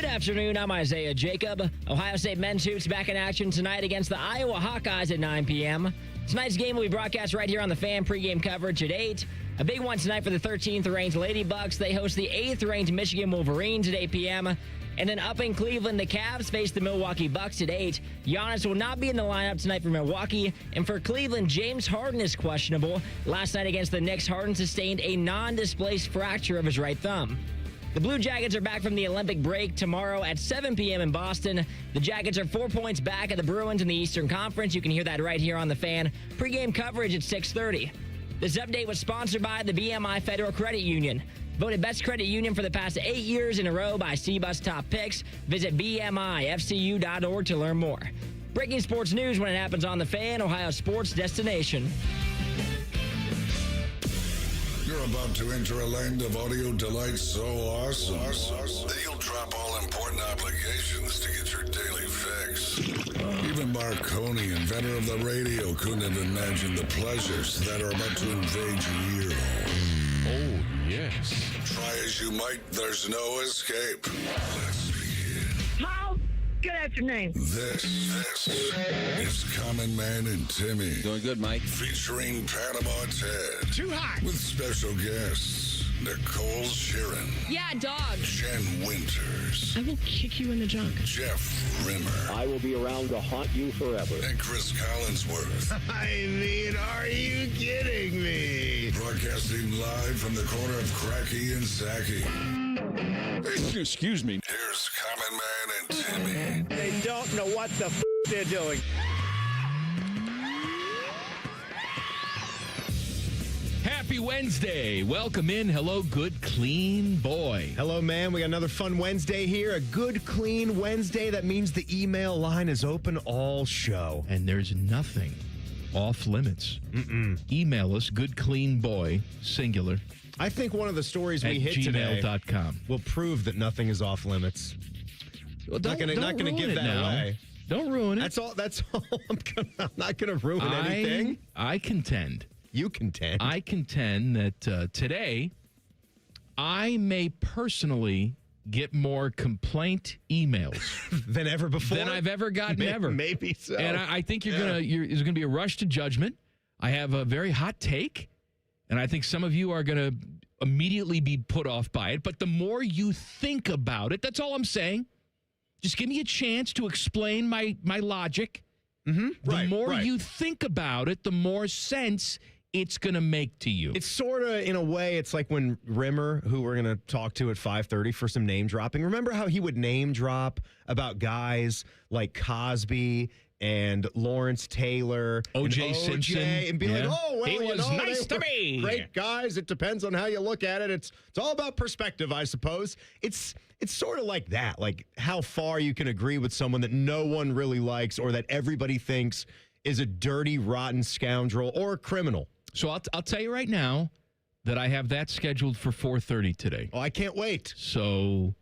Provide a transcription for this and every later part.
Good afternoon, I'm Isaiah Jacob. Ohio State men's hoops back in action tonight against the Iowa Hawkeyes at 9 p.m. Tonight's game will be broadcast right here on the Fan pregame coverage at 8. A big one tonight for the 13th ranked Lady Bucks. They host the 8th ranked Michigan Wolverines at 8 p.m. And then up in Cleveland, the Cavs face the Milwaukee Bucks at 8. Giannis will not be in the lineup tonight for Milwaukee. And for Cleveland, James Harden is questionable. Last night against the Knicks, Harden sustained a non-displaced fracture of his right thumb. The Blue Jackets are back from the Olympic break tomorrow at 7 p.m. in Boston. The Jackets are 4 points back at the Bruins in the Eastern Conference. You can hear that right here on the Fan. Pre-game coverage at 6:30. This update was sponsored by the BMI Federal Credit Union. Voted best credit union for the past 8 years in a row by CBUS Top Picks. Visit bmifcu.org to learn more. Breaking sports news when it happens on the Fan, Ohio sports destination. You're about to enter a land of audio delight so awesome that you'll drop all important obligations to get your daily fix. Even Marconi, inventor of the radio, couldn't have imagined the pleasures that are about to invade your ear hole. Oh, yes. Try as you might, there's no escape. Let's begin. How? Good afternoon. This is Common Man and Timmy. Doing good, Mike. Featuring Panama Ted. Too hot. With special guests, Nicole Shearan. Yeah, dog. Jen Winters. I will kick you in the junk. Jeff Rimmer. I will be around to haunt you forever. And Chris Collinsworth. I mean, are you kidding me? Broadcasting live from the corner of Cracky and Sacky. Excuse me. Here's Common Man and Timmy. They don't know what the they're doing. Happy Wednesday. Welcome in. Hello, good, clean boy. Hello, man. We got another fun Wednesday here. A good, clean Wednesday. That means the email line is open all show. And there's nothing off limits. Email us, good, clean boy, singular, I think one of the stories at we hit today gmail.com. will prove that nothing is off limits. Well, Not gonna give that away. Don't ruin it. That's all. I'm not gonna ruin anything. I contend. You contend. I contend that today I may personally get more complaint emails than ever before. than I've ever gotten ever. Maybe so. And I think there's gonna be a rush to judgment. I have a very hot take, and I think some of you are gonna immediately be put off by it. But the more you think about it, that's all I'm saying. Just give me a chance to explain my logic. The more you think about it, the more sense it's going to make to you. It's sort of, in a way, it's like when Rimmer, who we're going to talk to at 5:30 for some name dropping. Remember how he would name drop about guys like Cosby and Lawrence Taylor, O.J. Simpson, and be like, oh, well, he was nice to me. Great guys. It depends on how you look at it. It's all about perspective, I suppose. It's sort of like that, like how far you can agree with someone that no one really likes or that everybody thinks is a dirty, rotten scoundrel or a criminal. So I'll tell you right now that I have that scheduled for 4:30 today. Oh, I can't wait. So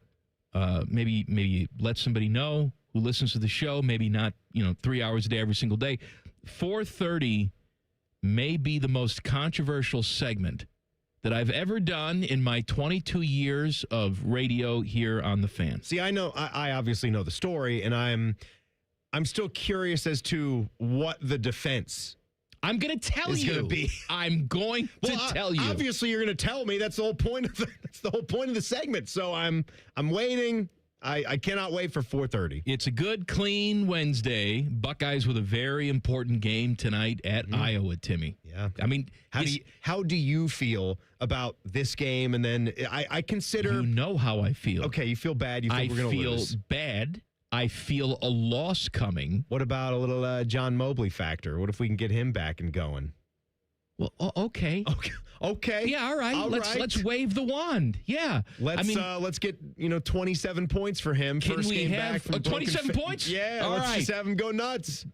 maybe let somebody know who listens to the show. Maybe not 3 hours a day every single day. 4:30 may be the most controversial segment that I've ever done in my 22 years of radio here on the Fan. See, I know I obviously know the story, and I'm still curious as to what the defense I'm going to tell is you. going to be. I'm going to tell you. Obviously, you're going to tell me. That's the whole point of the segment. So I'm waiting. I cannot wait for 4:30. It's a good, clean Wednesday. Buckeyes with a very important game tonight at Iowa, Timmy. Yeah. I mean, how do you feel about this game? And then I consider. You know how I feel. Okay, you feel bad. You think we're going to lose. I feel bad. I feel a loss coming. What about a little John Mobley factor? What if we can get him back and going? Well, okay. Okay. Yeah, all right. Let's wave the wand. Yeah. Let's get 27 points for him. Can First we game have back from 27 points? Yeah. All let's right. just have him go nuts.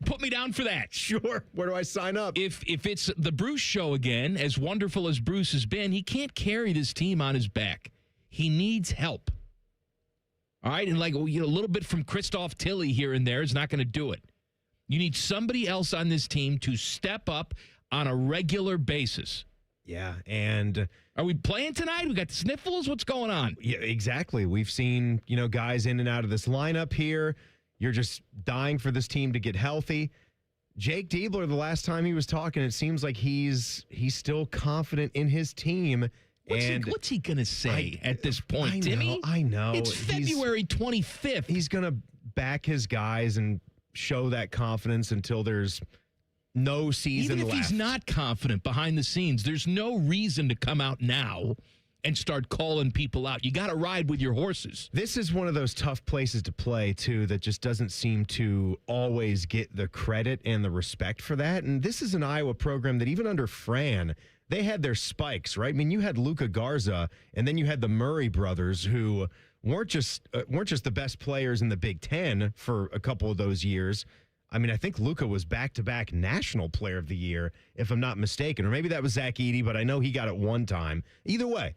Put me down for that. Sure. Where do I sign up? If it's the Bruce show again, as wonderful as Bruce has been, he can't carry this team on his back. He needs help. All right, and a little bit from Christoph Tilley here and there is not going to do it. You need somebody else on this team to step up on a regular basis. Yeah, and Are we playing tonight? We got the sniffles? What's going on? yeah, exactly. We've seen, guys in and out of this lineup here. You're just dying for this team to get healthy. Jake Diebler, the last time he was talking, it seems like he's still confident in his team. What's he going to say at this point, Timmy? I know. It's February 25th. He's going to back his guys and show that confidence until there's no season Even if left. he's not confident behind the scenes, there's no reason to come out now and start calling people out. You got to ride with your horses. This is one of those tough places to play, too, that just doesn't seem to always get the credit and the respect for that. And this is an Iowa program that even under Fran, they had their spikes, right? I mean, you had Luka Garza, and then you had the Murray brothers, who weren't just the best players in the Big Ten for a couple of those years. I mean, I think Luka was back-to-back National Player of the Year, if I'm not mistaken. Or maybe that was Zach Edey, but I know he got it one time. Either way,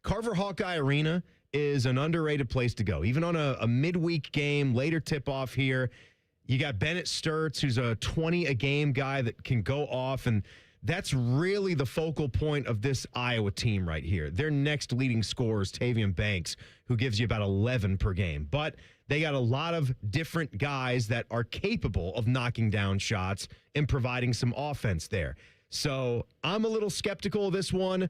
Carver Hawkeye Arena is an underrated place to go. Even on a midweek game, later tip-off here, you got Bennett Sturts, who's a 20-a-game guy that can go off, and that's really the focal point of this Iowa team right here. Their next leading scorer is Tavian Banks, who gives you about 11 per game. But they got a lot of different guys that are capable of knocking down shots and providing some offense there. So I'm a little skeptical of this one.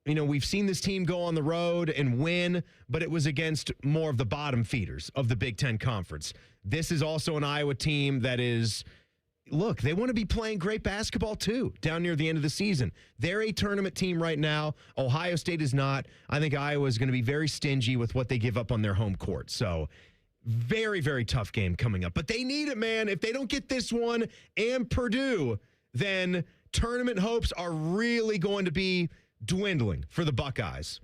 We've seen this team go on the road and win, but it was against more of the bottom feeders of the Big Ten Conference. This is also an Iowa team that is, look, they want to be playing great basketball too down near the end of the season. They're a tournament team right now. Ohio State is not. I think Iowa is going to be very stingy with what they give up on their home court. So very, very tough game coming up. But they need it, man. If they don't get this one and Purdue, then tournament hopes are really going to be dwindling for the Buckeyes.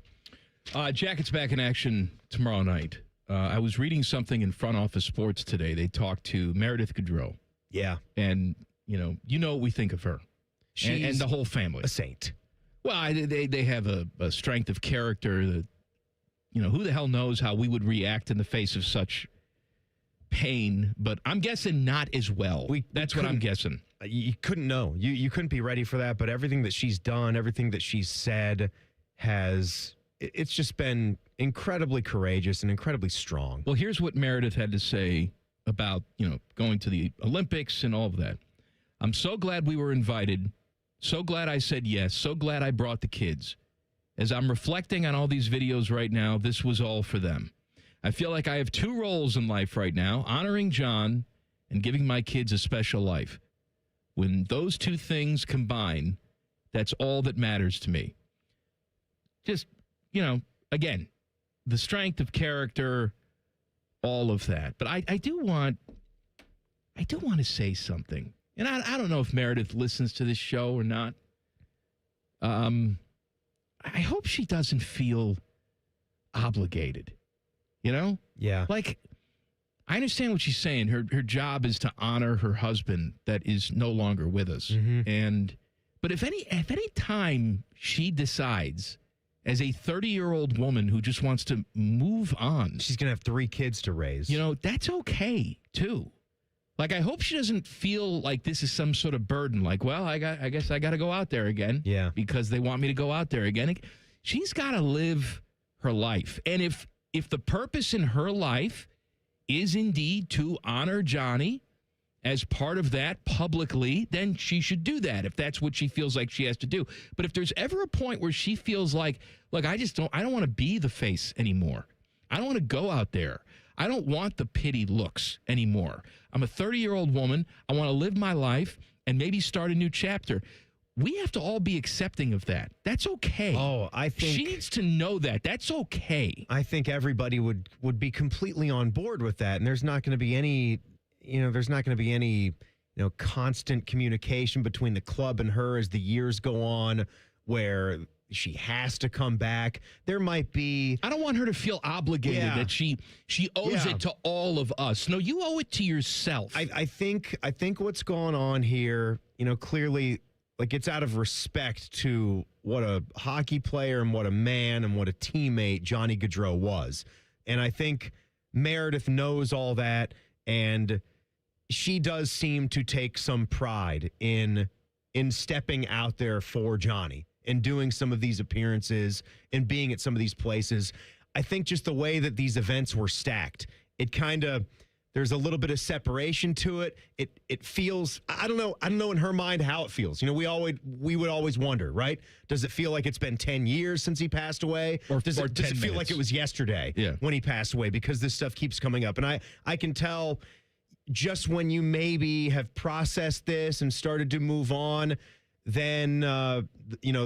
Jackets back in action tomorrow night. I was reading something in Front Office Sports today. They talked to Meredith Gaudreau. Yeah. And, what we think of her. And the whole family. A saint. Well, they have a strength of character that, who the hell knows how we would react in the face of such pain. But I'm guessing not as well. That's what I'm guessing. You couldn't know. You couldn't be ready for that. But everything that she's done, everything that she's said it's just been incredibly courageous and incredibly strong. Well, here's what Meredith had to say about, going to the Olympics and all of that. I'm so glad we were invited. So glad I said yes. So glad I brought the kids. As I'm reflecting on all these videos right now, this was all for them. I feel like I have two roles in life right now, honoring John and giving my kids a special life. When those two things combine, that's all that matters to me. Just, again, the strength of character, all of that. But I do want to say something. And I don't know if Meredith listens to this show or not. I hope she doesn't feel obligated. Yeah. Like, I understand what she's saying. Her job is to honor her husband that is no longer with us. Mm-hmm. But if any time she decides, as a 30-year-old woman who just wants to move on, she's going to have 3 kids to raise. That's okay, too. Like, I hope she doesn't feel like this is some sort of burden. Like, well, I guess I got to go out there again. Yeah. Because they want me to go out there again. She's got to live her life. And if the purpose in her life is indeed to honor Johnny as part of that publicly, then she should do that if that's what she feels like she has to do. But if there's ever a point where she feels like, look, I don't want to be the face anymore. I don't want to go out there. I don't want the pity looks anymore. I'm a 30-year-old woman. I want to live my life and maybe start a new chapter. We have to all be accepting of that. That's okay. Oh, I think she needs to know that. That's okay. I think everybody would be completely on board with that, and there's not going to be any, constant communication between the club and her as the years go on, where she has to come back. There might be. I don't want her to feel obligated that she owes it to all of us. No, you owe it to yourself. I think what's going on here, clearly. Like, it's out of respect to what a hockey player and what a man and what a teammate Johnny Gaudreau was. And I think Meredith knows all that, and she does seem to take some pride in in stepping out there for Johnny and doing some of these appearances and being at some of these places. I think just the way that these events were stacked, it kind of, there's a little bit of separation to it. It feels, I don't know in her mind how it feels. You know, we would always wonder, right? Does it feel like it's been 10 years since he passed away? Or does it feel like it was yesterday when he passed away? Because this stuff keeps coming up. And I can tell just when you maybe have processed this and started to move on, then,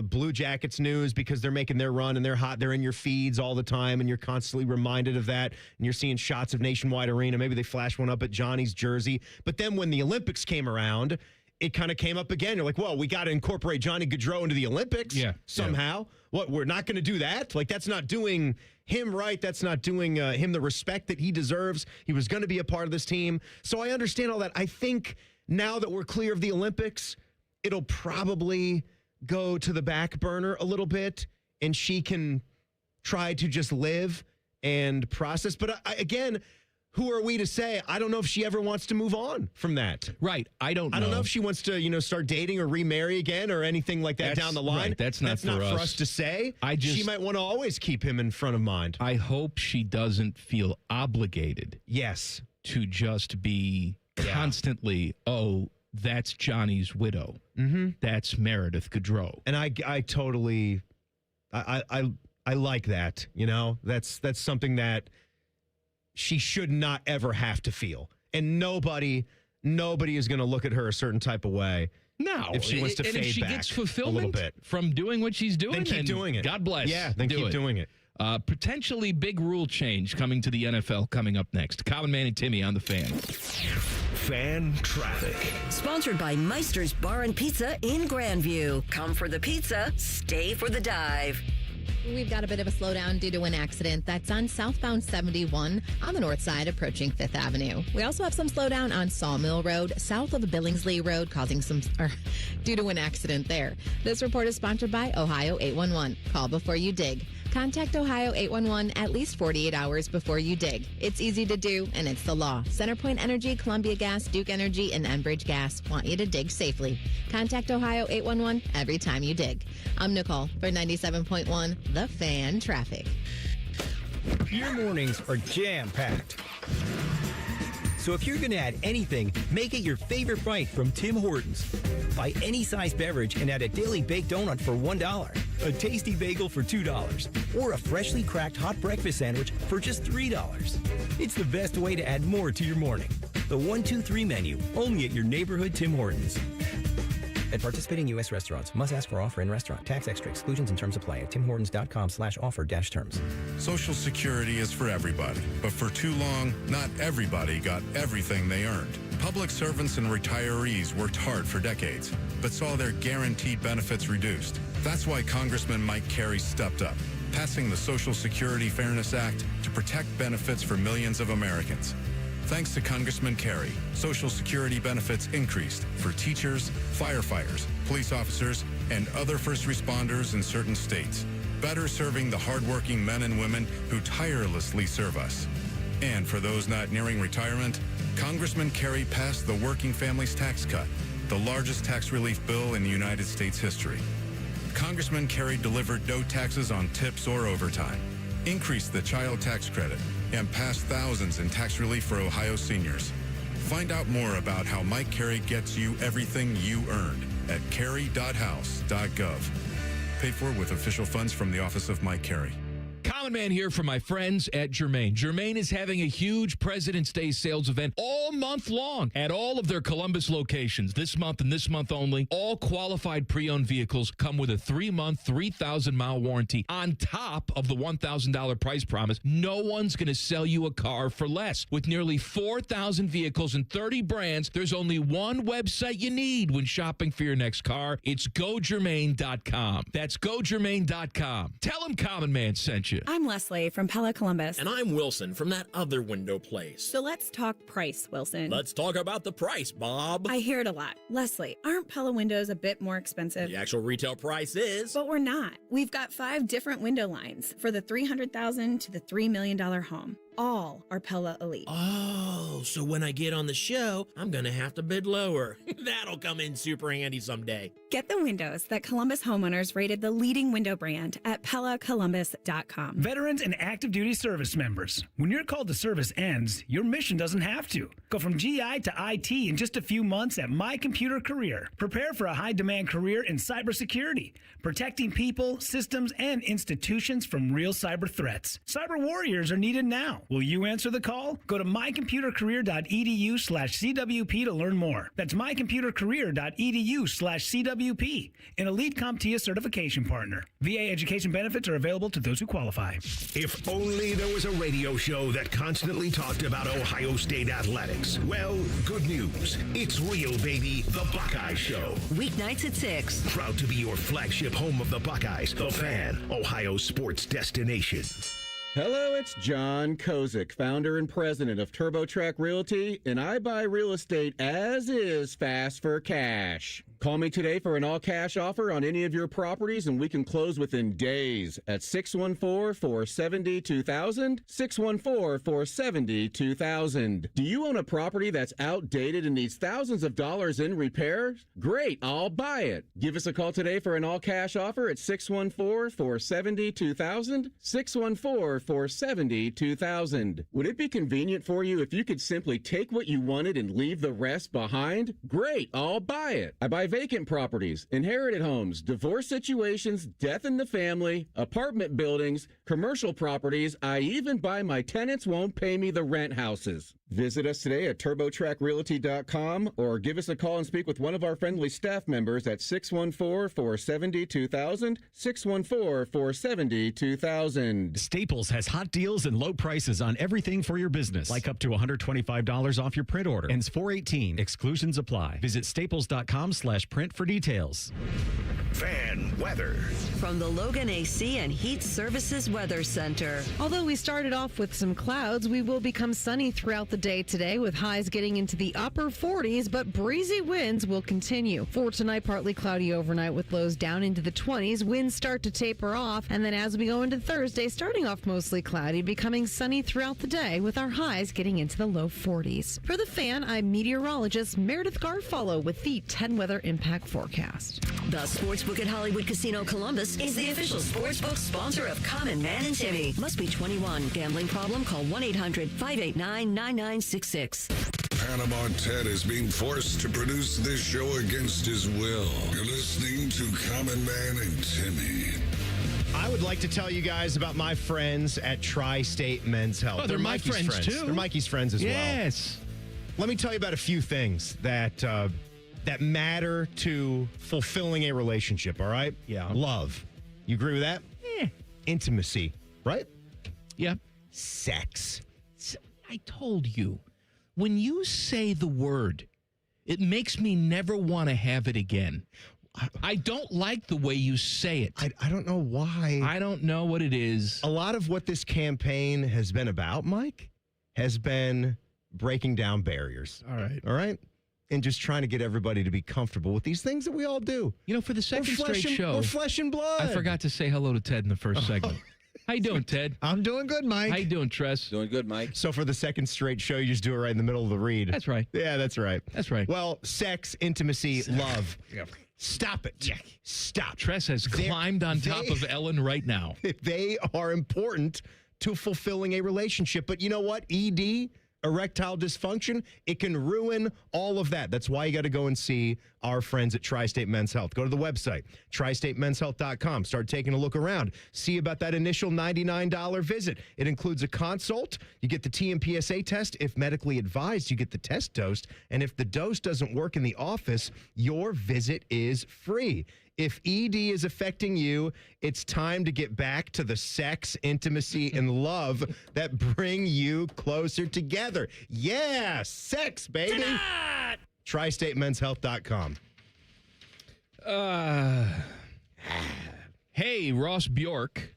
Blue Jackets news, because they're making their run and they're hot. They're in your feeds all the time and you're constantly reminded of that. And you're seeing shots of Nationwide Arena. Maybe they flash one up at Johnny's jersey. But then when the Olympics came around, it kind of came up again. You're like, well, we got to incorporate Johnny Gaudreau into the Olympics somehow. Yeah. What, we're not going to do that? Like, that's not doing him right. That's not doing him the respect that he deserves. He was going to be a part of this team. So I understand all that. I think now that we're clear of the Olympics, it'll probably go to the back burner a little bit, and she can try to just live and process. But again, who are we to say? I don't know if she ever wants to move on from that. Right. I don't know if she wants to, start dating or remarry again or anything like that down the line. Right. That's not for us to say. She might want to always keep him in front of mind. I hope she doesn't feel obligated. Yes. To just be constantly, that's Johnny's widow. Mm-hmm. That's Meredith Gaudreau. And I totally, I like that. That's something that she should not ever have to feel. And nobody is going to look at her a certain type of way. No. If she wants to fade if she back gets a fulfillment little bit from doing what she's doing, then keep doing it. God bless. Yeah, then keep doing it. Potentially big rule change coming to the NFL coming up next. Common Man and Timmy on the Fan. Fan traffic. Sponsored by Meister's Bar and Pizza in Grandview. Come for the pizza, stay for the dive. We've got a bit of a slowdown due to an accident that's on southbound 71 on the north side approaching 5th Avenue. We also have some slowdown on Sawmill Road south of Billingsley Road due to an accident there. This report is sponsored by Ohio 811. Call before you dig. Contact Ohio 811 at least 48 hours before you dig. It's easy to do, and it's the law. CenterPoint Energy, Columbia Gas, Duke Energy, and Enbridge Gas want you to dig safely. Contact Ohio 811 every time you dig. I'm Nicole for 97.1 The Fan Traffic. Your mornings are jam-packed. So if you're going to add anything, make it your favorite bite from Tim Hortons. Buy any size beverage and add a daily baked donut for $1, a tasty bagel for $2, or a freshly cracked hot breakfast sandwich for just $3. It's the best way to add more to your morning. The 1-2-3 menu, only at your neighborhood Tim Hortons. At participating U.S. restaurants, must ask for offer in restaurant. Tax extra. Exclusions and terms apply at timhortons.com/offer-terms. Social Security is for everybody, but for too long, not everybody got everything they earned. Public servants and retirees worked hard for decades, but saw their guaranteed benefits reduced. That's why Congressman Mike Carey stepped up, passing the Social Security Fairness Act to protect benefits for millions of Americans. Thanks to Congressman Carey, Social Security benefits increased for teachers, firefighters, police officers, and other first responders in certain states, better serving the hardworking men and women who tirelessly serve us. And for those not nearing retirement, Congressman Carey passed the Working Families Tax Cut, the largest tax relief bill in the United States history. Congressman Carey delivered no taxes on tips or overtime, increased the child tax credit, and passed thousands in tax relief for Ohio seniors. Find out more about how Mike Carey gets you everything you earned at carey.house.gov. Paid for with official funds from the Office of Mike Carey. Common Man here for my friends at Germain. Germain is having a huge President's Day sales event all month long at all of their Columbus locations. This month and this month only, all qualified pre-owned vehicles come with a 3-month, 3,000-mile warranty on top of the $1,000 price promise. No one's going to sell you a car for less. With nearly 4,000 vehicles and 30 brands, there's only one website you need when shopping for your next car. It's GoGermain.com. That's GoGermain.com. Tell them Common Man sent you. I'm Leslie from Pella Columbus. And I'm Wilson from that other window place. So let's talk price, Wilson. Let's talk about the price, Bob. I hear it a lot. Leslie, aren't Pella windows a bit more expensive? The actual retail price is. But we're not. We've got 5 different window lines for the $300,000 to the $3 million home. all are Pella Elite. Oh, so when I get on the show, I'm going to have to bid lower. That'll come in super handy someday. Get the windows that Columbus homeowners rated the leading window brand at PellaColumbus.com. Veterans and active duty service members. When your call to service ends, your mission doesn't have to. Go from GI to IT in just a few months at My Computer Career. Prepare for a high-demand career in cybersecurity, protecting people, systems, and institutions from real cyber threats. Cyber warriors are needed now. Will you answer the call? Go to mycomputercareer.edu/CWP to learn more. That's mycomputercareer.edu/CWP, an Elite CompTIA certification partner. VA education benefits are available to those who qualify. If only there was a radio show that constantly talked about Ohio State athletics. Well, good news. It's real, baby. The Buckeye Show. Weeknights at 6. Proud to be your flagship home of the Buckeyes, The Fan, Ohio sports destination. Hello, it's John Kozik, founder and president of TurboTrack Realty, and I buy real estate as is, fast for cash. Call me today for an all-cash offer on any of your properties, and we can close within days at 614-470-2000, 614-470-2000. Do you own a property that's outdated and needs thousands of dollars in repairs? Great, I'll buy it. Give us a call today for an all-cash offer at 614-470-2000, 614-470-2000. Would it be convenient for you if you could simply take what you wanted and leave the rest behind? Great, I'll buy it. I buy vacant properties, inherited homes, divorce situations, death in the family, apartment buildings, commercial properties. I even buy my tenants won't pay me the rent houses. Visit us today at TurboTrackRealty.com or give us a call and speak with one of our friendly staff members at 614-470-2000, 614-470-2000. Staples has hot deals and low prices on everything for your business, like up to $125 off your print order. Ends 4/18. Exclusions apply. Visit staples.com/print for details. Fan weather. From the Logan AC and Heat Services Weather Center. Although we started off with some clouds, we will become sunny throughout the day today with highs getting into the upper 40s, but breezy winds will continue. For tonight, partly cloudy overnight with lows down into the 20s. Winds start to taper off, and then as we go into Thursday, starting off mostly cloudy, becoming sunny throughout the day with our highs getting into the low 40s. For the Fan, I'm meteorologist Meredith Garfolo with the 10 Weather Impact Forecast. The Sportsbook at Hollywood Casino Columbus is the official sportsbook sponsor of Common Man and Timmy. Must be 21. Gambling problem? Call 1-800-589-9966. Panama Ted is being forced to produce this show against his will. You're listening to Common Man and Timmy. I would like to tell you guys about my friends at Tri-State Men's Health. Oh, they're my Mikey's friends, too. They're Mikey's friends as well. Yes. Let me tell you about a few things that matter to fulfilling a relationship, all right? Yeah. Love. You agree with that? Yeah. Intimacy, right? Yeah. Sex. I told you, when you say the word, it makes me never want to have it again. I don't like the way you say it. I don't know why. I don't know what it is. A lot of what this campaign has been about, Mike, has been breaking down barriers. All right. All right? And just trying to get everybody to be comfortable with these things that we all do. You know, for the second straight show, we're flesh and blood. I forgot to say hello to Ted in the first segment. How you doing, Ted? I'm doing good, Mike. How you doing, Tress? Doing good, Mike. So for the second straight show, you just do it right in the middle of the read. That's right. Yeah, that's right. That's right. Well, sex, intimacy, love. Yep. Stop it. Yeah. Stop. Tress has climbed on top of Ellen right now. They are important to fulfilling a relationship. But you know what? ED, erectile dysfunction, it can ruin all of that. That's why you got to go and see our friends at Tri-State Men's Health. Go to the website, tristatemenshealth.com. Start taking a look around. See about that initial $99 visit. It includes a consult. You get the TMPSA test. If medically advised, you get the test dose. And if the dose doesn't work in the office, your visit is free. If ED is affecting you, it's time to get back to the sex, intimacy, and love that bring you closer together. Yeah, sex, baby. Tonight! TriStateMen'sHealth.com. Hey, Ross Bjork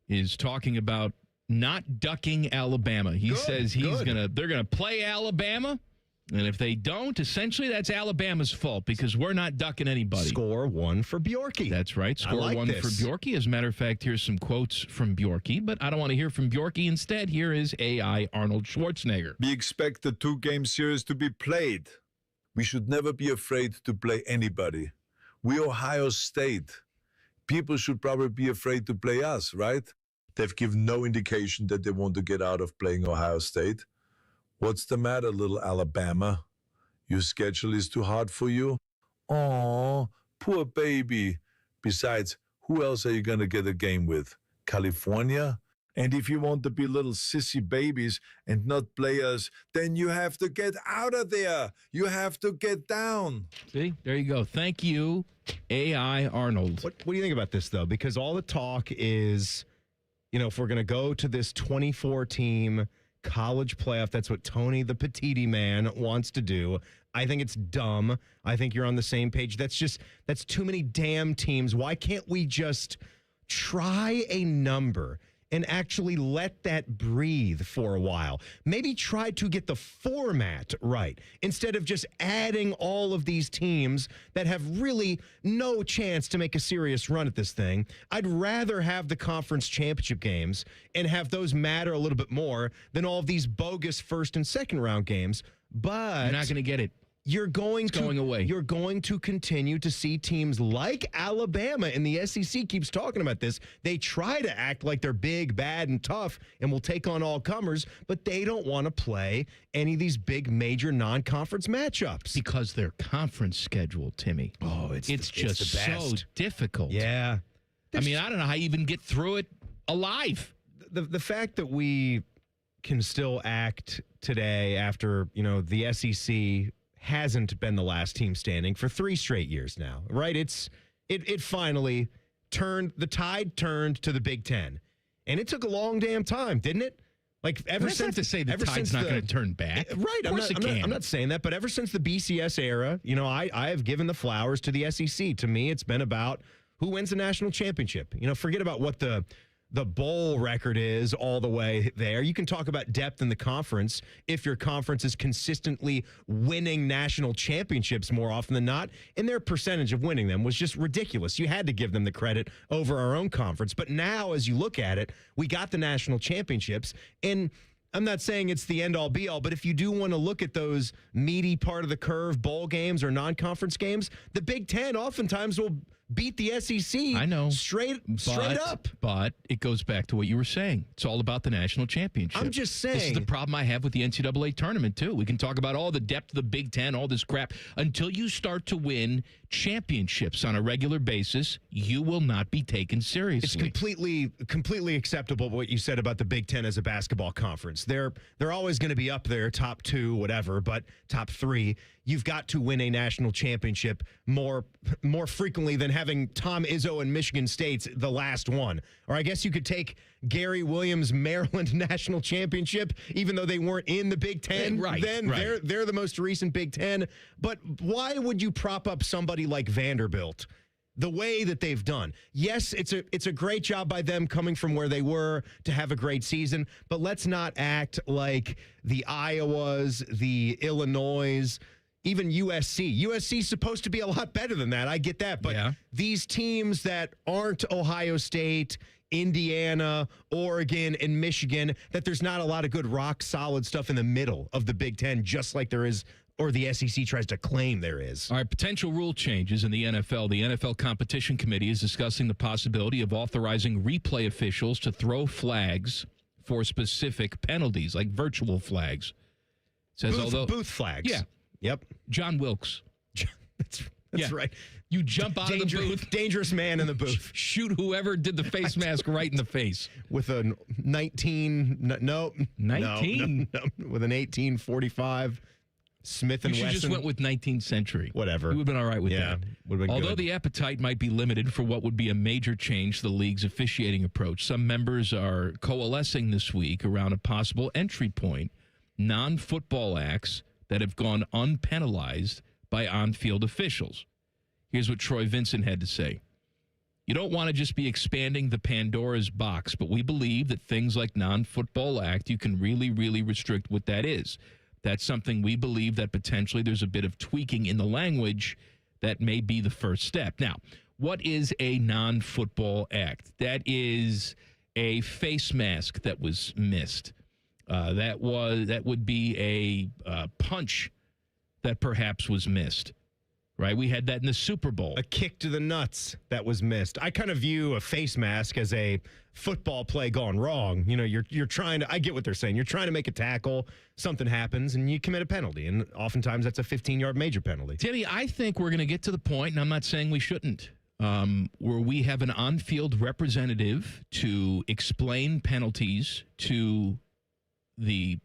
is talking about not ducking Alabama. He says they're gonna play Alabama, And if they don't, essentially that's Alabama's fault because we're not ducking anybody. Score one for Bjorky. That's right. Score like one this. for Bjorky. As a matter of fact, here's some quotes from Bjorky, but I don't want to hear from Bjorky. Instead, here is AI Arnold Schwarzenegger. We expect the 2-game series to be played. We should never be afraid to play anybody. We Ohio State. People should probably be afraid to play us, right? They've given no indication that they want to get out of playing Ohio State. What's the matter, little Alabama? Your schedule is too hard for you? Aw, poor baby. Besides, who else are you going to get a game with? California? And if you want to be little sissy babies and not players, then you have to get out of there. You have to get down. See, there you go. Thank you, AI Arnold. What do you think about this, though? Because all the talk is, if we're going to go to this 24-team college playoff, that's what Tony the Petiti man wants to do. I think it's dumb. I think you're on the same page. That's too many damn teams. Why can't we just try a number and actually let that breathe for a while? Maybe try to get the format right instead of just adding all of these teams that have really no chance to make a serious run at this thing. I'd rather have the conference championship games and have those matter a little bit more than all of these bogus first and second round games. But you're not going to get it. You're going away. You're going to continue to see teams like Alabama, and the SEC keeps talking about this. They try to act like they're big, bad, and tough and will take on all comers, but they don't want to play any of these big, major non-conference matchups. Because their conference schedule, Timmy. Oh, it's just the best. so difficult. Yeah. I mean, I don't know how you even get through it alive. The fact that we can still act today after, the SEC hasn't been the last team standing for 3 straight years now, right? It finally turned, the tide turned to the Big Ten. And it took a long damn time, didn't it? Like ever since not to say the tide's not going to turn back. Right. I'm not saying that, but ever since the BCS era, I have given the flowers to the SEC. To me, it's been about who wins the national championship. Forget about what the bowl record is all the way there. You can talk about depth in the conference if your conference is consistently winning national championships more often than not, and their percentage of winning them was just ridiculous. You had to give them the credit over our own conference. But now, as you look at it, we got the national championships, and I'm not saying it's the end-all, be-all, but if you do want to look at those meaty part of the curve bowl games or non-conference games, the Big Ten oftentimes will beat the SEC. I know. Straight up. But it goes back to what you were saying. It's all about the national championship. I'm just saying. This is the problem I have with the NCAA tournament, too. We can talk about all the depth of the Big Ten, all this crap. Until you start to win championships on a regular basis, you will not be taken seriously. It's completely acceptable what you said about the Big Ten as a basketball conference. They're always going to be up there, top 2, whatever, but top 3. You've got to win a national championship more frequently than having Tom Izzo and Michigan State's the last one. Or I guess you could take Gary Williams' Maryland national championship, even though they weren't in the Big Ten. Right. They're the most recent Big Ten. But why would you prop up somebody like Vanderbilt the way that they've done? Yes, it's a great job by them coming from where they were to have a great season, but let's not act like the Iowas, the Illinois, even USC. USC's supposed to be a lot better than that. I get that. But these teams that aren't Ohio State, Indiana, Oregon, and Michigan, that there's not a lot of good rock solid stuff in the middle of the Big Ten, just like there is, or the SEC tries to claim there is. All right, potential rule changes in the NFL. The NFL Competition Committee is discussing the possibility of authorizing replay officials to throw flags for specific penalties, like virtual flags. Says booth flags. Yeah. Yep. John Wilkes. That's right. You jump out of the booth. Dangerous man in the booth. Shoot whoever did the face mask right in the face. With a 19. With an 1845 Smith & Wesson. You just went with 19th century. Whatever. You would have been all right with that. Would have been Although good. the appetite might be limited for what would be a major change to the league's officiating approach, some members are coalescing this week around a possible entry point, non-football acts that have gone unpenalized by on-field officials. Here's what Troy Vincent had to say. You don't want to just be expanding the Pandora's box, but we believe that things like non-football act, you can really, really restrict what that is. That's something we believe that potentially there's a bit of tweaking in the language that may be the first step. Now, what is a non-football act? That is a face mask that was missed. That would be a punch that perhaps was missed. Right? We had that in the Super Bowl. A kick to the nuts that was missed. I kind of view a face mask as a football play gone wrong. You know, you're trying to, I get what they're saying. You're trying to make a tackle, something happens, and you commit a penalty. And oftentimes that's a 15-yard major penalty. Timmy, I think we're going to get to the point, and I'm not saying we shouldn't, where we have an on-field representative to explain penalties to the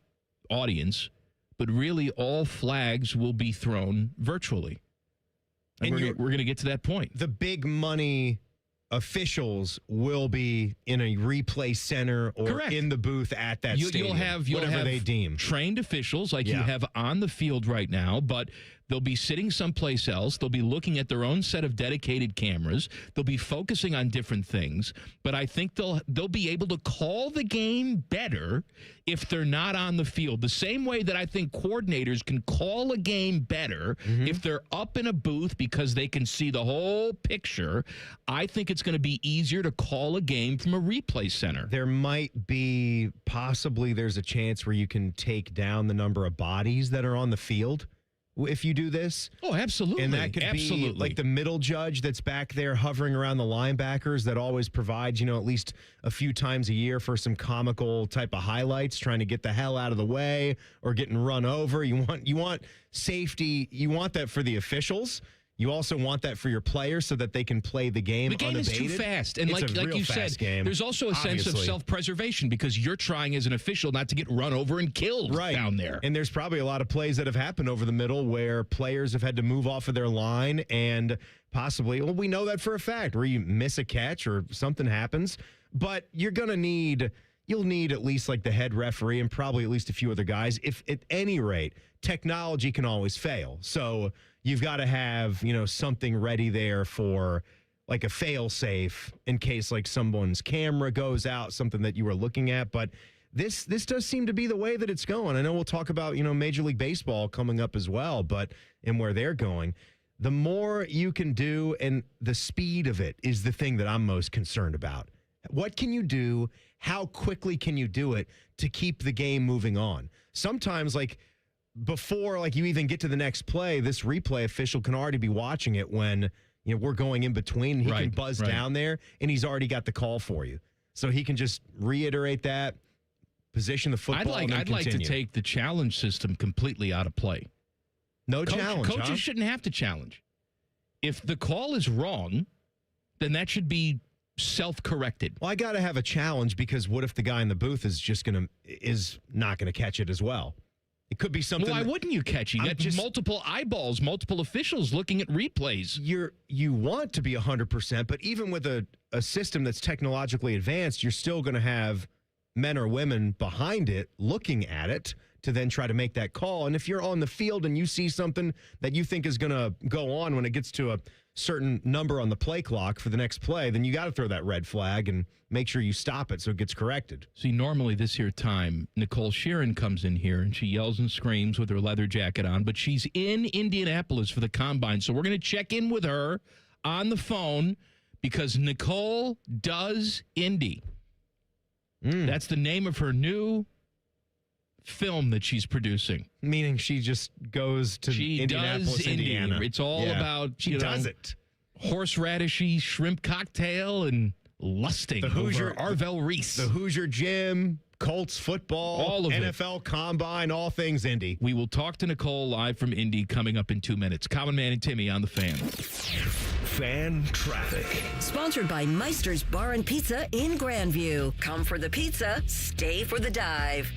audience, but really all flags will be thrown virtually. And we're going to get to that point. The big money officials will be in a replay center or Correct. In the booth at that stadium. You'll whatever have they deem. Trained officials like you have on the field right now, but they'll be sitting someplace else. They'll be looking at their own set of dedicated cameras. They'll be focusing on different things, but I think they'll be able to call the game better if they're not on the field. The same way that I think coordinators can call a game better if they're up in a booth because they can see the whole picture. I think it's going to be easier to call a game from a replay center. There might be there's a chance where you can take down the number of bodies that are on the field if you do this. Oh, absolutely. And that could be like the middle judge that's back there hovering around the linebackers that always provides, at least a few times a year for some comical type of highlights, trying to get the hell out of the way or getting run over. You want safety. You want that for the officials. You also want that for your players so that they can play the game unabated. The game is too fast. And it's like you said, there's also a sense of self-preservation because you're trying as an official not to get run over and killed down there. And there's probably a lot of plays that have happened over the middle where players have had to move off of their line and possibly, we know that for a fact, where you miss a catch or something happens. But you'll need at least like the head referee and probably at least a few other guys. If at any rate, technology can always fail. So you've got to have, something ready there for like a fail safe in case like someone's camera goes out, something that you were looking at. But this does seem to be the way that it's going. I know we'll talk about, Major League Baseball coming up as well, and where they're going. The more you can do and the speed of it is the thing that I'm most concerned about. What can you do? How quickly can you do it to keep the game moving on? Sometimes, before you even get to the next play, this replay official can already be watching it when we're going in between. He can buzz down there, and he's already got the call for you. So he can just reiterate that, position the football, and then I'd like to take the challenge system completely out of play. No challenge, Coaches shouldn't have to challenge. If the call is wrong, then that should be self-corrected. Well, I got to have a challenge because what if the guy in the booth is not going to catch it as well? It could be something. Why wouldn't you catch it? You got multiple eyeballs, multiple officials looking at replays. You want to be 100%, but even with a system that's technologically advanced, you're still going to have men or women behind it looking at it to then try to make that call. And if you're on the field and you see something that you think is going to go on when it gets to a certain number on the play clock for the next play, then you got to throw that red flag and make sure you stop it so it gets corrected. See, normally this here time, Nicole Shearan comes in here and she yells and screams with her leather jacket on, but she's in Indianapolis for the Combine. So we're going to check in with her on the phone because Nicole does Indy. That's the name of her new film that she's producing. Meaning she just goes to Indianapolis, Indiana. It's all about she does it. Horseradishy shrimp cocktail and lusting the Hoosier over Arvell Reese. The Hoosier Gym, Colts football, all of NFL it. Combine, all things Indy. We will talk to Nicole live from Indy coming up in 2 minutes. Common Man and Timmy on the Fan. Fan traffic. Sponsored by Meister's Bar and Pizza in Grandview. Come for the pizza, stay for the dive.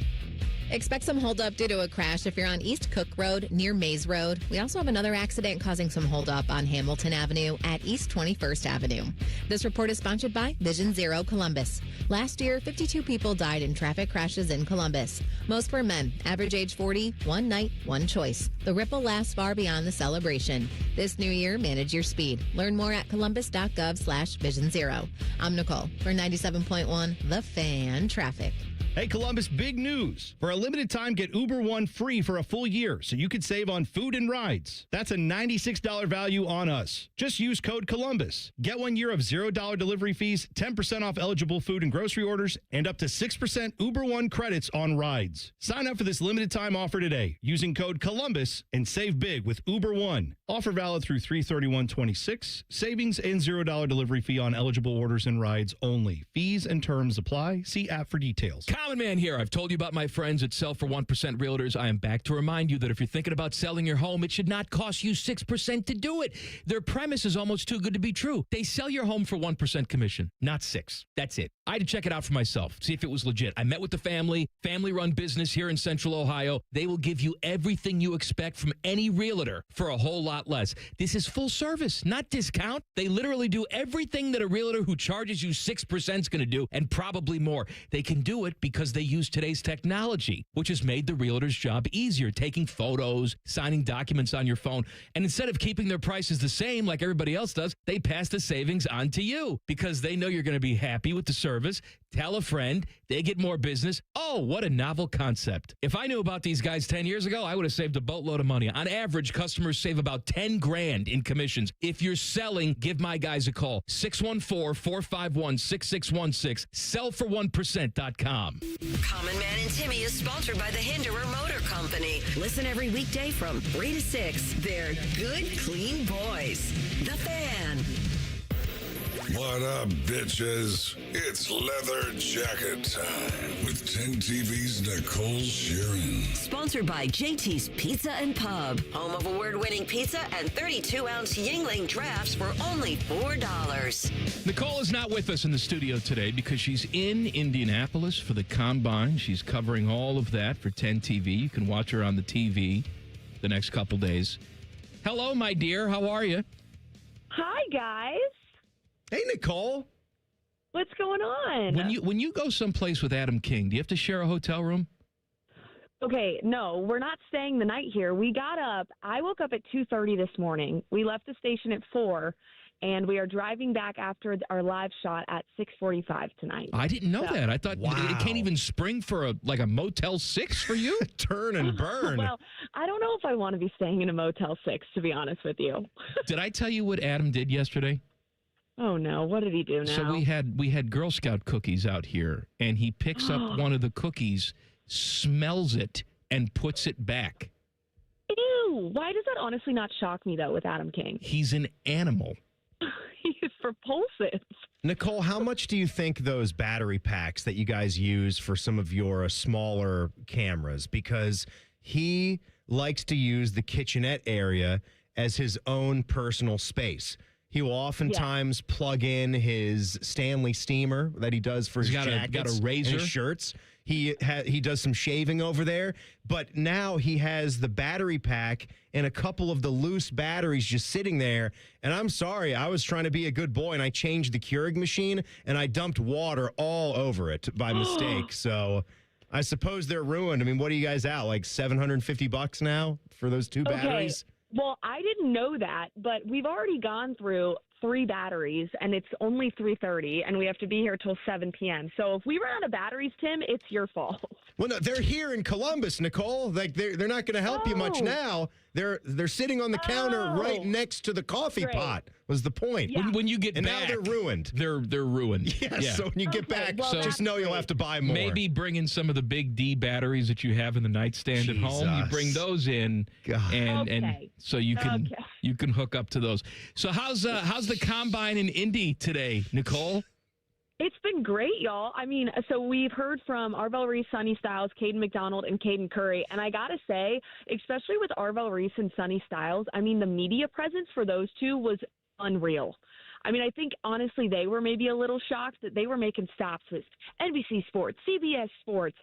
Expect some holdup due to a crash if you're on East Cook Road near Maze Road. We also have another accident causing some holdup on Hamilton Avenue at East 21st Avenue. This report is sponsored by Vision Zero Columbus. Last year, 52 people died in traffic crashes in Columbus. Most were men, average age 40, one night, one choice. The ripple lasts far beyond the celebration. This new year, manage your speed. Learn more at columbus.gov/Vision Zero. I'm Nicole for 97.1 The Fan Traffic. Hey, Columbus, big news. For a limited time, get Uber One free for a full year so you could save on food and rides. That's a $96 value on us. Just use code Columbus. Get 1 year of $0 delivery fees, 10% off eligible food and grocery orders, and up to 6% Uber One credits on rides. Sign up for this limited time offer today using code Columbus and save big with Uber One. Offer valid through 3/31/26. Savings and $0 delivery fee on eligible orders and rides only. Fees and terms apply. See app for details. Common Man here. I've told you about my friends at Sell for 1% Realtors. I am back to remind you that if you're thinking about selling your home, it should not cost you 6% to do it. Their premise is almost too good to be true. They sell your home for 1% commission, not 6. That's it. I had to check it out for myself, see if it was legit. I met with the family-run business here in Central Ohio. They will give you everything you expect from any realtor for a whole lot less. This is full service, not discount. They literally do everything that a realtor who charges you 6% is going to do, and probably more. They can do it because they use today's technology, which has made the realtor's job easier, taking photos, signing documents on your phone. And instead of keeping their prices the same like everybody else does, they pass the savings on to you because they know you're going to be happy with the service. Tell a friend, they get more business. Oh, what a novel concept. If I knew about these guys 10 years ago, I would have saved a boatload of money. On average, customers save about 10 grand in commissions. If you're selling, give my guys a call. 614-451-6616. Sellfor1%.com. Common Man and Timmy is sponsored by the Hinderer Motor Company. Listen every weekday from 3 to 6. They're good, clean boys. The Fan. What up, bitches? It's leather jacket time with 10 TV's Nicole Shearan. Sponsored by JT's Pizza and Pub. Home of award-winning pizza and 32-ounce Yingling drafts for only $4. Nicole is not with us in the studio today because she's in Indianapolis for the Combine. She's covering all of that for 10 TV. You can watch her on the TV the next couple days. Hello, my dear. How are you? Hi, guys. Hey, Nicole. What's going on? When you go someplace with Adam King, do you have to share a hotel room? Okay, no, we're not staying the night here. I woke up at 2:30 this morning. We left the station at 4, and we are driving back after our live shot at 6:45 tonight. I didn't know that. I thought it can't even spring for a Motel 6 for you? Turn and burn. Well, I don't know if I want to be staying in a Motel 6, to be honest with you. Did I tell you what Adam did yesterday? Oh, no. What did he do now? So we had Girl Scout cookies out here, and he picks up one of the cookies, smells it, and puts it back. Ew. Why does that honestly not shock me, though, with Adam King? He's an animal. He's repulsive. Nicole, how much do you think those battery packs that you guys use for some of your smaller cameras? Because he likes to use the kitchenette area as his own personal space. He will oftentimes plug in his Stanley steamer that he does for his jackets, got a razor, and his shirts. He does some shaving over there, but now he has the battery pack and a couple of the loose batteries just sitting there. And I'm sorry, I was trying to be a good boy, and I changed the Keurig machine, and I dumped water all over it by mistake. So I suppose they're ruined. I mean, what are you guys out, like $750 now for those two batteries? Well, I didn't know that, but we've already gone through 3 batteries, and it's only 3:30, and we have to be here till 7 p.m. So if we run out of batteries, Tim, it's your fault. Well, no, they're here in Columbus, Nicole. Like they're not going to help you much now. They're sitting on the counter right next to the coffee pot. Was the point? Yeah. When you get back, now they're ruined. They're ruined. Yes. Yeah. So when you get back, just know you'll have to buy more. Maybe bring in some of the big D batteries that you have in the nightstand at home. You bring those in, and so you can hook up to those. So how's the Combine in Indy today, Nicole? It's been great, y'all. I mean, so we've heard from Arvell Reese, Sonny Styles, Caden McDonald, and Caden Curry. And I got to say, especially with Arvell Reese and Sonny Styles, I mean, the media presence for those two was unreal. I mean, I think, honestly, they were maybe a little shocked that they were making stops with NBC Sports, CBS Sports,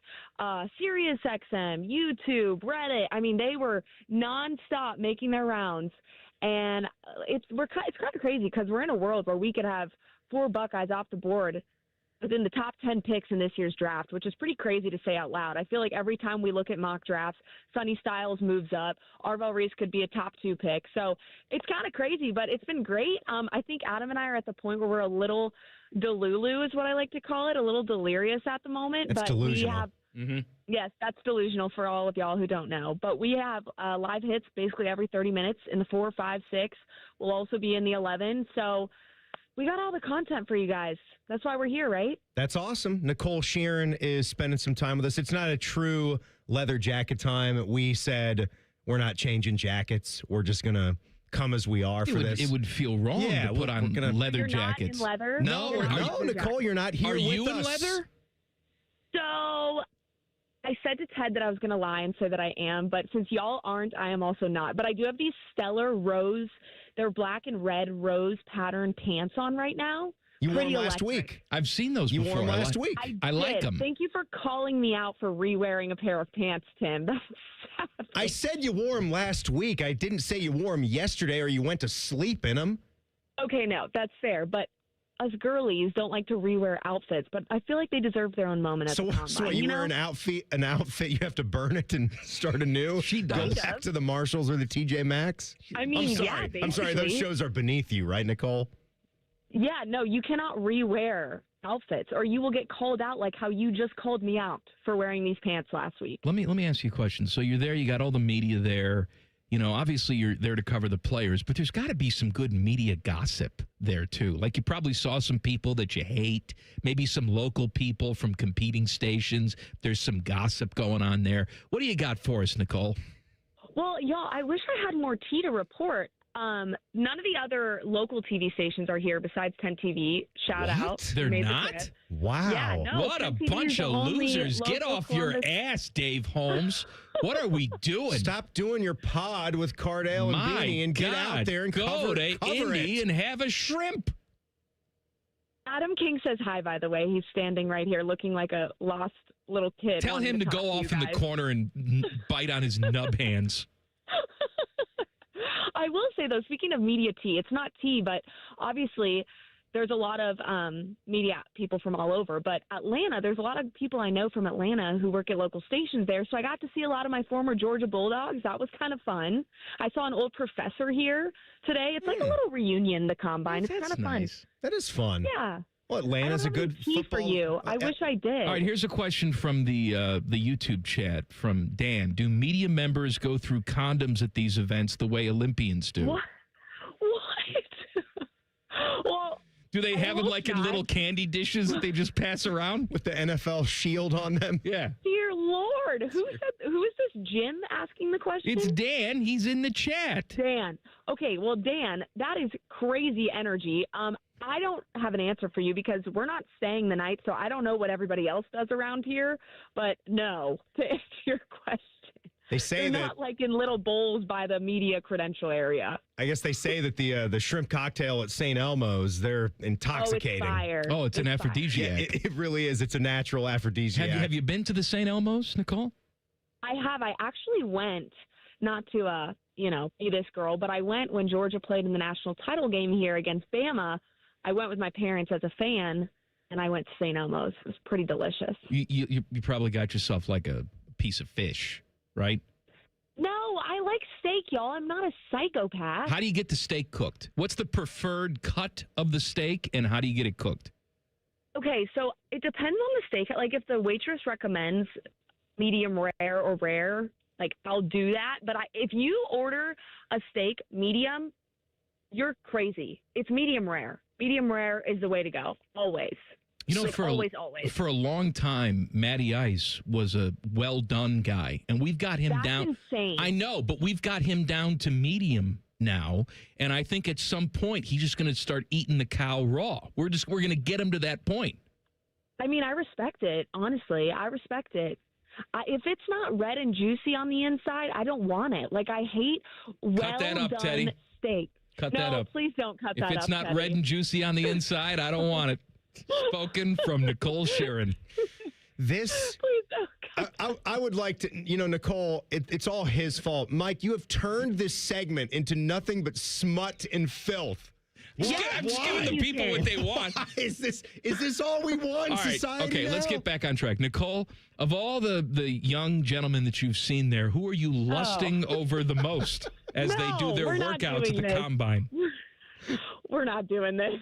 Sirius XM, YouTube, Reddit. I mean, they were nonstop making their rounds. And it's kind of crazy because we're in a world where we could have 4 Buckeyes off the board within the top 10 picks in this year's draft, which is pretty crazy to say out loud. I feel like every time we look at mock drafts, Sonny Styles moves up. Arvell Reese could be a top 2 pick. So it's kind of crazy, but it's been great. I think Adam and I are at the point where we're a little delulu is what I like to call it, a little delirious at the moment. It's but delusional. We have, Mm-hmm. yes, that's delusional for all of y'all who don't know. But we have live hits basically every 30 minutes in the 4, 5, 6. We'll also be in the 11. So we got all the content for you guys. That's why we're here, right? That's awesome. Nicole Shearan is spending some time with us. It's not a true leather jacket time. We said we're not changing jackets. We're just going to come as we are for this. It would feel wrong to put on leather You're jackets. Not in leather? No, Nicole, you're not here Are with you us. in leather? So I said to Ted that I was going to lie and say that I am, but since y'all aren't, I am also not. But I do have these stellar rose, they're black and red rose pattern pants on right now. You wore them Pretty last electric. week. I've seen those You before. wore them last week. I like did. them. Thank you for calling me out for re-wearing a pair of pants, Tim. I said you wore them last week. I didn't say you wore them yesterday or you went to sleep in them. Okay, no, that's fair. But us girlies don't like to re-wear outfits, but I feel like they deserve their own moment at the combine. So you wear an outfit, you have to burn it and start anew? She does. Go back to the Marshalls or the TJ Maxx? I mean, I'm sorry. yeah, I'm sorry, those basically. shows are beneath you, right, Nicole? Yeah, no, you cannot re-wear outfits, or you will get called out like how you just called me out for wearing these pants last week. Let me ask you a question. So you're there, you got all the media there. You know, obviously you're there to cover the players, but there's got to be some good media gossip there too. Like you probably saw some people that you hate, maybe some local people from competing stations. There's some gossip going on there. What do you got for us, Nicole? Well, y'all, I wish I had more tea to report. None of the other local TV stations are here besides 10 TV. Shout out. They're Made the not? trip. Wow. Yeah, no, What a 10 TV is bunch the of only losers. Get local off your Columbus- ass, Dave Holmes. What are we doing? Stop doing your pod with Cardale and My Beanie and get God, out there and go cover to Indy it. and have a shrimp. Adam King says hi, by the way. He's standing right here looking like a lost little kid. Tell wanting him to talk go you off in the guys. corner and bite on his nub hands. I will say, though, speaking of media tea, it's not tea, but obviously there's a lot of media people from all over. But Atlanta, there's a lot of people I know from Atlanta who work at local stations there. So I got to see a lot of my former Georgia Bulldogs. That was kind of fun. I saw an old professor here today. It's like a little reunion, the Combine. It's kind of fun. That is fun. Yeah. Well, Atlanta's a good Tea football. for you. I wish I did. All right, here's a question from the YouTube chat from Dan. Do media members go through condoms at these events the way Olympians do? What? Well, do they have them like in little candy dishes that they just pass around? With the NFL shield on them? Yeah. dear Lord, who is this? Jim asking the question? It's Dan. He's in the chat. Dan. Okay, well, Dan, that is crazy energy. I don't have an answer for you because we're not staying the night, so I don't know what everybody else does around here. But no, to answer your question, They say they're that. not like in little bowls by the media credential area. I guess they say that the shrimp cocktail at St. Elmo's, they're intoxicating. Oh, it's fire. Oh, it's an It's fire. aphrodisiac. Yeah, it really is. It's a natural aphrodisiac. Have you been to the St. Elmo's, Nicole? I have. I actually went, not to be this girl, but I went when Georgia played in the national title game here against Bama. I went with my parents as a fan, and I went to St. Elmo's. It was pretty delicious. You probably got yourself like a piece of fish, right? No, I like steak, y'all. I'm not a psychopath. How do you get the steak cooked? What's the preferred cut of the steak, and how do you get it cooked? Okay, so it depends on the steak. Like, if the waitress recommends medium rare or rare, like, I'll do that. But if you order a steak medium, you're crazy. It's medium rare. Medium rare is the way to go, always. You know, Like, always. for a long time, Matty Ice was a well-done guy, and we've got him That's down. insane. I know, but we've got him down to medium now, and I think at some point he's just going to start eating the cow raw. We're going to get him to that point. I mean, I respect it. Honestly, I respect it. If it's not red and juicy on the inside, I don't want it. Like, I hate Cut that up, well-done Teddy. steak. Cut no, that up. please don't cut that up. If it's not Teddy. red and juicy on the inside, I don't want it. Spoken from Nicole Shearan. This, Please don't. I would like to, Nicole, it's all his fault. Mike, you have turned this segment into nothing but smut and filth. I'm just giving the people what they want. Is this all we want in society? Okay, now? let's get back on track. Nicole, of all the young gentlemen that you've seen there, who are you lusting over the most as they do their workouts at the combine? We're not doing this.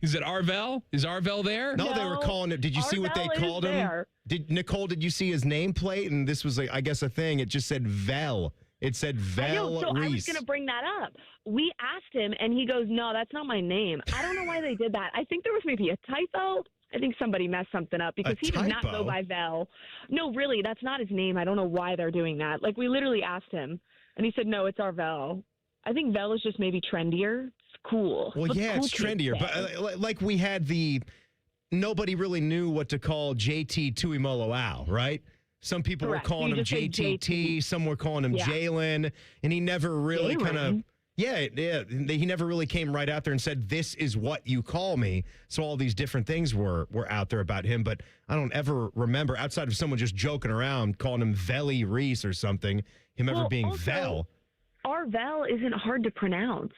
Is it Arvell? Is Arvell there? No, they were calling it. Did you see what they called him? Nicole, did you see his nameplate? And this was, I guess, a thing. It just said Vel. It said Vel I was Reese. going to bring that up. We asked him, and he goes, no, that's not my name. I don't know why they did that. I think there was maybe a typo. I think somebody messed something up because he does not go by Vel. No, really, that's not his name. I don't know why they're doing that. Like, we literally asked him, and he said, no, it's Arvell. I think Vel is just maybe trendier. It's cool. Well, What's yeah, cool it's trendier. But like we had nobody really knew what to call JT Tuimoloau, right? Some people were calling him JTT. Some were calling him Jalen. And he never really kind of, he never really came right out there and said, this is what you call me. So all these different things were out there about him. But I don't ever remember, outside of someone just joking around, calling him Veli Reese or something, him ever being Vel. Arvell isn't hard to pronounce.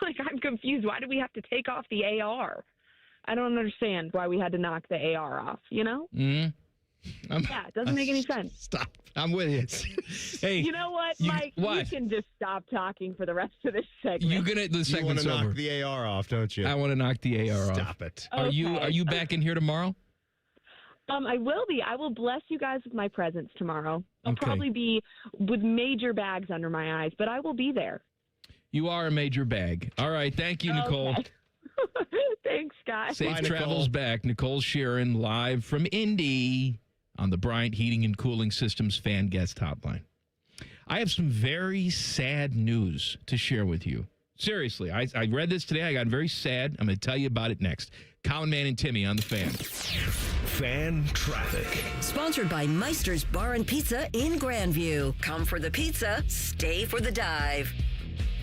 Like, I'm confused. Why do we have to take off the AR? I don't understand why we had to knock the AR off, you know? Mm-hmm. Yeah, it doesn't make any sense. Stop. I'm with you. Hey, you know what, Mike? You can just stop talking for the rest of this segment. You want to knock the AR off, don't you? I want to knock the AR off. Stop it. Are you back in here tomorrow? I will be. I will bless you guys with my presence tomorrow. I'll probably be with major bags under my eyes, but I will be there. You are a major bag. All right. Thank you, Nicole. Okay. Thanks, guys. Safe travels back. Nicole Shearan live from Indy on the Bryant Heating and Cooling Systems fan guest hotline. I have some very sad news to share with you. Seriously, I read this today. I got very sad. I'm going to tell you about it next. Common Man and Timmy on the Fan. Fan traffic. Sponsored by Meister's Bar and Pizza in Grandview. Come for the pizza, stay for the dive.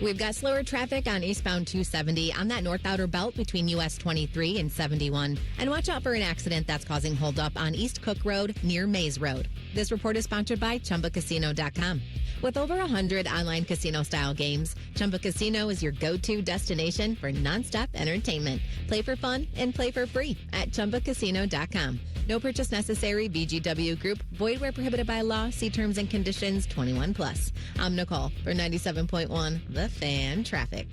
We've got slower traffic on eastbound 270 on that north outer belt between US 23 and 71. And watch out for an accident that's causing holdup on East Cook Road near Maze Road. This report is sponsored by ChumbaCasino.com. With over 100 online casino-style games, Chumba Casino is your go-to destination for nonstop entertainment. Play for fun and play for free at ChumbaCasino.com. No purchase necessary. VGW Group. Void where prohibited by law. See terms and conditions. 21+. I'm Nicole for 97.1 The Fan Traffic.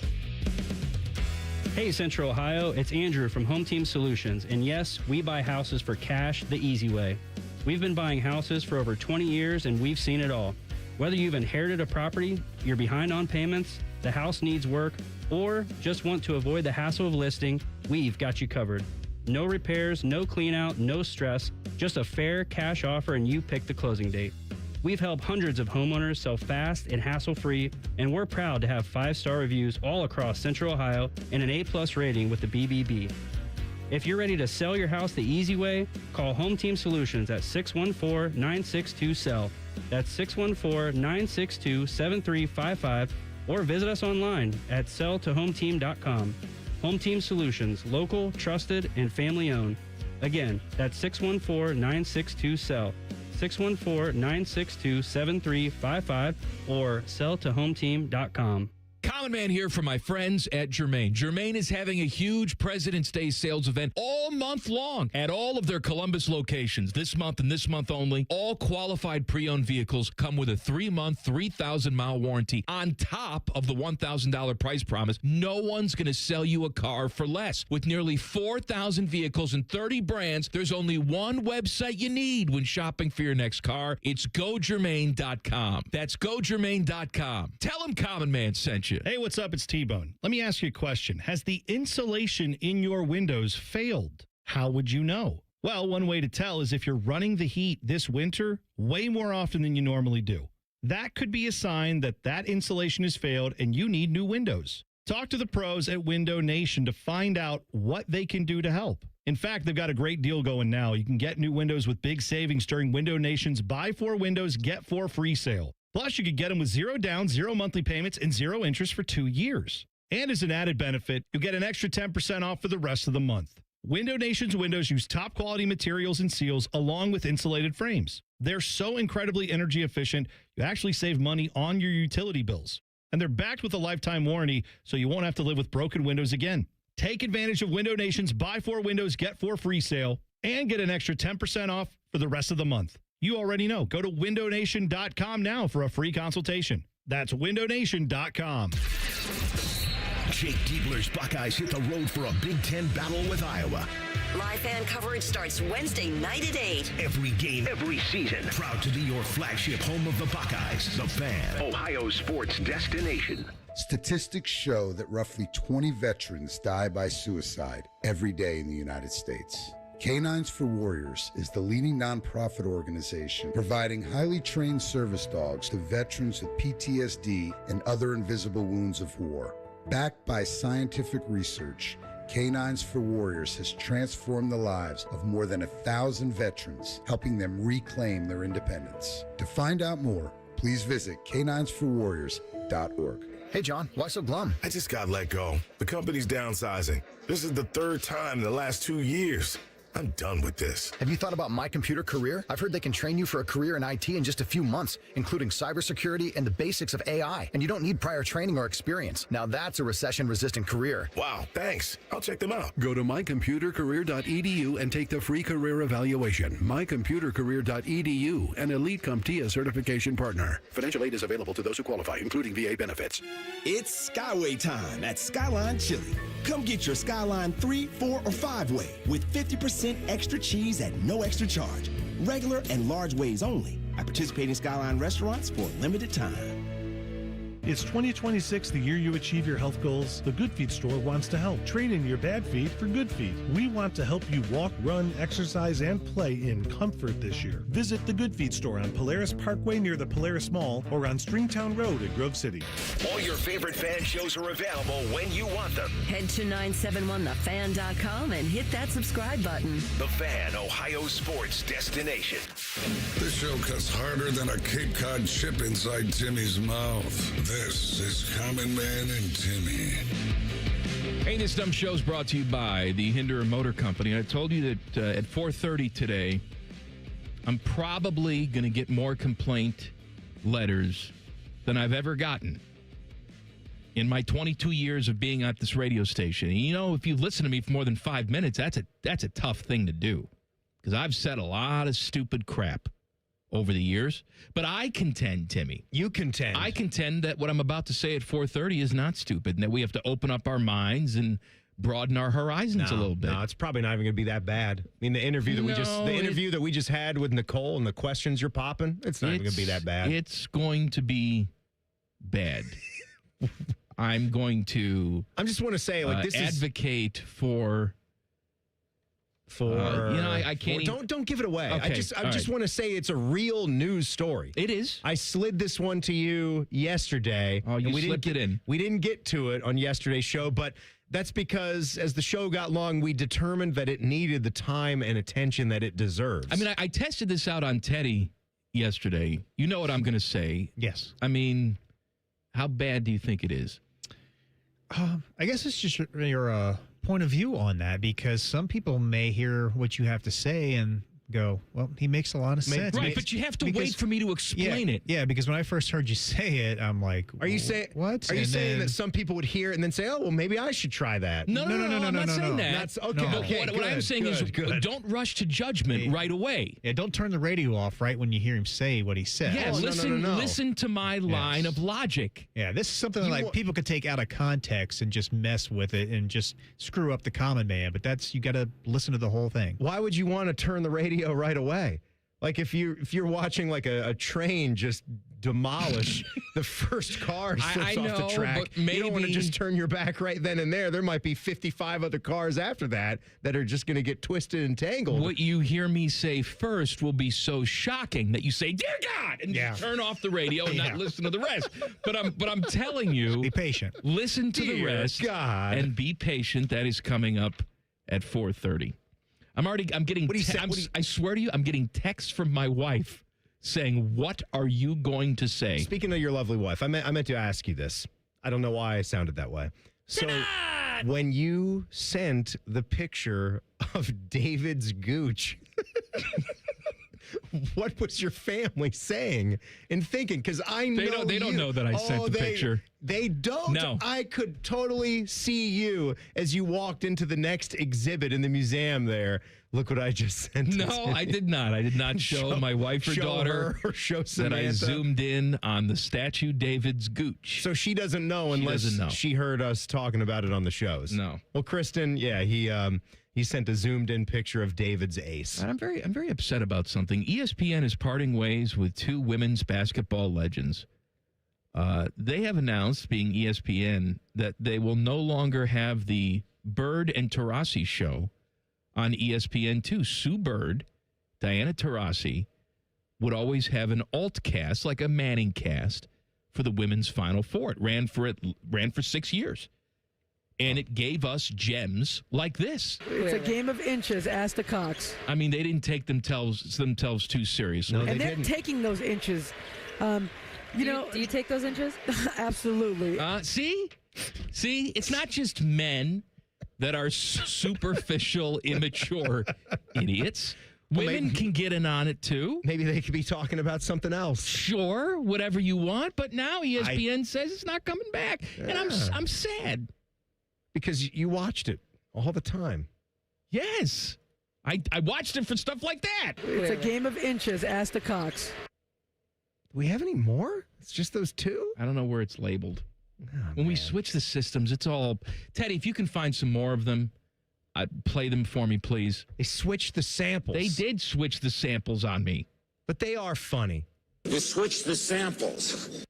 Hey, Central Ohio. It's Andrew from Home Team Solutions. And yes, we buy houses for cash the easy way. We've been buying houses for over 20 years, and we've seen it all. Whether you've inherited a property, you're behind on payments, the house needs work, or just want to avoid the hassle of listing, we've got you covered. No repairs, no clean out, no stress, just a fair cash offer and you pick the closing date. We've helped hundreds of homeowners sell fast and hassle-free, and we're proud to have 5-star reviews all across Central Ohio and an A+ rating with the BBB. If you're ready to sell your house the easy way, call Home Team Solutions at 614-962-SELL. That's 614-962-7355, or visit us online at selltohometeam.com. Home Team Solutions, local, trusted, and family-owned. Again, that's 614-962-SELL, 614-962-7355, or selltohometeam.com. Common Man here for my friends at Germain. Germain is having a huge President's Day sales event all month long at all of their Columbus locations. This month and this month only, all qualified pre-owned vehicles come with a 3-month, 3,000-mile warranty on top of the $1,000 price promise. No one's going to sell you a car for less. With nearly 4,000 vehicles and 30 brands, there's only one website you need when shopping for your next car. It's GoGermain.com. That's GoGermain.com. Tell them Common Man sent you. Hey, what's up? It's T-Bone. Let me ask you a question. Has the insulation in your windows failed? How would you know? Well, one way to tell is if you're running the heat this winter way more often than you normally do. That could be a sign that insulation has failed and you need new windows. Talk to the pros at Window Nation to find out what they can do to help. In fact, they've got a great deal going now. You can get new windows with big savings during Window Nation's Buy 4 Windows, Get 4 free sale. Plus, you could get them with 0 down, 0 monthly payments, and 0 interest for 2 years. And as an added benefit, you'll get an extra 10% off for the rest of the month. Window Nation's windows use top quality materials and seals along with insulated frames. They're so incredibly energy efficient, you actually save money on your utility bills. And they're backed with a lifetime warranty, so you won't have to live with broken windows again. Take advantage of Window Nation's Buy 4 Windows, Get 4 free sale and get an extra 10% off for the rest of the month. You already know. Go to windownation.com now for a free consultation. That's windownation.com. Jake Diebler's Buckeyes hit the road for a Big Ten battle with Iowa. Live fan coverage starts Wednesday night at 8. Every game, every season. Proud to be your flagship home of the Buckeyes. The Fan, Ohio sports destination. Statistics show that roughly 20 veterans die by suicide every day in the United States. Canines for Warriors is the leading nonprofit organization providing highly trained service dogs to veterans with PTSD and other invisible wounds of war. Backed by scientific research, Canines for Warriors has transformed the lives of more than 1,000 veterans, helping them reclaim their independence. To find out more, please visit caninesforwarriors.org. Hey, John, why so glum? I just got let go. The company's downsizing. This is the third time in the last 2 years. I'm done with this. Have you thought about My Computer Career? I've heard they can train you for a career in IT in just a few months, including cybersecurity and the basics of AI. And you don't need prior training or experience. Now that's a recession-resistant career. Wow, thanks. I'll check them out. Go to mycomputercareer.edu and take the free career evaluation. Mycomputercareer.edu, an Elite CompTIA certification partner. Financial aid is available to those who qualify, including VA benefits. It's Skyway time at Skyline Chili. Come get your Skyline 3, 4, or 5-way with 50% extra cheese at no extra charge. Regular and large ways only at participating Skyline restaurants for a limited time. It's 2026, the year you achieve your health goals. The Good Feet store wants to help. Trade in your bad feet for good feet. We want to help you walk, run, exercise, and play in comfort this year. Visit the Good Feet store on Polaris Parkway near the Polaris Mall or on Stringtown Road in Grove City. All your favorite fan shows are available when you want them. Head to 971thefan.com and hit that subscribe button. The Fan, Ohio sports destination. This show cuts harder than a Cape Cod chip inside Timmy's mouth. This is Common Man and Timmy. Hey, this dumb show is brought to you by the Hinder Motor Company. I told you that at 4:30 today, I'm probably going to get more complaint letters than I've ever gotten in my 22 years of being at this radio station. And you know, if you listen to me for more than 5 minutes, that's a tough thing to do because I've said a lot of stupid crap over the years. But I contend, Timmy. You contend. I contend that what I'm about to say at 4:30 is not stupid and that we have to open up our minds and broaden our horizons a little bit. No, it's probably not even going to be that bad. I mean, the interview that we just had with Nicole and the questions you're popping, it's not even going to be that bad. It's going to be bad. I just want to say, like, this advocate for I can't. Don't give it away. Okay, I just want to say it's a real news story. It is. I slid this one to you yesterday. Oh, you slipped it in. We didn't get to it on yesterday's show, but that's because as the show got long, we determined that it needed the time and attention that it deserves. I mean, I tested this out on Teddy yesterday. You know what I'm going to say. Yes. I mean, how bad do you think it is? I guess it's just your point of view on that, because some people may hear what you have to say and go, well, he makes a lot of sense. Right, but you have to wait for me to explain it. Yeah, because when I first heard you say it, I'm like, are you saying what? Are you saying that some people would hear it and then say, oh, well, maybe I should try that? No, I'm not saying that. Okay, what I'm saying is don't rush to judgment right away. Yeah, don't turn the radio off right when you hear him say what he said. Yeah, listen to my line of logic. Yeah, this is something like people could take out of context and just mess with it and just screw up the common man, but you got to listen to the whole thing. Why would you want to turn the radio right away? Like if you're watching like a train just demolish the first car off the track, but maybe you don't want to just turn your back right then and there. There might be 55 other cars after that are just going to get twisted and tangled. What you hear me say first will be so shocking that you say, "Dear God," and you turn off the radio and not listen to the rest. But I'm telling you, be patient. Listen to the rest, God, and be patient. That is coming up at 4:30. I'm getting. I swear to you, I'm getting texts from my wife saying, "What are you going to say?" Speaking of your lovely wife, I meant to ask you this. I don't know why I sounded that way. So when you sent the picture of David's gooch what was your family saying and thinking? Because I know they don't know that I sent the picture. They don't. No. I could totally see you as you walked into the next exhibit in the museum there. Look what I just sent. No, I did not. I did not show my wife or daughter her or show Samantha. that I zoomed in on the statue David's gooch. So she doesn't know unless she heard us talking about it on the shows. No. Well, Kristen, yeah, he sent a zoomed in picture of David's ace. I'm very upset about something. ESPN is parting ways with two women's basketball legends. They have announced, being ESPN, that they will no longer have the Bird and Taurasi show on ESPN2. Sue Bird, Diana Taurasi would always have an alt cast, like a Manning cast, for the women's Final Four. It ran for 6 years. And it gave us gems like this. It's a game of inches, ask the Cox. I mean, they didn't take themselves too seriously. No, they're taking those inches. Do you take those inches? Absolutely. See, it's not just men that are superficial, immature idiots. Women can get in on it too. Maybe they could be talking about something else. Sure, whatever you want. But now ESPN says it's not coming back, and I'm sad. Because you watched it all the time. Yes. I watched it for stuff like that. It's a game of inches. Ask the Cox. Do we have any more? It's just those two? I don't know where it's labeled. When we switch the systems, it's all... Teddy, if you can find some more of them, play them for me, please. They switched the samples. They did switch the samples on me. But they are funny. You switched the samples.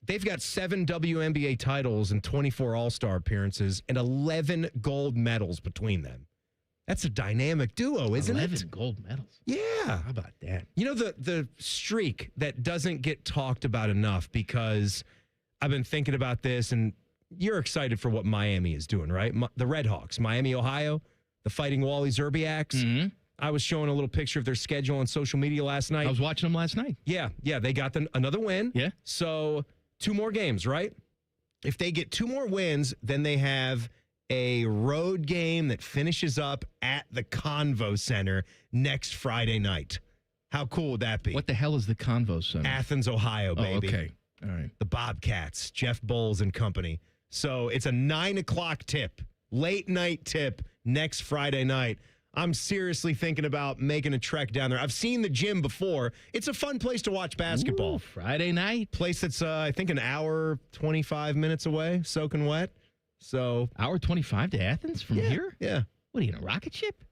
They've got 7 WNBA titles and 24 All-Star appearances and 11 gold medals between them. That's a dynamic duo, isn't 11 gold medals. Yeah. How about that? You know, the streak that doesn't get talked about enough, because I've been thinking about this, and you're excited for what Miami is doing, right? The Redhawks, Miami, Ohio, the Fighting Wally Zerbiaks. Mm-hmm. I was showing a little picture of their schedule on social media last night. I was watching them last night. Yeah, they got another win. Yeah. So 2 more games, right? If they get 2 more wins, then they have a road game that finishes up at the Convo Center next Friday night. How cool would that be? What the hell is the Convo Center? Athens, Ohio, baby. Oh, okay. All right. The Bobcats, Jeff Bowles and company. So it's a 9 o'clock tip, late night tip next Friday night. I'm seriously thinking about making a trek down there. I've seen the gym before. It's a fun place to watch basketball. Ooh, Friday night. Place that's, I think, an hour, 25 minutes away, soaking wet. So, hour 25 to Athens from here? Yeah. What are you, in a rocket ship?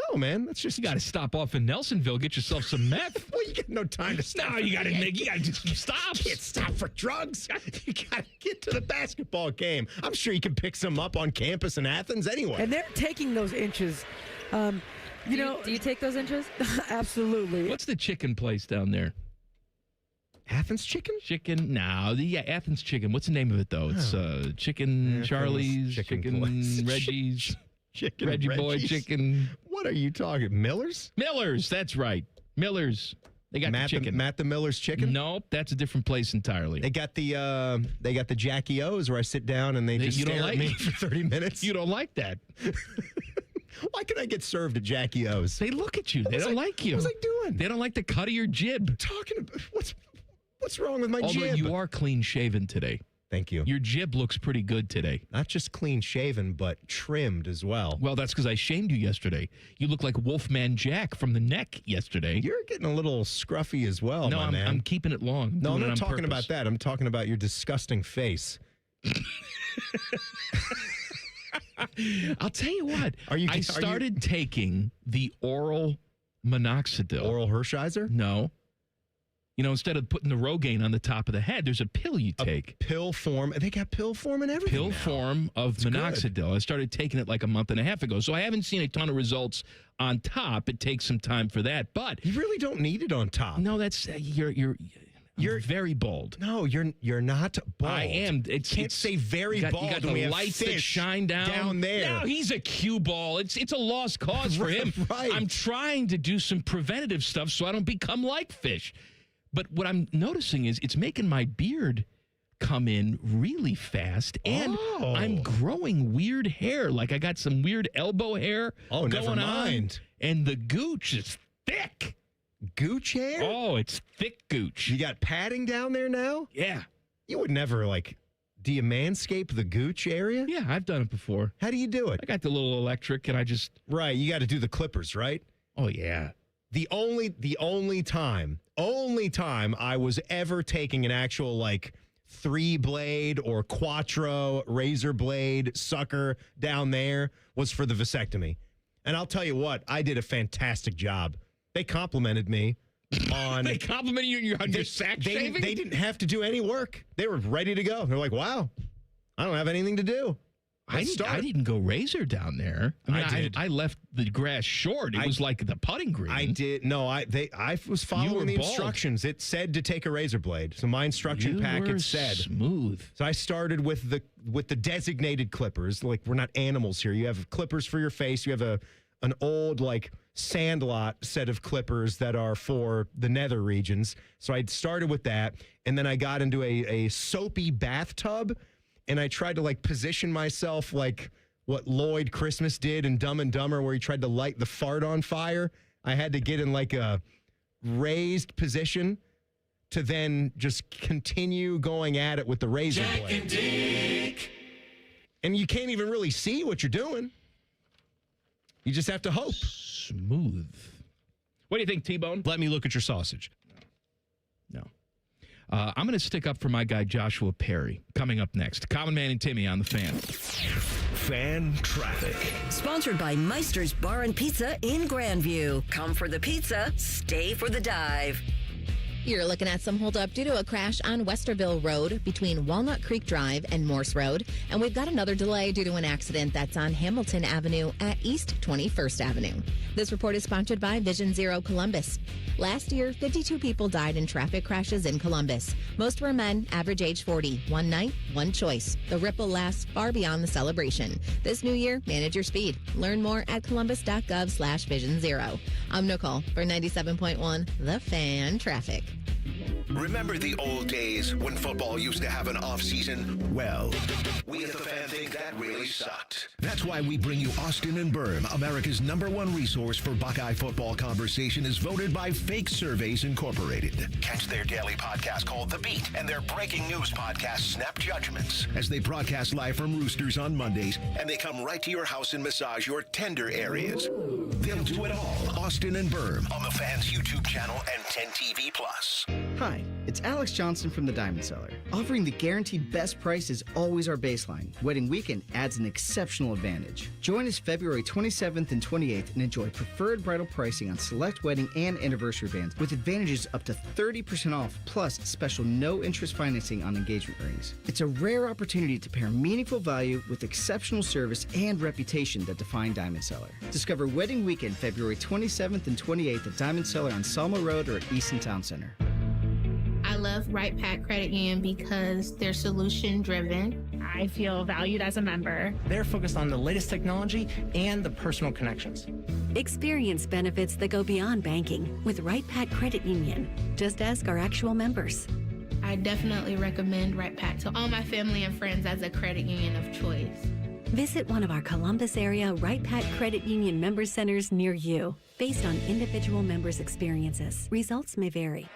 No, man. That's just... You got to stop off in Nelsonville, get yourself some meth. Well, you got no time to stop. No, you got to do some stops. You can't stop for drugs. You got to get to the basketball game. I'm sure you can pick some up on campus in Athens anyway. And they're taking those inches. Do you take those inches? Absolutely. What's the chicken place down there? Athens Chicken? Chicken? No, Athens Chicken. What's the name of it, though? It's Chicken Athens Charlie's, Chicken Reggie's, Chicken Reggie Boy Reggie's. Chicken. What are you talking? Miller's? Miller's, that's right. Miller's. They got the chicken. Matt the Miller's Chicken? Nope, that's a different place entirely. They got the Jackie O's where I sit down and they just stare at me for 30 minutes. You don't like that. Why can I get served at Jackie O's? They look at you. They don't like you. What was I doing? They don't like the cut of your jib. Talking about what's wrong with my Although jib? you are clean shaven today. Thank you. Your jib looks pretty good today. Not just clean shaven, but trimmed as well. Well, that's because I shamed you yesterday. You look like Wolfman Jack from the neck yesterday. You're getting a little scruffy as well, no, my man. I'm keeping it long. No, I'm not talking about that. I'm talking about your disgusting face. I'll tell you what. I started taking the oral minoxidil. Oral Hershiser? No. You know, instead of putting the Rogaine on the top of the head, there's a pill you take. Pill form. They got pill form and everything. Pill form of minoxidil. Good. I started taking it like a month and a half ago. So I haven't seen a ton of results on top. It takes some time for that. But you really don't need it on top. No, that's you're very bold. No, you're not bold. I am. Can't say very bold. You got the lights that shine down there. No, he's a cue ball. It's a lost cause for him. Right. I'm trying to do some preventative stuff so I don't become like fish. But what I'm noticing is it's making my beard come in really fast, and I'm growing weird hair. Like I got some weird elbow hair going on, and the gooch is thick. Gooch hair? Oh, it's thick gooch. You got padding down there now? Yeah. You would never, do you manscape the gooch area? Yeah, I've done it before. How do you do it? I got the little electric, and I just... Right, you got to do the clippers, right? Oh, yeah. The only time I was ever taking an actual, 3-blade or quattro razor blade sucker down there was for the vasectomy. And I'll tell you what, I did a fantastic job. They complimented me on... They complimented you on your sack shaving? They didn't have to do any work. They were ready to go. They're like, wow, I don't have anything to do. I didn't go razor down there. I did. I left the grass short. It was like the putting green. I did. No, I was following the instructions. It said to take a razor blade. So my instruction packet said smooth. So I started with the designated clippers. We're not animals here. You have clippers for your face. You have an old Sandlot set of clippers that are for the nether regions. So I started with that, and then I got into a soapy bathtub. And I tried to position myself like what Lloyd Christmas did in Dumb and Dumber, where he tried to light the fart on fire. I had to get in a raised position to then just continue going at it with the razor blade. And you can't even really see what you're doing. You just have to hope. Smooth. What do you think, T-Bone? Let me look at your sausage. No. I'm going to stick up for my guy, Joshua Perry, coming up next. Common Man and Timmy on The Fan. Fan Traffic. Sponsored by Meister's Bar and Pizza in Grandview. Come for the pizza, stay for the dive. You're looking at some holdup due to a crash on Westerville Road between Walnut Creek Drive and Morse Road. And we've got another delay due to an accident that's on Hamilton Avenue at East 21st Avenue. This report is sponsored by Vision Zero Columbus. Last year, 52 people died in traffic crashes in Columbus. Most were men, average age 40. One night, one choice. The ripple lasts far beyond the celebration. This new year, manage your speed. Learn more at columbus.gov/Vision Zero. I'm Nicole for 97.1 The Fan Traffic. Remember the old days when football used to have an off-season? Well, we at The Fan think that really sucked. That's why we bring you Austin and Berm, America's #1 resource for Buckeye football conversation, is voted by Fake Surveys Incorporated. Catch their daily podcast called The Beat and their breaking news podcast, Snap Judgments, as they broadcast live from Roosters on Mondays, and they come right to your house and massage your tender areas. They'll do it all. Austin and Berm on The Fan's YouTube channel and 10 TV+. Hi, it's Alex Johnson from the Diamond Cellar. Offering the guaranteed best price is always our baseline. Wedding weekend adds an exceptional advantage. Join us February 27th and 28th and enjoy preferred bridal pricing on select wedding and anniversary bands with advantages up to 30% off, plus special no-interest financing on engagement rings. It's a rare opportunity to pair meaningful value with exceptional service and reputation that define Diamond Cellar. Discover Wedding Weekend February 27th and 28th at Diamond Cellar on Selma Road or at Easton Town Center. I love Right Pack Credit Union because they're solution driven. I feel valued as a member. They're focused on the latest technology and the personal connections. Experience benefits that go beyond banking with Right Pack Credit Union. Just ask our actual members. I definitely recommend Right Pack to all my family and friends as a credit union of choice. Visit one of our Columbus area Right Pack Credit Union member centers near you. Based on individual members' experiences, results may vary.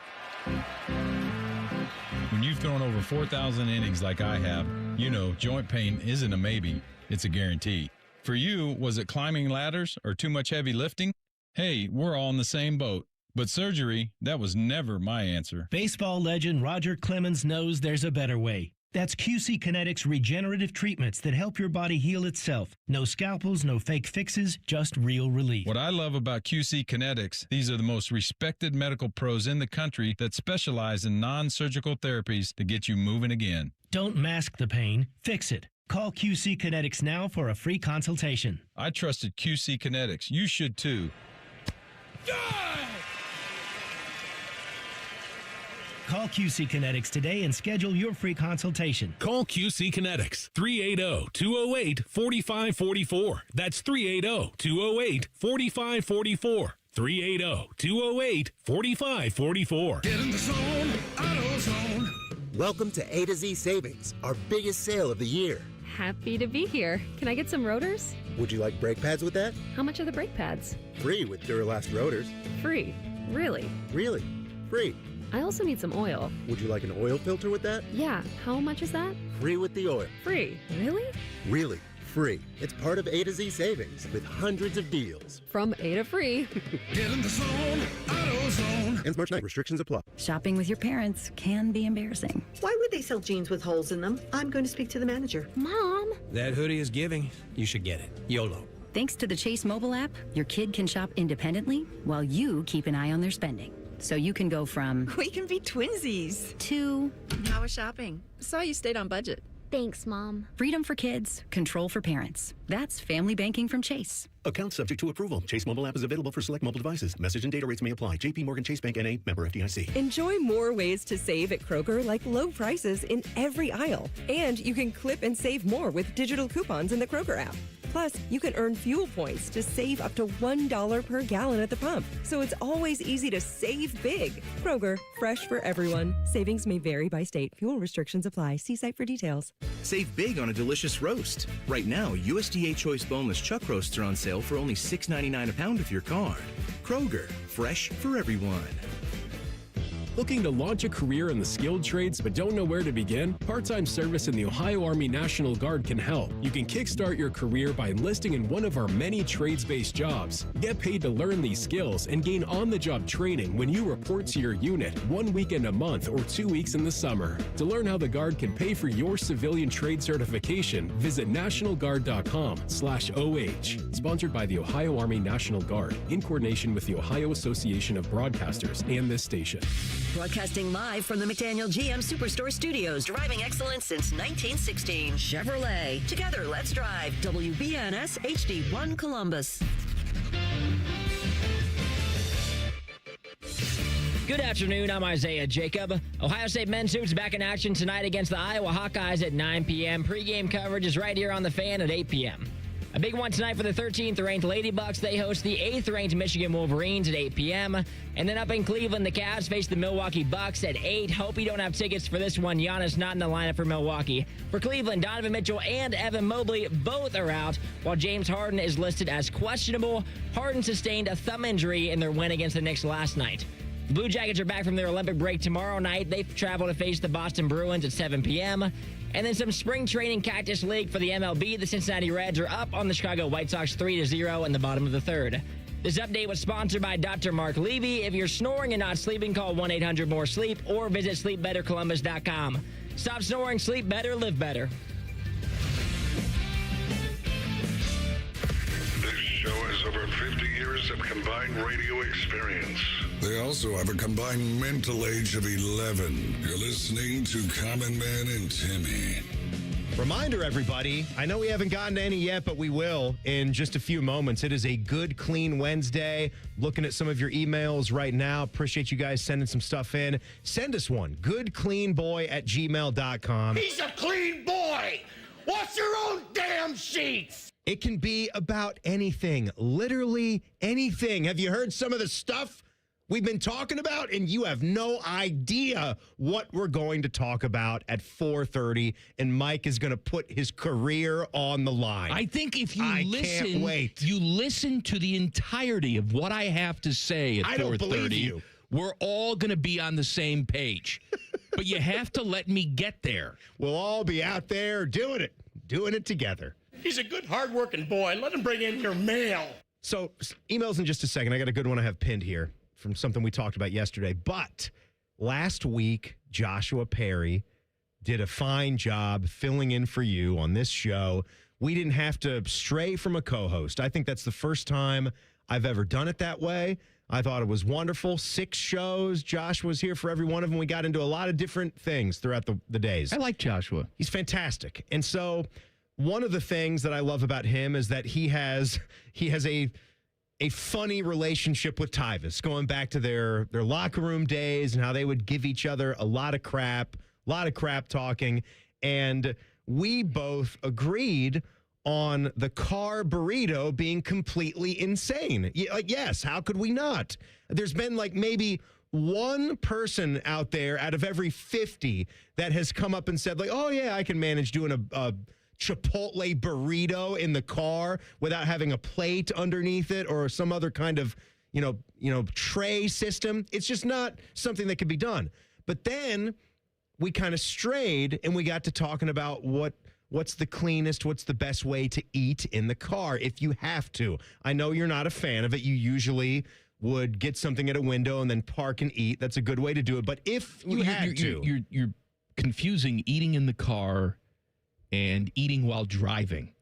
When you've thrown over 4,000 innings like I have, you know joint pain isn't a maybe, it's a guarantee. For you, was it climbing ladders or too much heavy lifting? Hey, we're all in the same boat. But surgery, that was never my answer. Baseball legend Roger Clemens knows there's a better way. That's QC Kinetics regenerative treatments that help your body heal itself. No scalpels, no fake fixes, just real relief. What I love about QC Kinetics, these are the most respected medical pros in the country that specialize in non-surgical therapies to get you moving again. Don't mask the pain, fix it. Call QC Kinetics now for a free consultation. I trusted QC Kinetics. You should too. Call QC Kinetics today and schedule your free consultation. Call QC Kinetics, 380-208-4544. That's 380-208-4544. 380-208-4544. Get in the zone, AutoZone. Welcome to A to Z Savings, our biggest sale of the year. Happy to be here. Can I get some rotors? Would you like brake pads with that? How much are the brake pads? Free with Duralast rotors. Free. Really? Really? Free. I also need some oil. Would you like an oil filter with that? Yeah, how much is that? Free with the oil. Free. Really? Really? Free. It's part of A to Z savings with hundreds of deals. From A to free. Get in the zone, AutoZone. Ends March 9th. Restrictions apply. Shopping with your parents can be embarrassing. Why would they sell jeans with holes in them? I'm going to speak to the manager. Mom! That hoodie is giving. You should get it. YOLO. Thanks to the Chase mobile app, your kid can shop independently while you keep an eye on their spending. So you can go from We can be twinsies. to How was shopping? Saw you stayed on budget. Thanks, Mom. Freedom for kids, control for parents. That's family banking from Chase. Account subject to approval. Chase mobile app is available for select mobile devices. Message and data rates may apply. JP Morgan Chase Bank N.A. Member FDIC. Enjoy more ways to save at Kroger, like low prices in every aisle. And you can clip and save more with digital coupons in the Kroger app. Plus, you can earn fuel points to save up to $1 per gallon at the pump. So it's always easy to save big. Kroger, fresh for everyone. Savings may vary by state. Fuel restrictions apply. See site for details. Save big on a delicious roast. Right now, USDA Choice Boneless Chuck Roasts are on sale for only $6.99 a pound with your card. Kroger, fresh for everyone. Looking to launch a career in the skilled trades but don't know where to begin? Part-time service in the Ohio Army National Guard can help. You can kickstart your career by enlisting in one of our many trades-based jobs. Get paid to learn these skills and gain on-the-job training when you report to your unit 1 weekend a month or 2 weeks in the summer. To learn how the Guard can pay for your civilian trade certification, visit nationalguard.com/OH. Sponsored by the Ohio Army National Guard in coordination with the Ohio Association of Broadcasters and this station. Broadcasting live from the McDaniel GM Superstore Studios, driving excellence since 1916. Chevrolet. Together, let's drive. WBNS HD1 Columbus. Good afternoon. I'm Isaiah Jacob. Ohio State men's hoops back in action tonight against the Iowa Hawkeyes at 9 p.m. Pre-game coverage is right here on the Fan at 8 p.m. A big one tonight for the 13th ranked Lady Bucks. They host the 8th ranked Michigan Wolverines at 8 p.m. And then up in Cleveland, the Cavs face the Milwaukee Bucks at 8. Hope you don't have tickets for this one. Giannis not in the lineup for Milwaukee. For Cleveland, Donovan Mitchell and Evan Mobley both are out, while James Harden is listed as questionable. Harden sustained a thumb injury in their win against the Knicks last night. The Blue Jackets are back from their Olympic break tomorrow night. They travel to face the Boston Bruins at 7 p.m. And then some spring training Cactus League for the MLB. The Cincinnati Reds are up on the Chicago White Sox 3-0 in the bottom of the third. This update was sponsored by Dr. Mark Levy. If you're snoring and not sleeping, call 1-800-MORE-SLEEP or visit sleepbettercolumbus.com. Stop snoring, sleep better, live better. This show has over 50 years of combined radio experience. They also have a combined mental age of 11. You're listening to Common Man and Timmy. Reminder, everybody, I know we haven't gotten to any yet, but we will in just a few moments. It is a Good Clean Wednesday. Looking at some of your emails right now. Appreciate you guys sending some stuff in. Send us one. goodcleanboy@gmail.com. He's a clean boy. Wash your own damn sheets. It can be about anything, literally anything. Have you heard some of the stuff we've been talking about? And you have no idea what we're going to talk about at 4:30. And Mike is going to put his career on the line. I think if you can't wait. you listen to the entirety of what I have to say at 4:30. I don't believe you. We're all going to be on the same page. But you have to let me get there. We'll all be out there doing it together. He's a good, hard-working boy. Let him bring in your mail. So emails in just a second. I got a good one I have pinned here from something we talked about yesterday. But last week, Joshua Perry did a fine job filling in for you on this show. We didn't have to stray from a co-host. I think that's the first time I've ever done it that way. I thought it was wonderful. 6 shows. Josh was here for every one of them. We got into a lot of different things throughout the days. I like Joshua. He's fantastic. And so one of the things that I love about him is that he has a funny relationship with Tyvus, going back to their locker room days and how they would give each other a lot of crap talking. And we both agreed on the car burrito being completely insane. Like, yes, how could we not? There's been like maybe one person out there out of every 50 that has come up and said like, oh yeah, I can manage doing a Chipotle burrito in the car without having a plate underneath it or some other kind of, tray system. It's just not something that could be done. But then we kind of strayed and we got to talking about what's the cleanest, what's the best way to eat in the car if you have to. I know you're not a fan of it. You usually would get something at a window and then park and eat. That's a good way to do it. But if you had to. You're confusing eating in the car and eating while driving.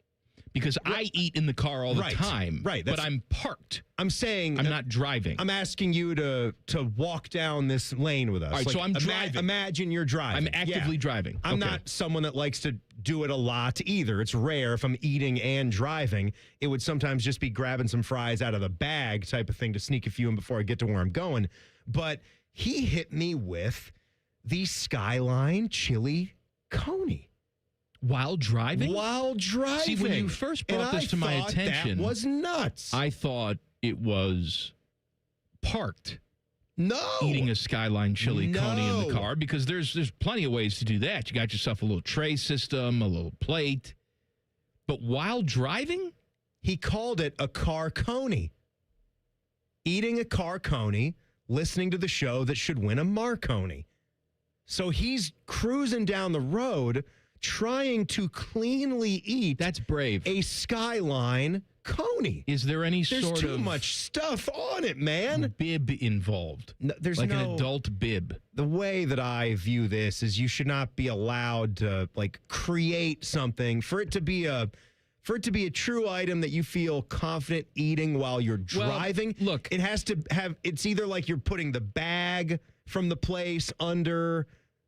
Because I eat in the car all the time, but I'm parked. I'm saying I'm not driving. I'm asking you to walk down this lane with us. All right, so I'm driving. Imagine you're driving. I'm actively driving. I'm not someone that likes to do it a lot either. It's rare if I'm eating and driving. It would sometimes just be grabbing some fries out of the bag type of thing to sneak a few in before I get to where I'm going. But he hit me with the Skyline Chili Coney. While driving? While driving. See, when you first brought this to my attention, that was nuts. I thought it was parked. No. Eating a Skyline Chili Coney in the car, because there's plenty of ways to do that. You got yourself a little tray system, a little plate. But while driving? He called it a car coney. Eating a car coney, listening to the show that should win a Marconi. So he's cruising down the road trying to cleanly eat. That's brave. A Skyline Coney. Is there any There's sort too of much stuff on it, man? Bib involved? No, there's like no an adult bib. The way that I view this is you should not be allowed to create something for it to be a true item that you feel confident eating while you're driving. Well, look, it has to have. It's either like you're putting the bag from the place under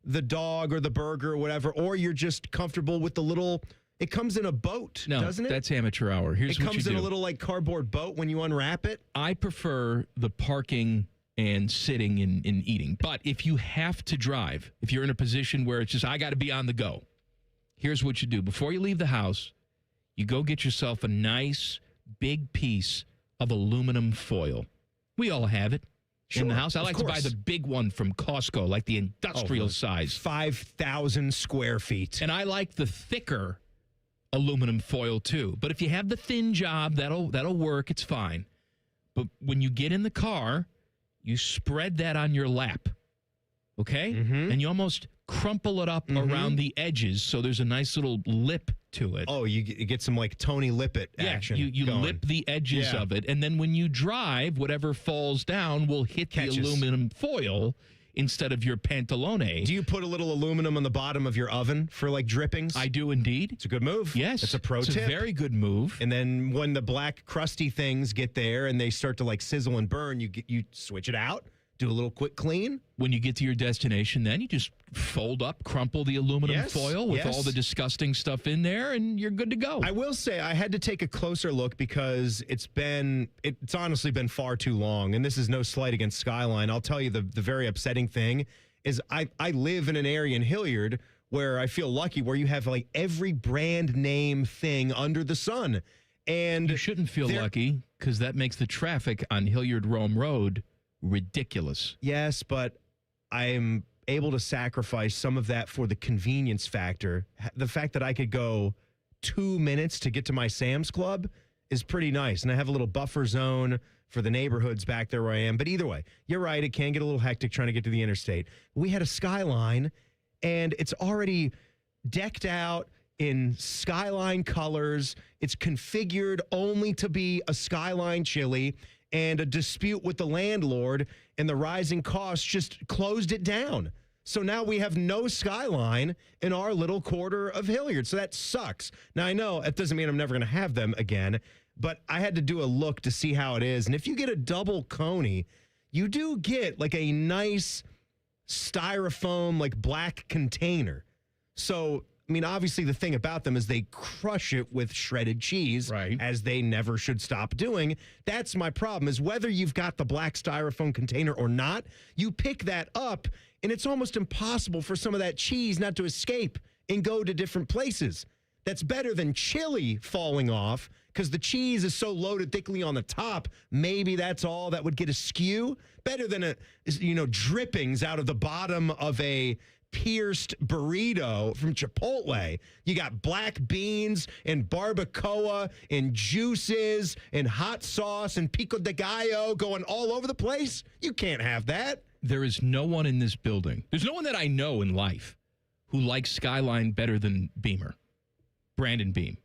the dog or the burger or whatever, or you're just comfortable with the little. It comes in a boat, doesn't it? That's amateur hour. Here's it what you comes do. in a little cardboard boat when you unwrap it. I prefer the parking and sitting and eating. But if you have to drive, if you're in a position where it's just, I got to be on the go, here's what you do. Before you leave the house, you go get yourself a nice big piece of aluminum foil. We all have it. In the house. I like to buy the big one from Costco, like the industrial size. 5,000 square feet. And I like the thicker aluminum foil too. But if you have the thin job, that'll work. It's fine. But when you get in the car, you spread that on your lap. Okay? Mm-hmm. And you almost crumple it up around the edges so there's a nice little lip to it. Oh, you get some Tony Lippett action. You lip the edges of it, and then when you drive, whatever falls down will hit the aluminum foil instead of your pantalone. Do you put a little aluminum on the bottom of your oven for drippings? I do indeed. It's a good move. Yes. It's a pro tip. It's a very good move. And then when the black crusty things get there and they start to sizzle and burn, you switch it out. Do a little quick clean. When you get to your destination, then you just fold up, crumple the aluminum foil with all the disgusting stuff in there, and you're good to go. I will say I had to take a closer look because it's honestly been far too long, and this is no slight against Skyline. I'll tell you the very upsetting thing is I live in an area in Hilliard where I feel lucky where you have every brand name thing under the sun. And you shouldn't feel lucky because that makes the traffic on Hilliard Rome Road ridiculous. Yes, but I'm able to sacrifice some of that for the convenience factor. The fact that I could go 2 minutes to get to my Sam's Club is pretty nice. And I have a little buffer zone for the neighborhoods back there where I am. But either way, you're right. It can get a little hectic trying to get to the interstate. We had a Skyline, and it's already decked out in Skyline colors. It's configured only to be a Skyline Chili. And a dispute with the landlord and the rising costs just closed it down. So now we have no Skyline in our little quarter of Hilliard. So that sucks. Now, I know that doesn't mean I'm never going to have them again, but I had to do a look to see how it is. And if you get a double Coney, you do get a nice styrofoam, black container. So, obviously the thing about them is they crush it with shredded cheese, as they never should stop doing. That's my problem, is whether you've got the black styrofoam container or not, you pick that up, and it's almost impossible for some of that cheese not to escape and go to different places. That's better than chili falling off, because the cheese is so loaded thickly on the top. Maybe that's all that would get askew. Better than drippings out of the bottom of a pierced burrito from Chipotle. You got black beans and barbacoa and juices and hot sauce and pico de gallo going all over the place. You can't have that. There is no one in this building. There's no one that I know in life who likes Skyline better than Beamer. Brandon Beam.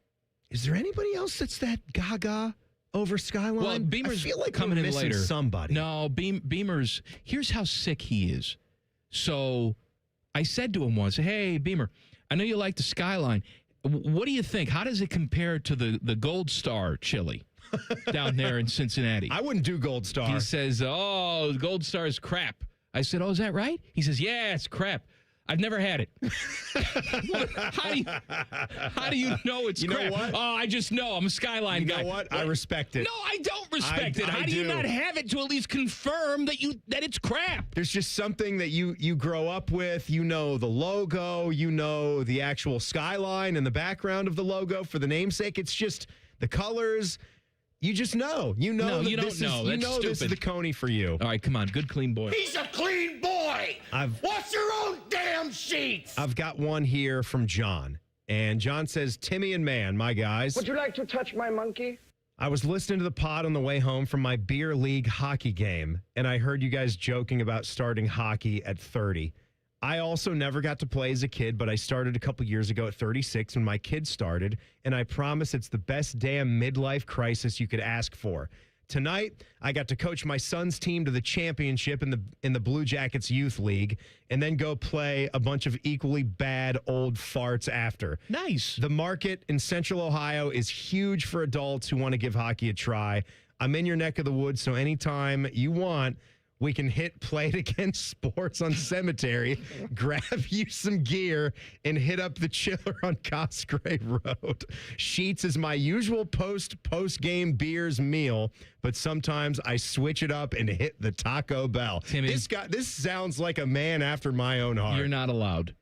Is there anybody else that's that gaga over Skyline? Well, Beamer's I feel like coming we're in missing later. Somebody. No, Beamer's. Here's how sick he is. So I said to him once, "Hey, Beamer, I know you like the Skyline. What do you think? How does it compare to the Gold Star chili down there in Cincinnati?" I wouldn't do Gold Star. He says, "Oh, Gold Star is crap." I said, "Oh, is that right?" He says, "Yeah, it's crap. I've never had it." How do you know it's crap? You know what? Oh, I just know. I'm a Skyline guy. You know what? I respect it. No, I don't respect it. How do you not have it to at least confirm that it's crap? There's just something that you grow up with. You know the logo. You know the actual Skyline and the background of the logo for the namesake. It's just the colors. You just know. You know. No, you don't this know. Is, you That's know this is the stupid. Coney for you. All right, come on. Good, clean boy. He's a clean boy. Wash your own damn sheets. I've got one here from John. And John says, Timmy and Man, my guys. Would you like to touch my monkey? I was listening to the pod on the way home from my beer league hockey game, and I heard you guys joking about starting hockey at 30. I also never got to play as a kid, but I started a couple years ago at 36 when my kids started, and I promise it's the best damn midlife crisis you could ask for. Tonight, I got to coach my son's team to the championship in the Blue Jackets Youth League, and then go play a bunch of equally bad old farts after. Nice. The market in Central Ohio is huge for adults who want to give hockey a try. I'm in your neck of the woods, so anytime you want, we can hit Play It Again Sports on Cemetery, grab you some gear, and hit up the chiller on Cosgray Road. Sheets is my usual post-game beers meal, but sometimes I switch it up and hit the Taco Bell. Timmy, this sounds like a man after my own heart. You're not allowed.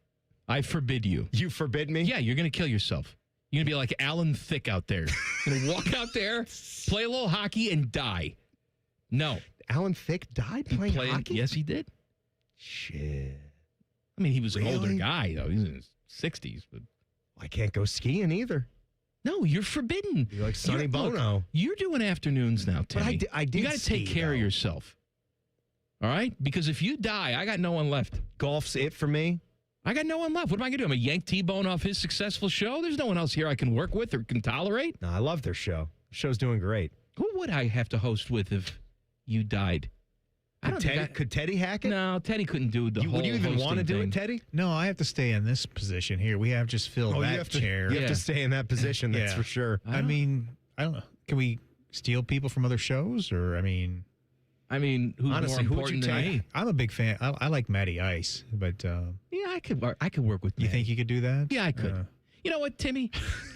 I forbid you. You forbid me? Yeah, you're going to kill yourself. You're going to be like Alan Thicke out there. You're going to walk out there, play a little hockey, and die. No. Alan Thicke died playing hockey? Yes, he did. Shit. I mean, he was Really? an older guy, though. He's in his 60s. But I can't go skiing either. no, you're forbidden. You're like Sonny Look, Bono. you're doing afternoons now, Timmy. But I did You got to take ski, care of though. yourself. All right? Because if you die, I got no one left. Golf's it for me. I got no one left. What am I going to do? I'm going to yank T-Bone off his successful show? There's no one else here I can work with or can tolerate. No, I love their show. The show's doing great. Who would I have to host with if you died? Could Teddy hack it? No, Teddy couldn't do the whole Would you even want to hosting do thing. it, Teddy? No, I have to stay in this position here. We have just filled you that have chair. You have to stay in that position, that's Yeah. for sure. I mean, I don't know. Can we steal people from other shows? Or, I mean, who's Honestly, more who would you important than take? me? I'm a big fan. I like Matty Ice, but Yeah, I could work with you Matty. think you could do that? Yeah, I could. You know what, Timmy?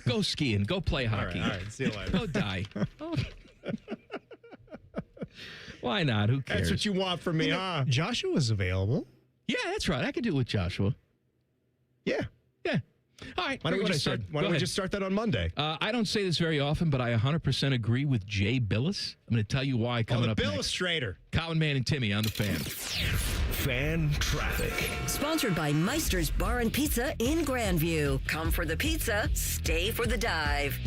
Go skiing. Go play hockey. All right. See you later. Go die. Oh. Why not? Who cares? That's what you want from me, huh? Joshua's available. Yeah, that's right. I could do it with Joshua. Yeah. Yeah. All right. Why don't we what just I start? said. Why Go don't we ahead. just start that on Monday? I don't say this very often, but I 100% agree with Jay Bilas. I'm going to tell you why coming up next. Illustrator. Colin Man and Timmy on the Fan. Fan traffic. Sponsored by Meister's Bar and Pizza in Grandview. Come for the pizza, stay for the dive.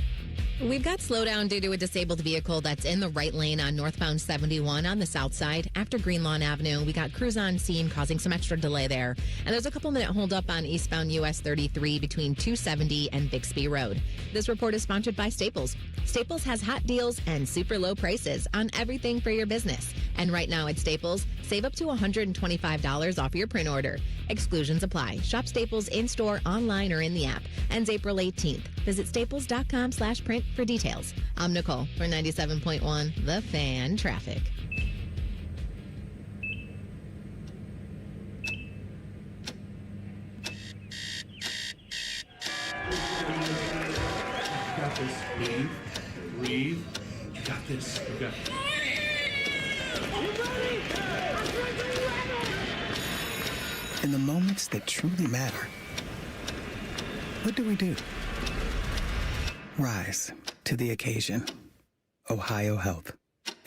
We've got slowdown due to a disabled vehicle that's in the right lane on northbound 71 on the south side. After Greenlawn Avenue, we got crews on scene causing some extra delay there. And there's a couple-minute holdup on eastbound US 33 between 270 and Bixby Road. This report is sponsored by Staples. Staples has hot deals and super low prices on everything for your business. And right now at Staples, save up to $125 off your print order. Exclusions apply. Shop Staples in-store, online, or in the app. Ends April 18th. Visit staples.com/print for details. I'm Nicole for 97.1 The Fan Traffic. Got this. Breathe. Breathe. You got this. You got it. In the moments that truly matter, what do? Rise to the occasion. Ohio Health.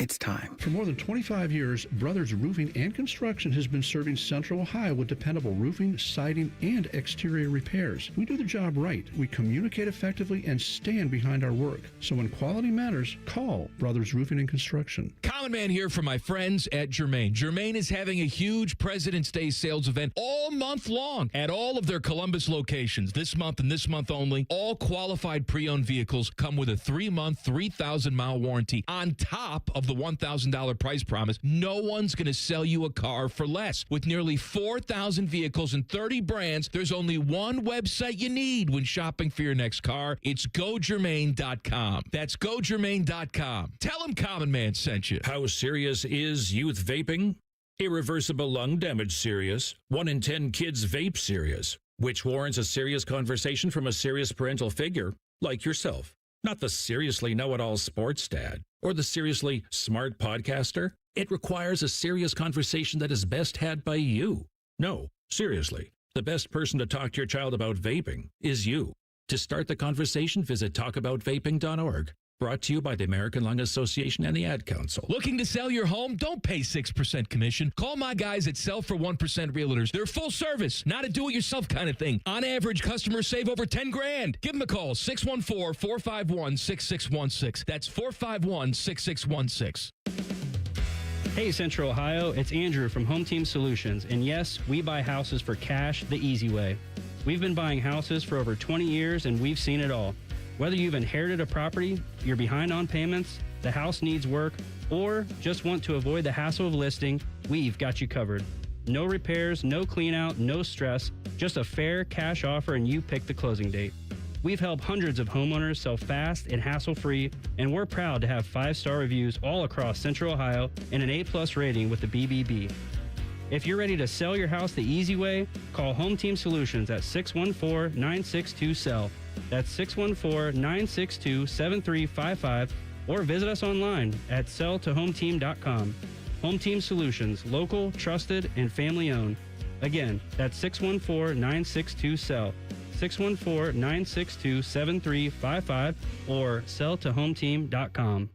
It's time. For more than 25 years, Brothers Roofing and Construction has been serving Central Ohio with dependable roofing, siding, and exterior repairs. We do the job right. We communicate effectively and stand behind our work. So when quality matters, call Brothers Roofing and Construction. Common Man here for my friends at Germain. Germain is having a huge President's Day sales event all month long at all of their Columbus locations. This month and this month only, all qualified pre-owned vehicles come with a 3-month, 3,000-mile warranty on top of the $1,000 price promise. No one's going to sell you a car for less. With nearly 4,000 vehicles and 30 brands, there's only one website you need when shopping for your next car. It's GoGermain.com. That's GoGermain.com. Tell them Common Man sent you. How serious is youth vaping? Irreversible lung damage serious. 1 in 10 kids vape serious, which warrants a serious conversation from a serious parental figure like yourself. Not the seriously know-it-all sports dad or the seriously smart podcaster. It requires a serious conversation that is best had by you. No, seriously, the best person to talk to your child about vaping is you. To start the conversation, visit talkaboutvaping.org. Brought to you by the American Lung Association and the Ad Council. Looking to sell your home? Don't pay 6% commission. Call my guys at Sell for 1% Realtors. They're full service, not a do-it-yourself kind of thing. On average, customers save over $10,000. Give them a call, 614-451-6616. That's 451-6616. Hey, Central Ohio, it's Andrew from Home Team Solutions. And yes, we buy houses for cash the easy way. We've been buying houses for over 20 years, and we've seen it all. Whether you've inherited a property, you're behind on payments, the house needs work, or just want to avoid the hassle of listing, we've got you covered. No repairs, no clean out, no stress, just a fair cash offer and you pick the closing date. We've helped hundreds of homeowners sell fast and hassle-free, and we're proud to have 5-star reviews all across Central Ohio and an A+ rating with the BBB. If you're ready to sell your house the easy way, call Home Team Solutions at 614-962-SELL. That's 614-962-7355, or visit us online at selltohometeam.com. Home Team Solutions, local, trusted, and family-owned. Again, that's 614-962-SELL, 614-962-7355, or selltohometeam.com.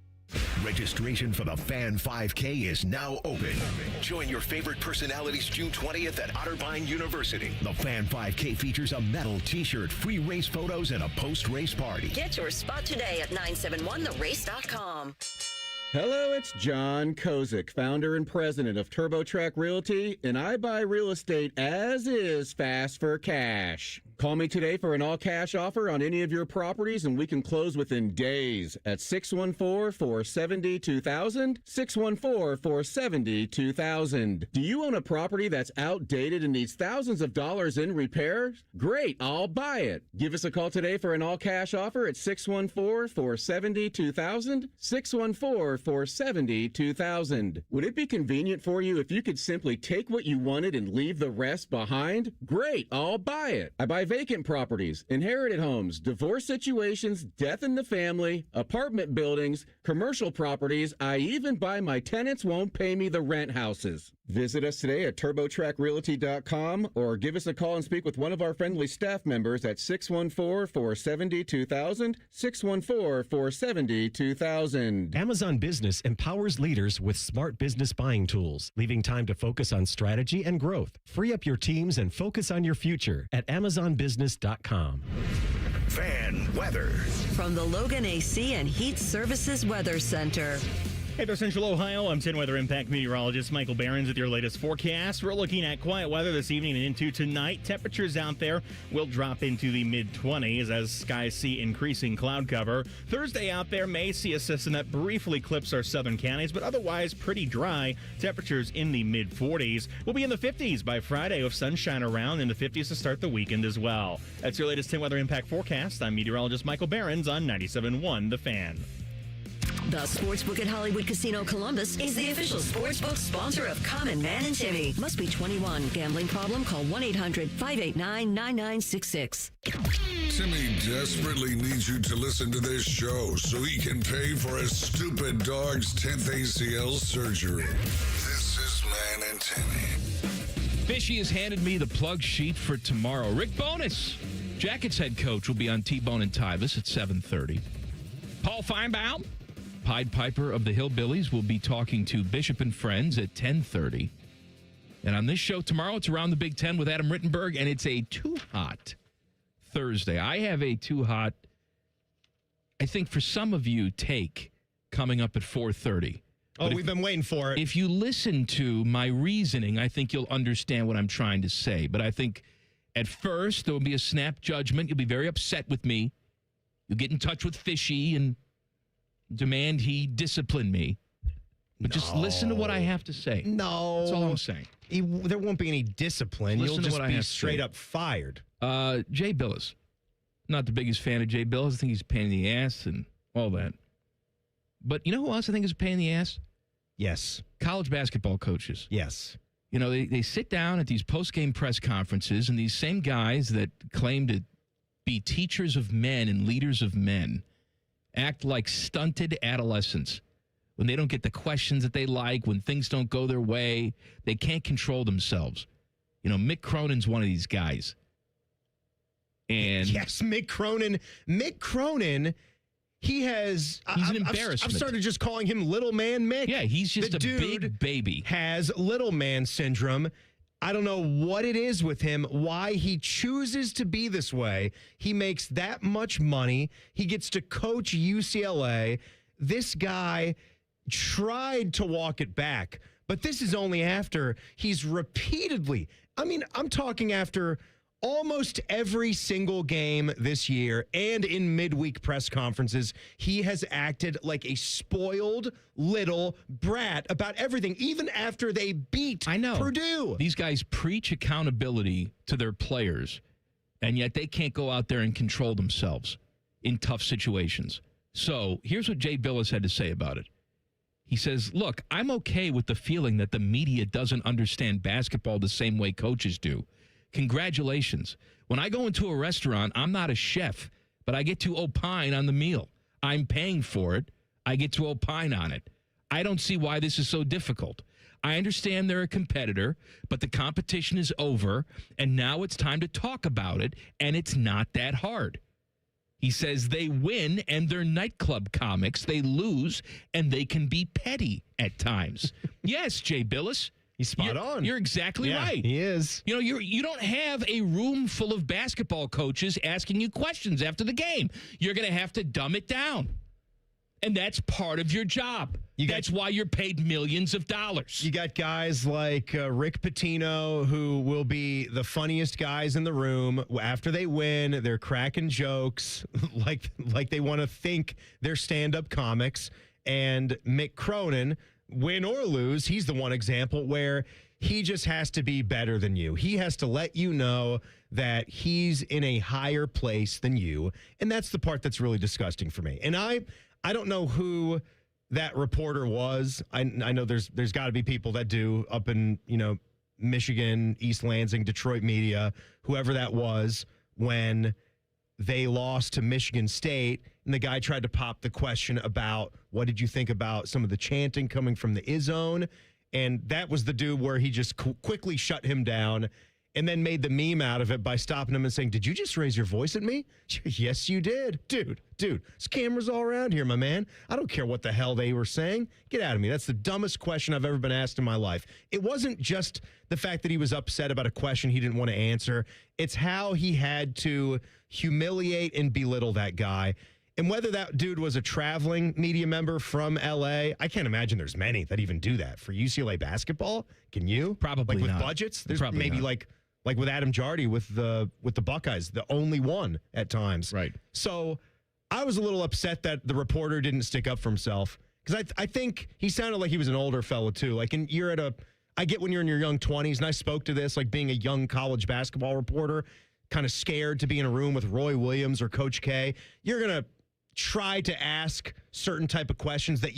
Registration for the Fan 5K is now open. Join your favorite personalities June 20th at Otterbein University. The Fan 5K features a medal, t-shirt, free race photos, and a post-race party. Get your spot today at 971therace.com. Hello, it's John Kozik, founder and president of TurboTrack Realty, and I buy real estate as is, fast for cash. Call me today for an all-cash offer on any of your properties, and we can close within days at 614-470-2000, 614-470-2000. Do you own a property that's outdated and needs thousands of dollars in repairs? Great, I'll buy it. Give us a call today for an all-cash offer at 614-470-2000, 614-470-2000. Would it be convenient for you if you could simply take what you wanted and leave the rest behind? Great, I'll buy it. I buy vacant properties, inherited homes, divorce situations, death in the family, apartment buildings, commercial properties. I even buy my tenants won't pay me the rent houses. Visit us today at TurboTrackRealty.com or give us a call and speak with one of our friendly staff members at 614-470-2000, 614-470-2000. Amazon Business empowers leaders with smart business buying tools, leaving time to focus on strategy and growth. Free up your teams and focus on your future at AmazonBusiness.com. Fan weather. From the Logan AC and Heat Services Weather Center. Hey there, Central Ohio. I'm 10 Weather Impact meteorologist Michael Behrens with your latest forecast. We're looking at quiet weather this evening and into tonight. Temperatures out there will drop into the mid-20s as skies see increasing cloud cover. Thursday out there may see a system that briefly clips our southern counties, but otherwise pretty dry. Temperatures in the mid-40s. We'll be in the 50s by Friday with sunshine around, in the 50s to start the weekend as well. That's your latest 10 Weather Impact forecast. I'm meteorologist Michael Behrens on 97.1 The Fan. The Sportsbook at Hollywood Casino Columbus is the official sportsbook sponsor of Common Man and Timmy. Must be 21. Gambling problem? Call 1-800-589-9966. Timmy desperately needs you to listen to this show so he can pay for his stupid dog's 10th ACL surgery. This is Man and Timmy. Fishy has handed me the plug sheet for tomorrow. Rick Bowness, Jackets head coach, will be on T-Bone and Tyvis at 7:30. Paul Feinbaum Pied Piper of the Hillbillies, will be talking to Bishop and Friends at 10:30. And on this show tomorrow, it's Around the Big Ten with Adam Rittenberg, and it's a Too Hot Thursday. I have a Too Hot, I think for some of you, take coming up at 4:30. Oh, we've been waiting for it. If you listen to my reasoning, I think you'll understand what I'm trying to say. But I think at first there will be a snap judgment. You'll be very upset with me. You'll get in touch with Fishy and demand he discipline me. But just listen to what I have to say. No. That's all I'm saying. There won't be any discipline. Listen You'll to just what I be have to straight say. up fired. Jay Bilas. Not the biggest fan of Jay Bilas. I think he's a pain in the ass and all that. But you know who else I think is a pain in the ass? Yes. College basketball coaches. Yes. You know, they sit down at these post-game press conferences, and these same guys that claim to be teachers of men and leaders of men act like stunted adolescents when they don't get the questions that they like, when things don't go their way. They can't control themselves. You know, Mick Cronin's one of these guys. And yes, Mick Cronin. Mick Cronin, he's an embarrassment. I've started just calling him Little Man Mick. Yeah, he's just The a dude big baby. Has little man syndrome. I don't know what it is with him, why he chooses to be this way. He makes that much money. He gets to coach UCLA. This guy tried to walk it back, but this is only after he's repeatedly, I'm talking after almost every single game this year and in midweek press conferences, he has acted like a spoiled little brat about everything, even after they beat Purdue. These guys preach accountability to their players, and yet they can't go out there and control themselves in tough situations. So here's what Jay Bilas had to say about it. He says, look, I'm okay with the feeling that the media doesn't understand basketball the same way coaches do. Congratulations. When I go into a restaurant, I'm not a chef, but I get to opine on the meal. I'm paying for it. I get to opine on it. I don't see why this is so difficult. I understand they're a competitor, but the competition is over, and now it's time to talk about it, and it's not that hard. He says they win, and they're nightclub comics. They lose, and they can be petty at times. Yes, Jay Bilas. He's spot on. You're exactly right. He is. You know, you don't have a room full of basketball coaches asking you questions after the game. You're going to have to dumb it down. And that's part of your job. That's why you're paid millions of dollars. You got guys like Rick Pitino, who will be the funniest guys in the room. After they win, they're cracking jokes like they want to think they're stand-up comics. And Mick Cronin, win or lose, he's the one example where he just has to be better than you. He has to let you know that he's in a higher place than you. And that's the part that's really disgusting for me. And I don't know who that reporter was. I know there's got to be people that do up in, Michigan, East Lansing, Detroit media, whoever that was, when they lost to Michigan State, and the guy tried to pop the question about what did you think about some of the chanting coming from the Izzone, and that was the dude where he just quickly shut him down and then made the meme out of it by stopping him and saying, did you just raise your voice at me? Yes, you did. Dude, there's cameras all around here, my man. I don't care what the hell they were saying. Get out of me. That's the dumbest question I've ever been asked in my life. It wasn't just the fact that he was upset about a question he didn't want to answer. It's how he had to humiliate and belittle that guy. And whether that dude was a traveling media member from L.A., I can't imagine there's many that even do that. For UCLA basketball, can you? Probably with not. Budgets? There's Probably maybe not. like with Adam Jardy with the Buckeyes, the only one at times. Right. So I was a little upset that the reporter didn't stick up for himself, because I think he sounded like he was an older fellow too. Like, and I get when you're in your young 20s, and I spoke to this, like being a young college basketball reporter, kind of scared to be in a room with Roy Williams or Coach K. You're going to try to ask certain type of questions that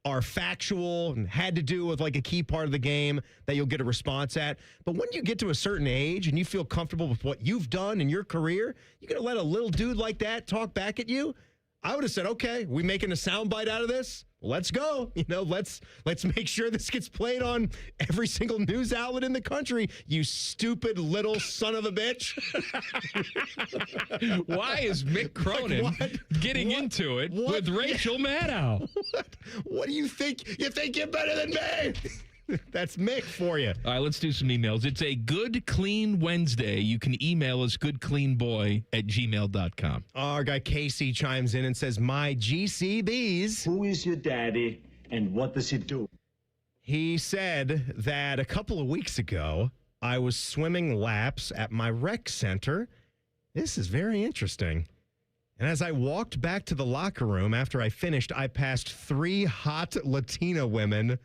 are factual and had to do with like a key part of the game that you'll get a response at. But when you get to a certain age and you feel comfortable with what you've done in your career, you're going to let a little dude like that talk back at you? I would have said, okay, we making a soundbite out of this? Let's go. Let's make sure this gets played on every single news outlet in the country. You stupid little son of a bitch. Why is Mick Cronin getting into it with Rachel Maddow? What do you think? You think you're better than me? That's Mick for you. All right, let's do some emails. It's a Good Clean Wednesday. You can email us goodcleanboy@gmail.com. Our guy Casey chimes in and says, my GCBs. Who is your daddy and what does he do? He said that a couple of weeks ago, I was swimming laps at my rec center. This is very interesting. And as I walked back to the locker room after I finished, I passed 3 hot Latina women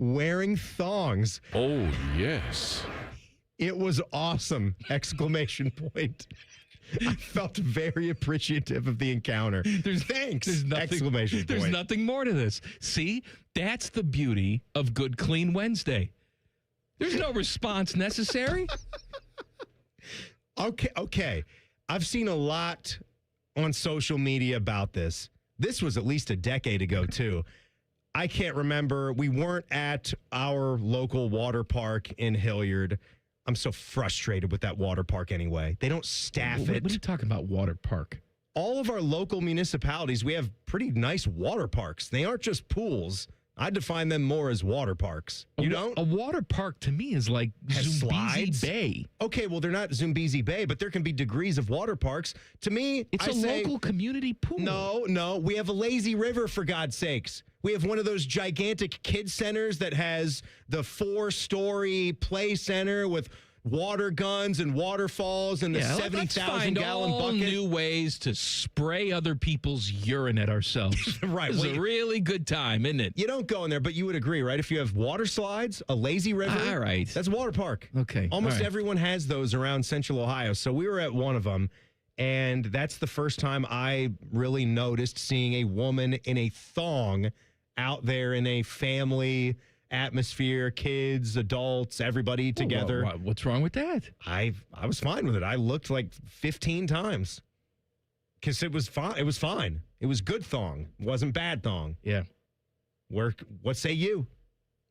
wearing thongs. Oh, yes. It was awesome! ! I felt very appreciative of the encounter. Thanks! There's nothing more to this. See, that's the beauty of Good Clean Wednesday. There's no response necessary. Okay. I've seen a lot on social media about this. This was at least a decade ago, too. I can't remember. We weren't at our local water park in Hilliard. I'm so frustrated with that water park anyway. They don't staff it. What are you talking about, water park? All of our local municipalities, we have pretty nice water parks. They aren't just pools. I define them more as water parks. You don't? A water park to me is like Zumbizi Bay. Okay, well, they're not Zumbizi Bay, but there can be degrees of water parks. To me, it's a local community pool. No. We have a lazy river, for God's sakes. We have one of those gigantic kid centers that has the 4-story play center with water guns and waterfalls and the 70,000-gallon bucket. New ways to spray other people's urine at ourselves. Right. It's a really good time, isn't it? You don't go in there, but you would agree, right? If you have water slides, a lazy river, all right, that's a water park. Okay. Almost everyone has those around Central Ohio. So we were at one of them, and that's the first time I really noticed seeing a woman in a thong out there in a family atmosphere, kids, adults, everybody together. What's wrong with that? I was fine with it. I looked like 15 times because it was fine. It was fine. It was good thong. It wasn't bad thong. Yeah. What say you?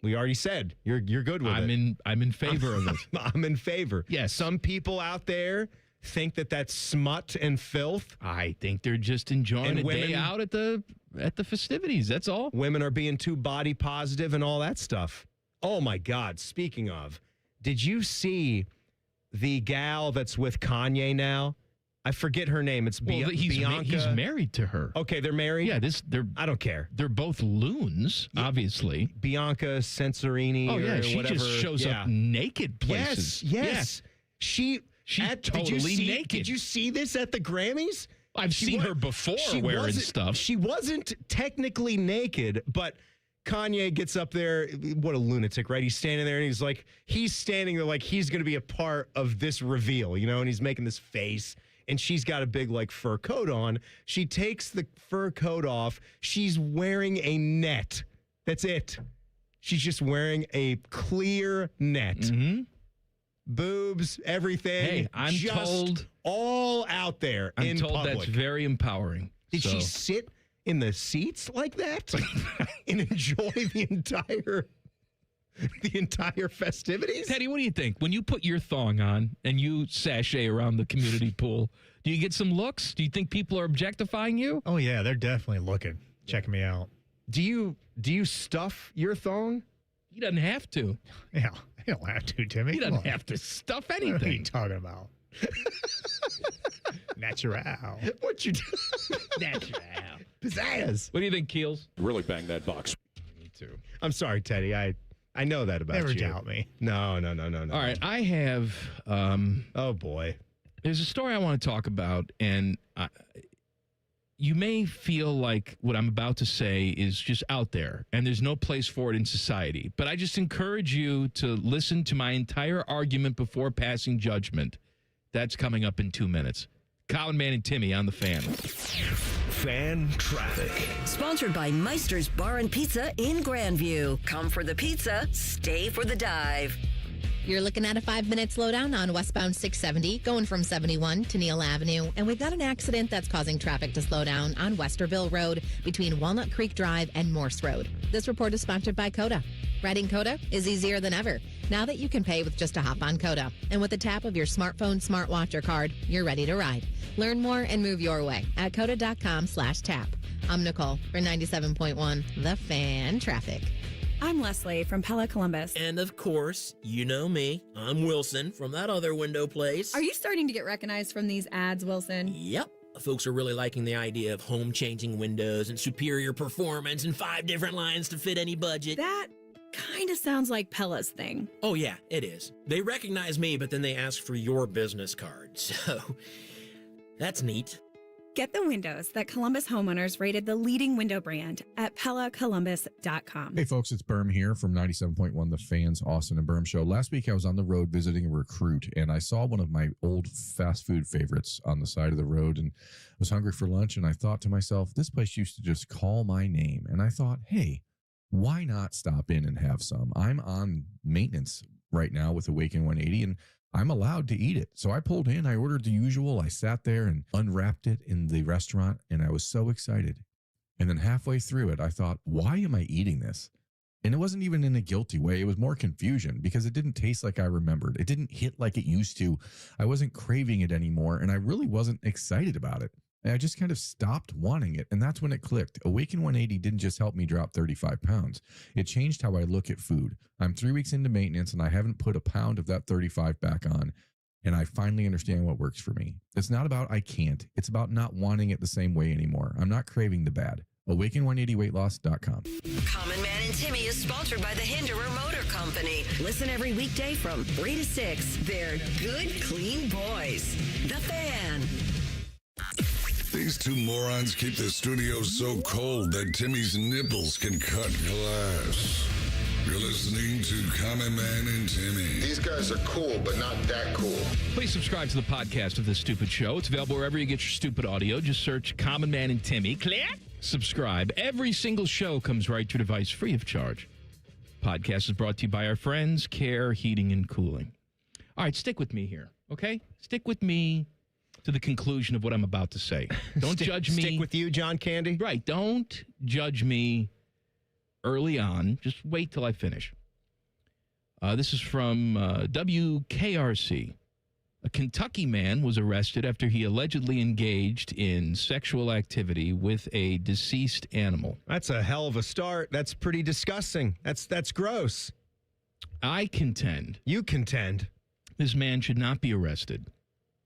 We already said you're good with it. I'm in favor of it. I'm in favor. Yes. Some people out there think that that's smut and filth. I think they're just enjoying a day out at the festivities. That's all. Women are being too body positive and all that stuff. Oh my God. Speaking of, did you see the gal that's with Kanye now? I forget her name. It's Bianca. He's married to her. Okay, they're married? Yeah, I don't care. They're both loons, obviously. Bianca Censorini. Oh, yeah, she whatever. just shows up naked places. Yes. She's totally naked. Did you see this at the Grammys? I've seen her before wearing stuff. She wasn't technically naked, but Kanye gets up there. What a lunatic, right? He's standing there and he's standing there like he's going to be a part of this reveal, and he's making this face. And she's got a big fur coat on. She takes the fur coat off. She's wearing a net. That's it. She's just wearing a clear net. Mm-hmm. Boobs, everything. Hey, I'm just told all out there in public. That's very empowering. Did she sit in the seats like that and enjoy the entire festivities? Teddy, what do you think? When you put your thong on and you sashay around the community pool, do you get some looks? Do you think people are objectifying you? Oh, yeah, they're definitely looking, checking me out. Do you stuff your thong? He doesn't have to. Yeah, he don't have to, Timmy. He doesn't have to stuff anything. What are you talking about? Natural. What you do? Natural. Pizzazz. What do you think, Keels? Really bang that box. Me too. I'm sorry, Teddy. I know that about Never you. doubt me. No. All right, I have... oh, boy. There's a story I want to talk about, and you may feel like what I'm about to say is just out there, and there's no place for it in society. But I just encourage you to listen to my entire argument before passing judgment. That's coming up in 2 minutes. Colin, Man, and Timmy on the Fan. Fan Traffic. Sponsored by Meister's Bar and Pizza in Grandview. Come for the pizza, stay for the dive. You're looking at a 5-minute slowdown on westbound 670, going from 71 to Neal Avenue. And we've got an accident that's causing traffic to slow down on Westerville Road between Walnut Creek Drive and Morse Road. This report is sponsored by Coda. Riding Coda is easier than ever, now that you can pay with just a hop on Coda. And with the tap of your smartphone, smartwatch, or card, you're ready to ride. Learn more and move your way at coda.com/tap. I'm Nicole for 97.1 The Fan Traffic. I'm Leslie from Pella Columbus. And of course, you know me. I'm Wilson from that other window place. Are you starting to get recognized from these ads, Wilson? Yep. Folks are really liking the idea of home-changing windows and superior performance and 5 different lines to fit any budget. That kind of sounds like Pella's thing. Oh, yeah, it is. They recognize me, but then they ask for your business card. So, that's neat. Get the windows that Columbus homeowners rated the leading window brand at PellaColumbus.com. Hey, folks, it's Berm here from 97.1 The Fans, Austin and Berm Show. Last week, I was on the road visiting a recruit, and I saw one of my old fast food favorites on the side of the road, and I was hungry for lunch, and I thought to myself, this place used to just call my name. And I thought, hey, why not stop in and have some? I'm on maintenance right now with Awaken 180, and I'm allowed to eat it. So I pulled in, I ordered the usual. I sat there and unwrapped it in the restaurant, and I was so excited. And then halfway through it, I thought, why am I eating this? And it wasn't even in a guilty way. It was more confusion because it didn't taste like I remembered. It didn't hit like it used to. I wasn't craving it anymore, and I really wasn't excited about it. And I just kind of stopped wanting it. And that's when it clicked. Awaken 180 didn't just help me drop 35 pounds. It changed how I look at food. I'm 3 weeks into maintenance and I haven't put a pound of that 35 back on. And I finally understand what works for me. It's not about I can't. It's about not wanting it the same way anymore. I'm not craving the bad. Awaken180weightloss.com. Common Man and Timmy is sponsored by the Hinderer Motor Company. Listen every weekday from 3 to 6. They're good, clean boys. The Fan. These two morons keep the studio so cold that Timmy's nipples can cut glass. You're listening to Common Man and Timmy. These guys are cool, but not that cool. Please subscribe to the podcast of This Stupid Show. It's available wherever you get your stupid audio. Just search Common Man and Timmy. Click. Subscribe. Every single show comes right to your device free of charge. Podcast is brought to you by our friends, Care Heating and Cooling. All right, stick with me here, okay? Stick with me to the conclusion of what I'm about to say. Don't judge me. Stick with you, John Candy? Right. Don't judge me early on. Just wait till I finish. This is from WKRC. A Kentucky man was arrested after he allegedly engaged in sexual activity with a deceased animal. That's a hell of a start. That's pretty disgusting. That's gross. I contend. You contend. This man should not be arrested.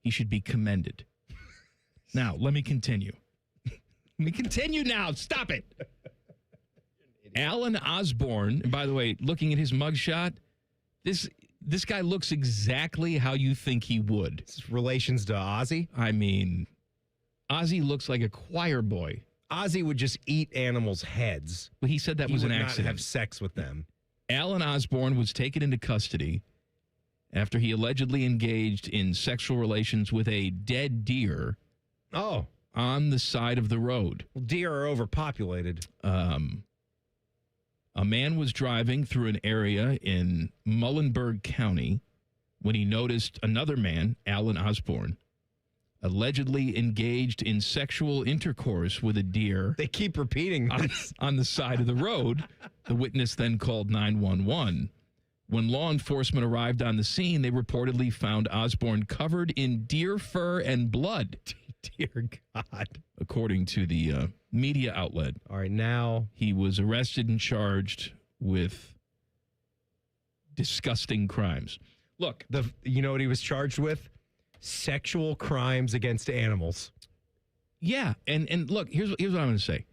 He should be commended. Now, let me continue. Let me continue now. Stop it. Alan Osborne, and by the way, looking at his mugshot, this guy looks exactly how you think he would. It's relations to Ozzy? I mean, Ozzy looks like a choir boy. Ozzy would just eat animals' heads. But he said that was an accident. He would not have sex with them. Alan Osborne was taken into custody after he allegedly engaged in sexual relations with a dead deer. Oh. On the side of the road. Well, deer are overpopulated. A man was driving through an area in Muhlenberg County when he noticed another man, Alan Osborne, allegedly engaged in sexual intercourse with a deer. They keep repeating this. On the side of the road. The witness then called 911. When law enforcement arrived on the scene, they reportedly found Osborne covered in deer fur and blood. Dear God. According to the media outlet. All right, now he was arrested and charged with disgusting crimes. Look. You know what he was charged with? Sexual crimes against animals. Yeah, and look, here's what I'm going to say.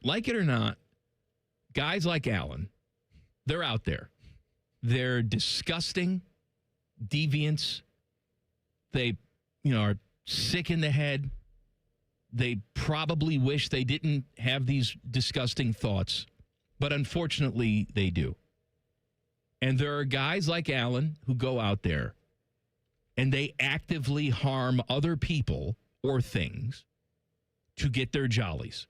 Like it or not, guys like Alan, they're out there. They're disgusting, deviants. They, are sick in the head. They probably wish they didn't have these disgusting thoughts, but unfortunately they do. And there are guys like Alan who go out there and they actively harm other people or things to get their jollies.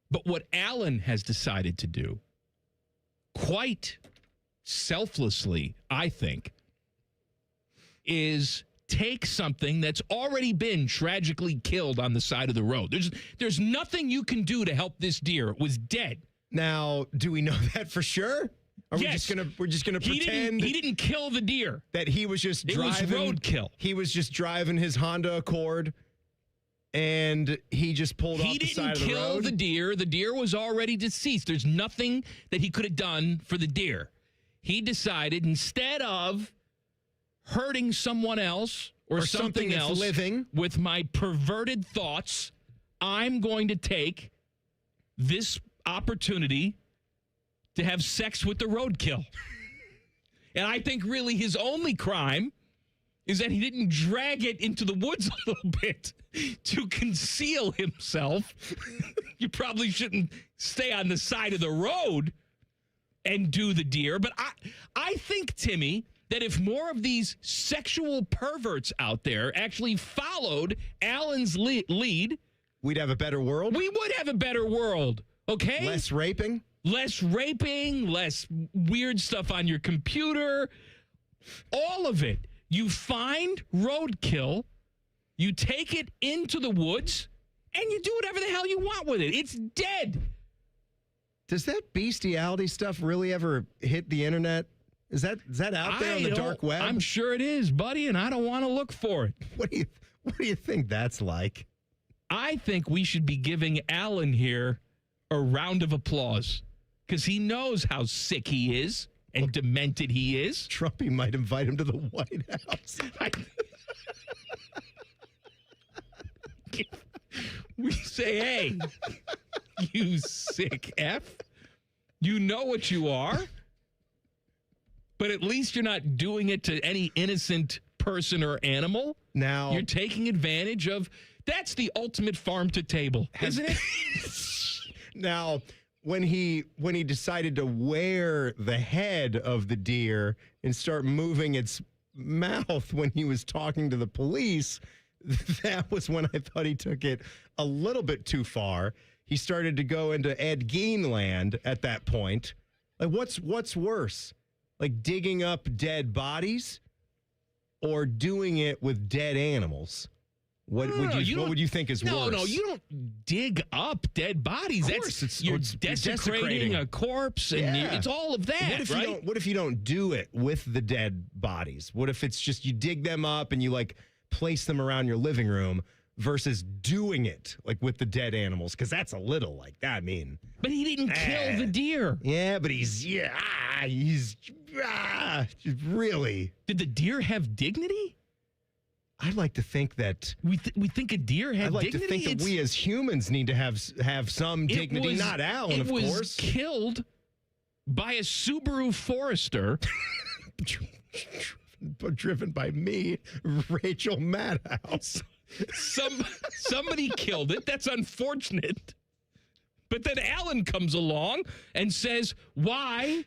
But what Alan has decided to do, quite selflessly, I think, is take something that's already been tragically killed on the side of the road. There's nothing you can do to help this deer. It was dead. Now, do we know that for sure? Yes. We're just gonna pretend he didn't kill the deer. That he was just driving. It was roadkill. He was just driving his Honda Accord, and he just pulled off the side of the road. He didn't kill the deer. The deer was already deceased. There's nothing that he could have done for the deer. He decided instead of hurting someone else or something else living with my perverted thoughts, I'm going to take this opportunity to have sex with the roadkill. And I think really his only crime is that he didn't drag it into the woods a little bit to conceal himself. You probably shouldn't stay on the side of the road and do the deer. But I think, Timmy, that if more of these sexual perverts out there actually followed Alan's lead, we'd have a better world. We would have a better world, okay? Less raping. Less raping, less weird stuff on your computer, all of it. You find roadkill, you take it into the woods, and you do whatever the hell you want with it. It's dead. Does that bestiality stuff really ever hit the internet? Is that out there on the dark web? I'm sure it is, buddy, and I don't want to look for it. What do you think that's like? I think we should be giving Alan here a round of applause. Because he knows how sick he is and demented he is. Trumpy might invite him to the White House. We say, hey, you sick F. You know what you are. But at least you're not doing it to any innocent person or animal. Now you're taking advantage of. That's the ultimate farm to table, isn't it? Now, when he decided to wear the head of the deer and start moving its mouth when he was talking to the police, that was when I thought he took it a little bit too far. He started to go into Ed Gein land at that point. Like, what's worse? Like digging up dead bodies or doing it with dead animals? What would you think is worse? No, you don't dig up dead bodies. Of course, you're desecrating a corpse, and it's all of that, right? What if you don't do it with the dead bodies? What if it's just you dig them up and you like place them around your living room versus doing it like with the dead animals? Because that's a little like that. I mean, but he didn't kill the deer. Yeah, but he's really. Did the deer have dignity? I'd like to think that we think a deer had dignity. I'd like to think that we as humans need to have some dignity. Not Alan, of course. It was killed by a Subaru Forester. Driven by me, Rachel Madhouse. Somebody killed it. That's unfortunate. But then Alan comes along and says, why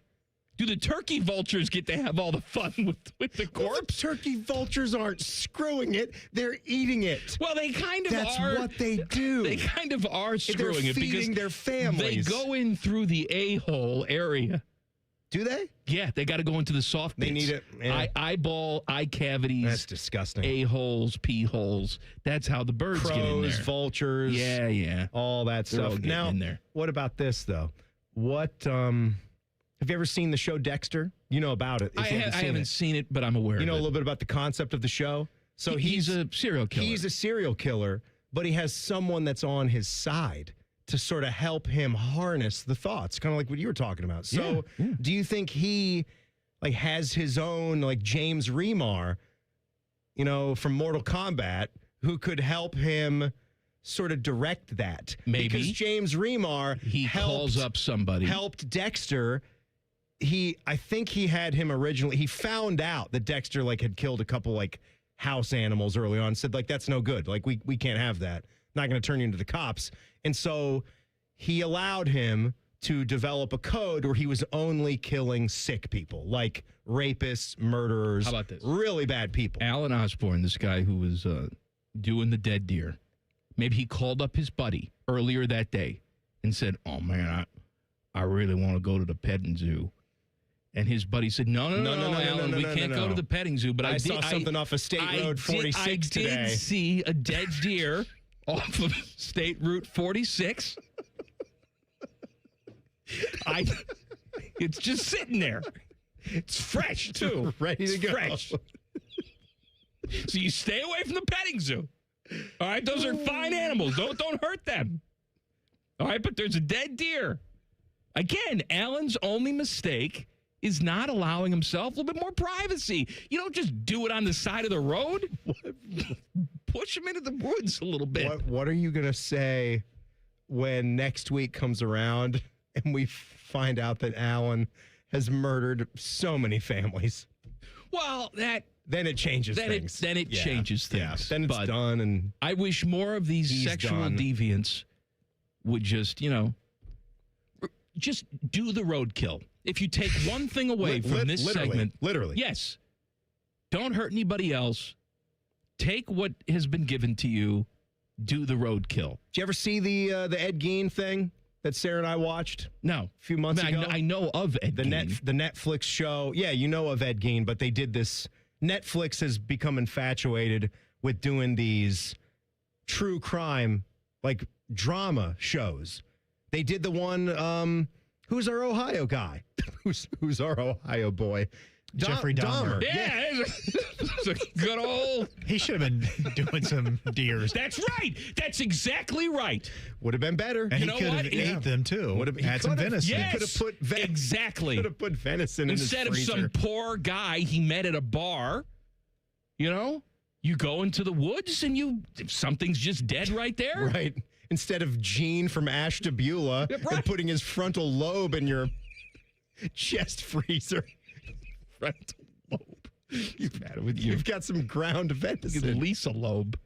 do the turkey vultures get to have all the fun with the corpse? Well, the turkey vultures aren't screwing it. They're eating it. Well, they kind of That's are. That's what they do. They kind of are screwing They're it feeding because their families. They go in through the a-hole area. Do they? Yeah, they got to go into the soft bits. They need it. Yeah. Eyeball, eye cavities. That's disgusting. A-holes, pee-holes. That's how the birds get in there. Vultures. Yeah. All that They're stuff. all Now, in there. What about this, though? What, have you ever seen the show Dexter? You know about it. I haven't seen it, but I'm aware You know of a it. little bit about the concept of the show? So he's a serial killer. He's a serial killer, but he has someone that's on his side to sort of help him harness the thoughts, kind of like what you were talking about. So do you think he like has his own like James Remar, you know, from Mortal Kombat, who could help him sort of direct that? Maybe. Because James Remar calls up somebody. Helped Dexter. I think he had him originally. He found out that Dexter like had killed a couple like house animals early on. Said like that's no good. Like we can't have that. Not going to turn you into the cops. And so he allowed him to develop a code where he was only killing sick people, like rapists, murderers. How about this? Really bad people. Alan Osborne, this guy who was doing the dead deer, maybe he called up his buddy earlier that day and said, oh, man, I really want to go to the petting zoo. And his buddy said, no, Alan, we can't go to the petting zoo. But I saw something off of State Road 46 today. I did see a dead deer off of State Route 46. It's just sitting there. It's fresh, too. Ready to go. Fresh. So you stay away from the petting zoo. All right? Those are fine animals. Don't hurt them. All right? But there's a dead deer. Again, Alan's only mistake is not allowing himself a little bit more privacy. You don't just do it on the side of the road. Push him into the woods a little bit. What are you going to say when next week comes around and we find out that Alan has murdered so many families? Well, then it changes things. Then it changes things. Yeah. Then it's done. And I wish more of these sexual deviants would just do the roadkill. If you take one thing away from this segment. Literally. Yes. Don't hurt anybody else. Take what has been given to you. Do the roadkill. Did you ever see the Ed Gein thing that Sarah and I watched? No. A few months ago? I know of Ed Gein. The Netflix show. Yeah, you know of Ed Gein, but they did this. Netflix has become infatuated with doing these true crime, like drama shows. They did the one, who's our Ohio guy? who's our Ohio boy? Jeffrey Dahmer. Yeah, it's a good old. He should have been doing some deers. That's right. That's exactly right. Would have been better. And he could have ate them too. Had some venison. Yes, he could have put exactly. Could have put venison instead in his of some poor guy he met at a bar. You go into the woods and something's just dead right there. Right. Instead of Gene from Ashtabula and putting his frontal lobe in your chest freezer. Frontal lobe. You've got some ground venison. Lisa lobe.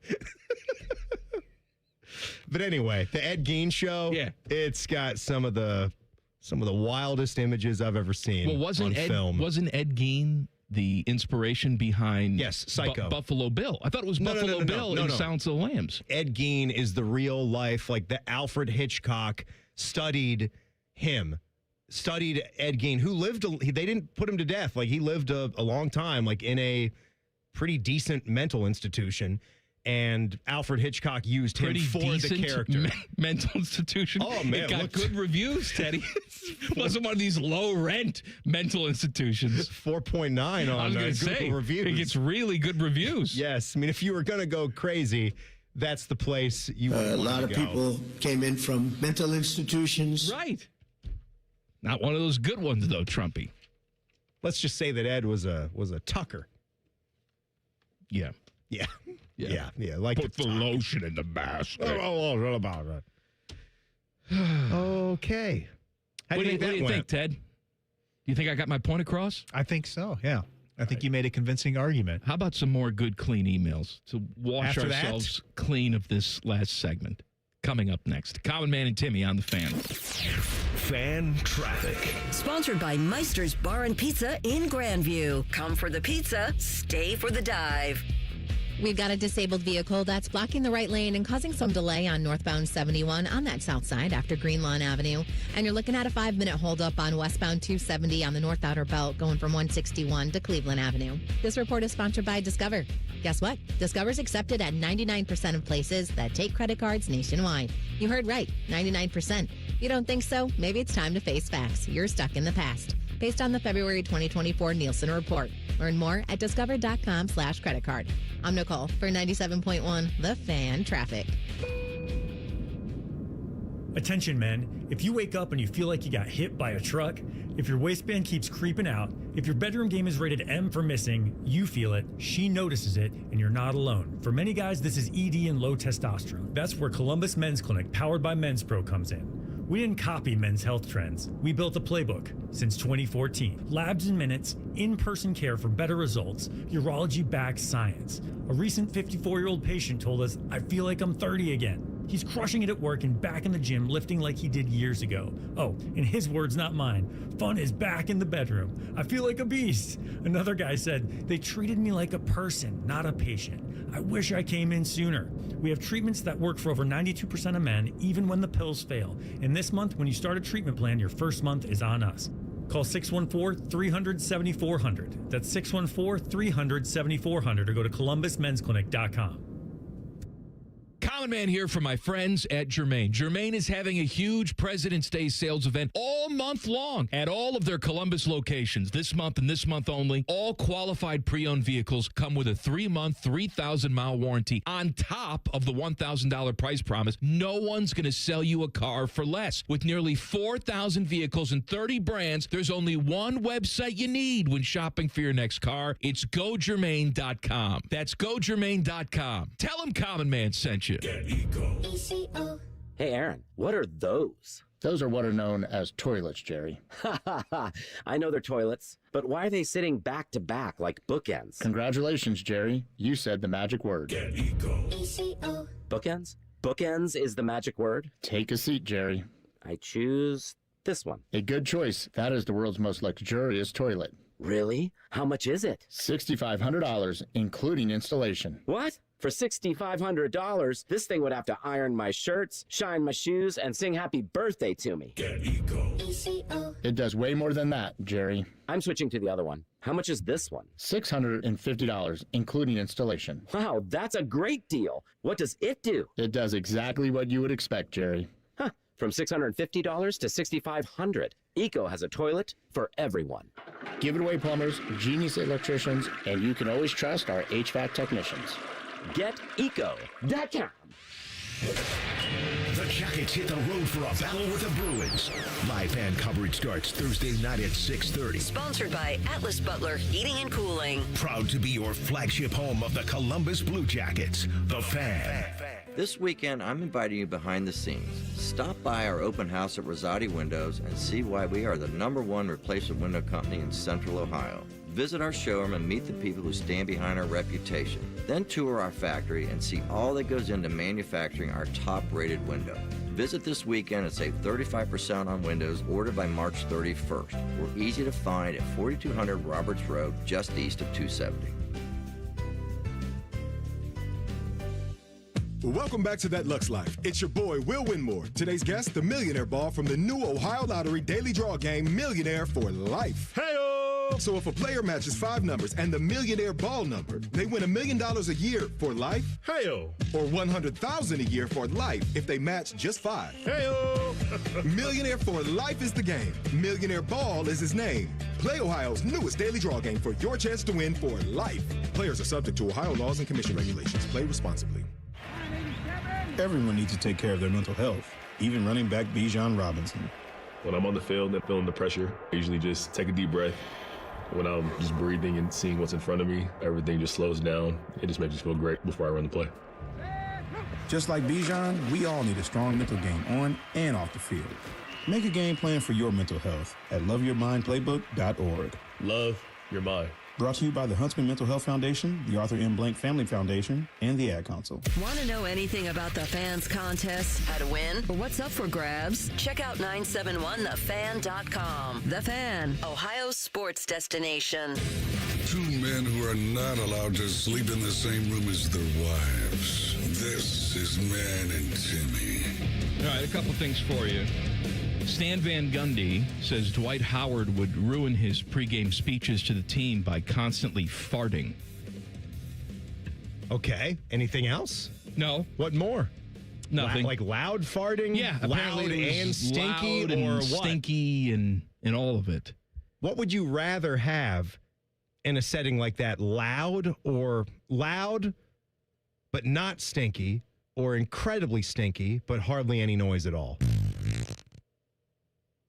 But anyway, the Ed Gein show. Yeah, it's got some of the wildest images I've ever seen. Well, wasn't Ed Gein the inspiration behind Psycho. Buffalo Bill? I thought it was Buffalo Bill in Silence of the Lambs. Ed Gein is the real life, like the Alfred Hitchcock studied him. Studied Ed Gein, who lived, they didn't put him to death. Like, he lived a long time, like, in a pretty decent mental institution. And Alfred Hitchcock used him for the character. Mental institution? Oh, man. It got good reviews, Teddy. It wasn't one of these low-rent mental institutions. 4.9 on Google reviews. It gets really good reviews. Yes. I mean, if you were going to go crazy, that's the place you would A lot of people came in from mental institutions. Right. Not one of those good ones, though, Trumpy. Let's just say that Ed was a Tucker. Yeah. Like put the lotion in the basket. Oh, about it. Okay. What do you think, Ted? Do you think I got my point across? I think so, yeah. I think you made a convincing argument. How about some more good, clean emails to wash ourselves clean of this last segment? Coming up next, Common Man and Timmy on the Fan. Fan Traffic. Sponsored by Meister's Bar and Pizza in Grandview. Come for the pizza, stay for the dive. We've got a disabled vehicle that's blocking the right lane and causing some delay on northbound 71 on that south side after Greenlawn Avenue. And you're looking at a 5-minute holdup on westbound 270 on the north outer belt going from 161 to Cleveland Avenue. This report is sponsored by Discover. Guess what? Discover's accepted at 99% of places that take credit cards nationwide. You heard right, 99%. You don't think so? Maybe it's time to face facts. You're stuck in the past. Based on the February 2024 Nielsen report. Learn more at discover.com/credit card. I'm Nicole for 97.1 The Fan Traffic. Attention, men. If you wake up and you feel like you got hit by a truck, if your waistband keeps creeping out, if your bedroom game is rated M for missing, you feel it, she notices it, and you're not alone. For many guys, this is ED and low testosterone. That's where Columbus Men's Clinic, powered by Men's Pro, comes in. We didn't copy men's health trends. We built a playbook since 2014. Labs in minutes, in-person care for better results, urology-backed science. A recent 54-year-old patient told us, I feel like I'm 30 again. He's crushing it at work and back in the gym, lifting like he did years ago. Oh, in his words, not mine, fun is back in the bedroom. I feel like a beast. Another guy said, they treated me like a person, not a patient. I wish I came in sooner. We have treatments that work for over 92% of men, even when the pills fail. And this month, when you start a treatment plan, your first month is on us. Call 614-300-7400. That's 614-300-7400 or go to columbusmensclinic.com. Common Man here for my friends at Germain. Germain is having a huge President's Day sales event all month long at all of their Columbus locations. This month and this month only, all qualified pre-owned vehicles come with a 3-month, 3,000-mile warranty on top of the $1,000 price promise. No one's going to sell you a car for less. With nearly 4,000 vehicles and 30 brands, there's only one website you need when shopping for your next car. It's GoGermain.com. That's GoGermain.com. Tell them Common Man sent you. Get Eco. Hey, Aaron, what are those? Those are what are known as toilets, Jerry. I know they're toilets, but why are they sitting back to back like bookends? Congratulations, Jerry. You said the magic word. Get Eco. Bookends? Bookends is the magic word? Take a seat, Jerry. I choose this one. A good choice. That is the world's most luxurious toilet. Really? How much is it? $6,500, including installation. What? For $6,500, this thing would have to iron my shirts, shine my shoes, and sing happy birthday to me. Get Eco. It does way more than that, Jerry. I'm switching to the other one. How much is this one? $650, including installation. Wow, that's a great deal. What does it do? It does exactly what you would expect, Jerry. Huh. From $650 to $6,500. Eco has a toilet for everyone. Give it away, plumbers, genius electricians, and you can always trust our HVAC technicians. GetEco.com. The Jackets hit the road for a battle with the Bruins. Live fan coverage starts Thursday night at 6:30. Sponsored by Atlas Butler Heating and Cooling. Proud to be your flagship home of the Columbus Blue Jackets. The Fan. This weekend, I'm inviting you behind the scenes. Stop by our open house at Rosati Windows and see why we are the #1 replacement window company in Central Ohio. Visit our showroom and meet the people who stand behind our reputation. Then tour our factory and see all that goes into manufacturing our top-rated window. Visit this weekend and save 35% on windows ordered by March 31st. We're easy to find at 4200 Roberts Road, just east of 270. Well, welcome back to That Lux Life. It's your boy, Will Winmore. Today's guest, the Millionaire Ball from the new Ohio Lottery Daily Draw game, Millionaire for Life. Hey-o! So if a player matches 5 numbers and the Millionaire Ball number, they win $1 million a year for life. Hey-o! Or $100,000 a year for life if they match just 5. Hey-o! Millionaire for Life is the game. Millionaire Ball is his name. Play Ohio's newest daily draw game for your chance to win for life. Players are subject to Ohio laws and commission regulations. Play responsibly. Everyone needs to take care of their mental health, even running back Bijan Robinson. When I'm on the field and feeling the pressure, I usually just take a deep breath. When I'm just breathing and seeing what's in front of me, everything just slows down. It just makes me feel great before I run the play. Just like Bijan, we all need a strong mental game on and off the field. Make a game plan for your mental health at loveyourmindplaybook.org. Love your mind. Brought to you by the Huntsman Mental Health Foundation, the Arthur M. Blank Family Foundation, and the Ad Council. Want to know anything about the fans' contests, how to win, or what's up for grabs? Check out 971thefan.com. The Fan, Ohio's sports destination. 2 men who are not allowed to sleep in the same room as their wives. This is Man and Timmy. All right, a couple things for you. Stan Van Gundy says Dwight Howard would ruin his pregame speeches to the team by constantly farting. Okay. Anything else? No. What more? Nothing. Like loud farting? Yeah. Loud and stinky? Loud and or what? stinky and all of it. What would you rather have in a setting like that? Loud or loud, but not stinky, or incredibly stinky, but hardly any noise at all?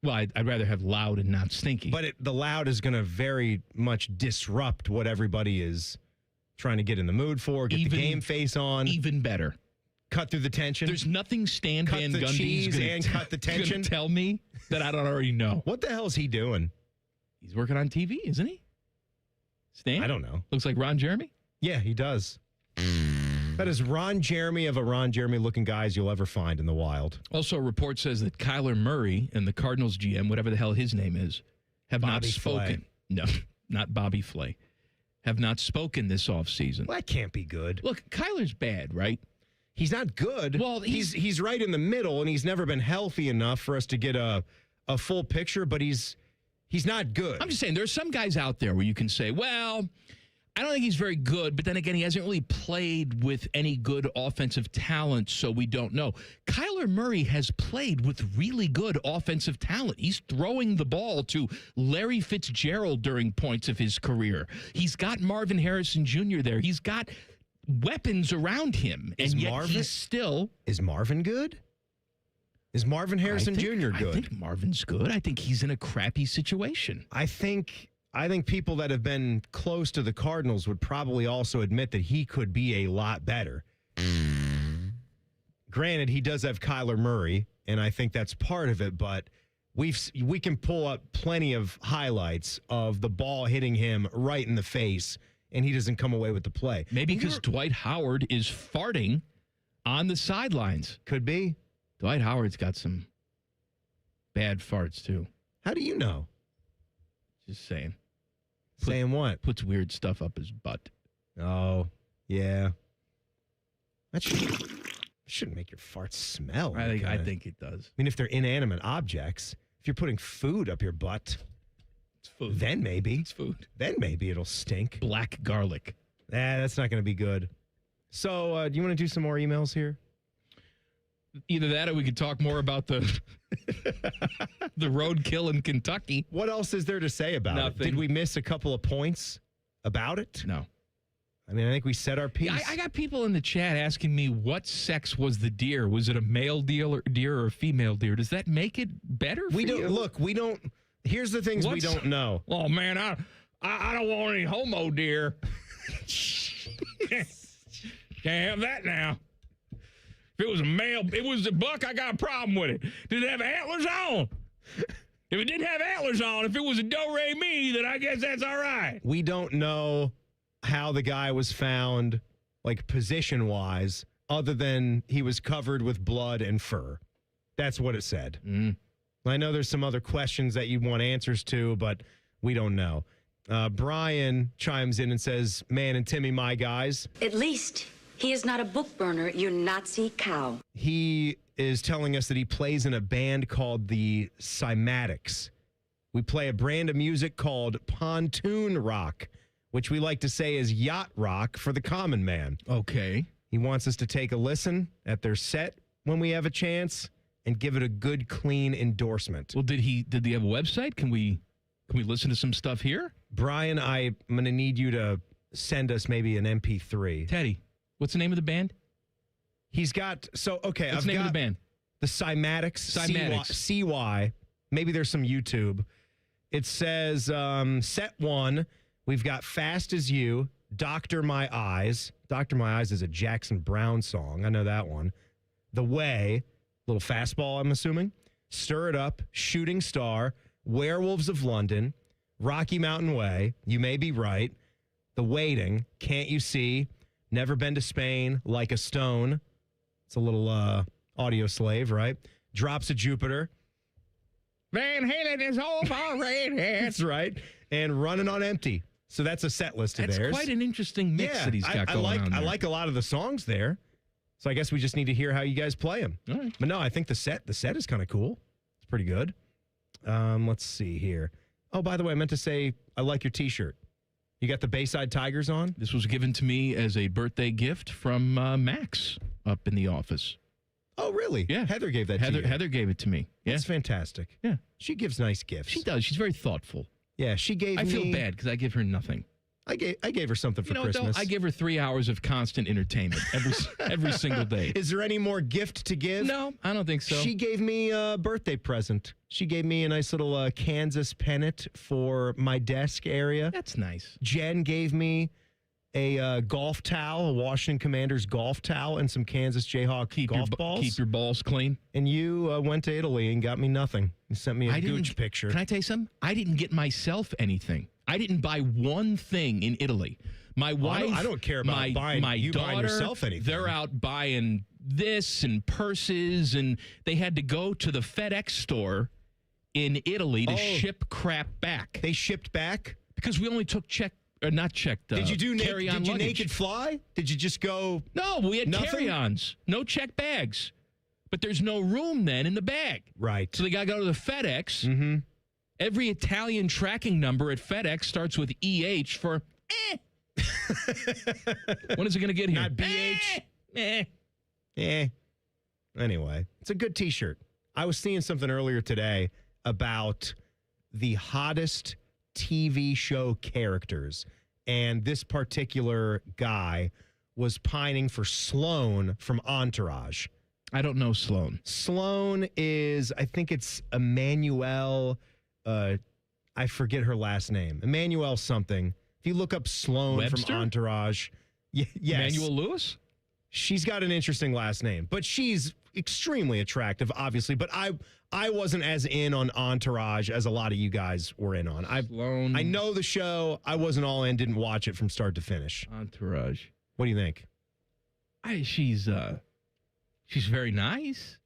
Well, I'd rather have loud and not stinky. But the loud is going to very much disrupt what everybody is trying to get in the mood for, get the game face on. Even better. Cut through the tension. There's nothing Stan Van Gundy's and cut the tension. Gonna tell me that I don't already know. What the hell is he doing? He's working on TV, isn't he? Stan? I don't know. Looks like Ron Jeremy? Yeah, he does. That is Ron Jeremy of a Ron Jeremy-looking guys you'll ever find in the wild. Also, a report says that Kyler Murray and the Cardinals GM, whatever the hell his name is, have not spoken. Flay. No, not Bobby Flay. Have not spoken this offseason. Well, that can't be good. Look, Kyler's bad, right? He's not good. Well, he's right in the middle, and he's never been healthy enough for us to get a full picture, but he's He's not good. I'm just saying, there's some guys out there where you can say, well, I don't think he's very good, but then again, he hasn't really played with any good offensive talent, so we don't know. Kyler Murray has played with really good offensive talent. He's throwing the ball to Larry Fitzgerald during points of his career. He's got Marvin Harrison Jr. there. He's got weapons around him, and yet he's still... Is Marvin good? Is Marvin Harrison Jr. good? I think Marvin's good. I think he's in a crappy situation. I think people that have been close to the Cardinals would probably also admit that he could be a lot better. Granted, he does have Kyler Murray, and I think that's part of it, but we can pull up plenty of highlights of the ball hitting him right in the face, and he doesn't come away with the play. Maybe because Dwight Howard is farting on the sidelines. Could be. Dwight Howard's got some bad farts, too. How do you know? Just saying. Saying what? Puts weird stuff up his butt. Oh, yeah. That shouldn't make your farts smell. I think it does. I mean, if they're inanimate objects, if you're putting food up your butt, it's food. Then maybe. It's food. Then maybe it'll stink. Black garlic. That's not going to be good. So, do you want to do some more emails here? Either that or we could talk more about the roadkill in Kentucky. What else is there to say about it? Did we miss a couple of points about it? No. I mean, I think we said our piece. I got people in the chat asking me what sex was the deer. Was it a male deer or a female deer? Does that make it better for you? Look, we don't. Here's the things we don't know. Oh, man, I don't want any homo deer. Can't have that now. If it was a male, it was a buck, I got a problem with it. Did it have antlers on? If it didn't have antlers on, if it was a do-re-mi, then I guess that's all right. We don't know how the guy was found, like position-wise, other than he was covered with blood and fur. That's what it said. I know there's some other questions that you want answers to, but we don't know. Brian chimes in and says, man and Timmy, my guys. At least he is not a book burner, you Nazi cow. He is telling us that he plays in a band called the Cymatics. We play a brand of music called pontoon rock, which we like to say is yacht rock for the common man. Okay. He wants us to take a listen at their set when we have a chance and give it a good, clean endorsement. Well, did he have a website? Can we listen to some stuff here? Brian, I'm going to need you to send us maybe an MP3. Teddy, what's the name of the band? He's got, okay. What's the name of the band? The Cymatics. CY. Maybe there's some YouTube. It says, set 1, we've got Fast As You, Doctor My Eyes. Doctor My Eyes is a Jackson Brown song. I know that one. The Way, little fastball, I'm assuming. Stir It Up, Shooting Star, Werewolves of London, Rocky Mountain Way, You May Be Right, The Waiting, Can't You See, Never Been to Spain, Like a Stone. It's a little audio slave, right? Drops of Jupiter. Van Halen is overrated. That's right. And Running on Empty. So that's a set list of theirs. That's quite an interesting mix that he's got going on there. I like a lot of the songs there. So I guess we just need to hear how you guys play them. All right. But no, I think the set is kind of cool. It's pretty good. Let's see here. Oh, by the way, I meant to say I like your T-shirt. You got the Bayside Tigers on? This was given to me as a birthday gift from Max up in the office. Oh, really? Yeah. Heather gave that to you. Heather gave it to me. Yeah. That's fantastic. Yeah. She gives nice gifts. She does. She's very thoughtful. Yeah, she gave me... I feel bad because I give her nothing. I gave her something for Christmas. I give her 3 hours of constant entertainment every single day. Is there any more gift to give? No, I don't think so. She gave me a birthday present. She gave me a nice little Kansas pennant for my desk area. That's nice. Jen gave me a golf towel, a Washington Commanders golf towel, and some Kansas Jayhawk golf balls. Keep your balls clean. And you went to Italy and got me nothing. You sent me a gooch picture. Can I tell you something? I didn't get myself anything. I didn't buy one thing in Italy. My wife, I don't care about buying yourself anything. They're out buying this and purses, and they had to go to the FedEx store in Italy to ship crap back. They shipped back? Because we only took not checked. Did you do carry-on Did you luggage. naked fly? Did you just go? No, we had carry-ons. No check bags. But there's no room then in the bag. Right. So they got to go to the FedEx. Mm-hmm. Every Italian tracking number at FedEx starts with EH for When is it going to get here? Not BH. Anyway, it's a good T-shirt. I was seeing something earlier today about the hottest TV show characters, and this particular guy was pining for Sloane from Entourage. I don't know Sloane. Sloane is, I think it's Emmanuel. I forget her last name. Emmanuel something. If you look up Sloane Webster? from Entourage, yes. Emmanuel Lewis? She's got an interesting last name, but she's extremely attractive, obviously. But I wasn't as in on Entourage as a lot of you guys were in on. I know the show. I wasn't all in, didn't watch it from start to finish. Entourage. What do you think? She's very nice.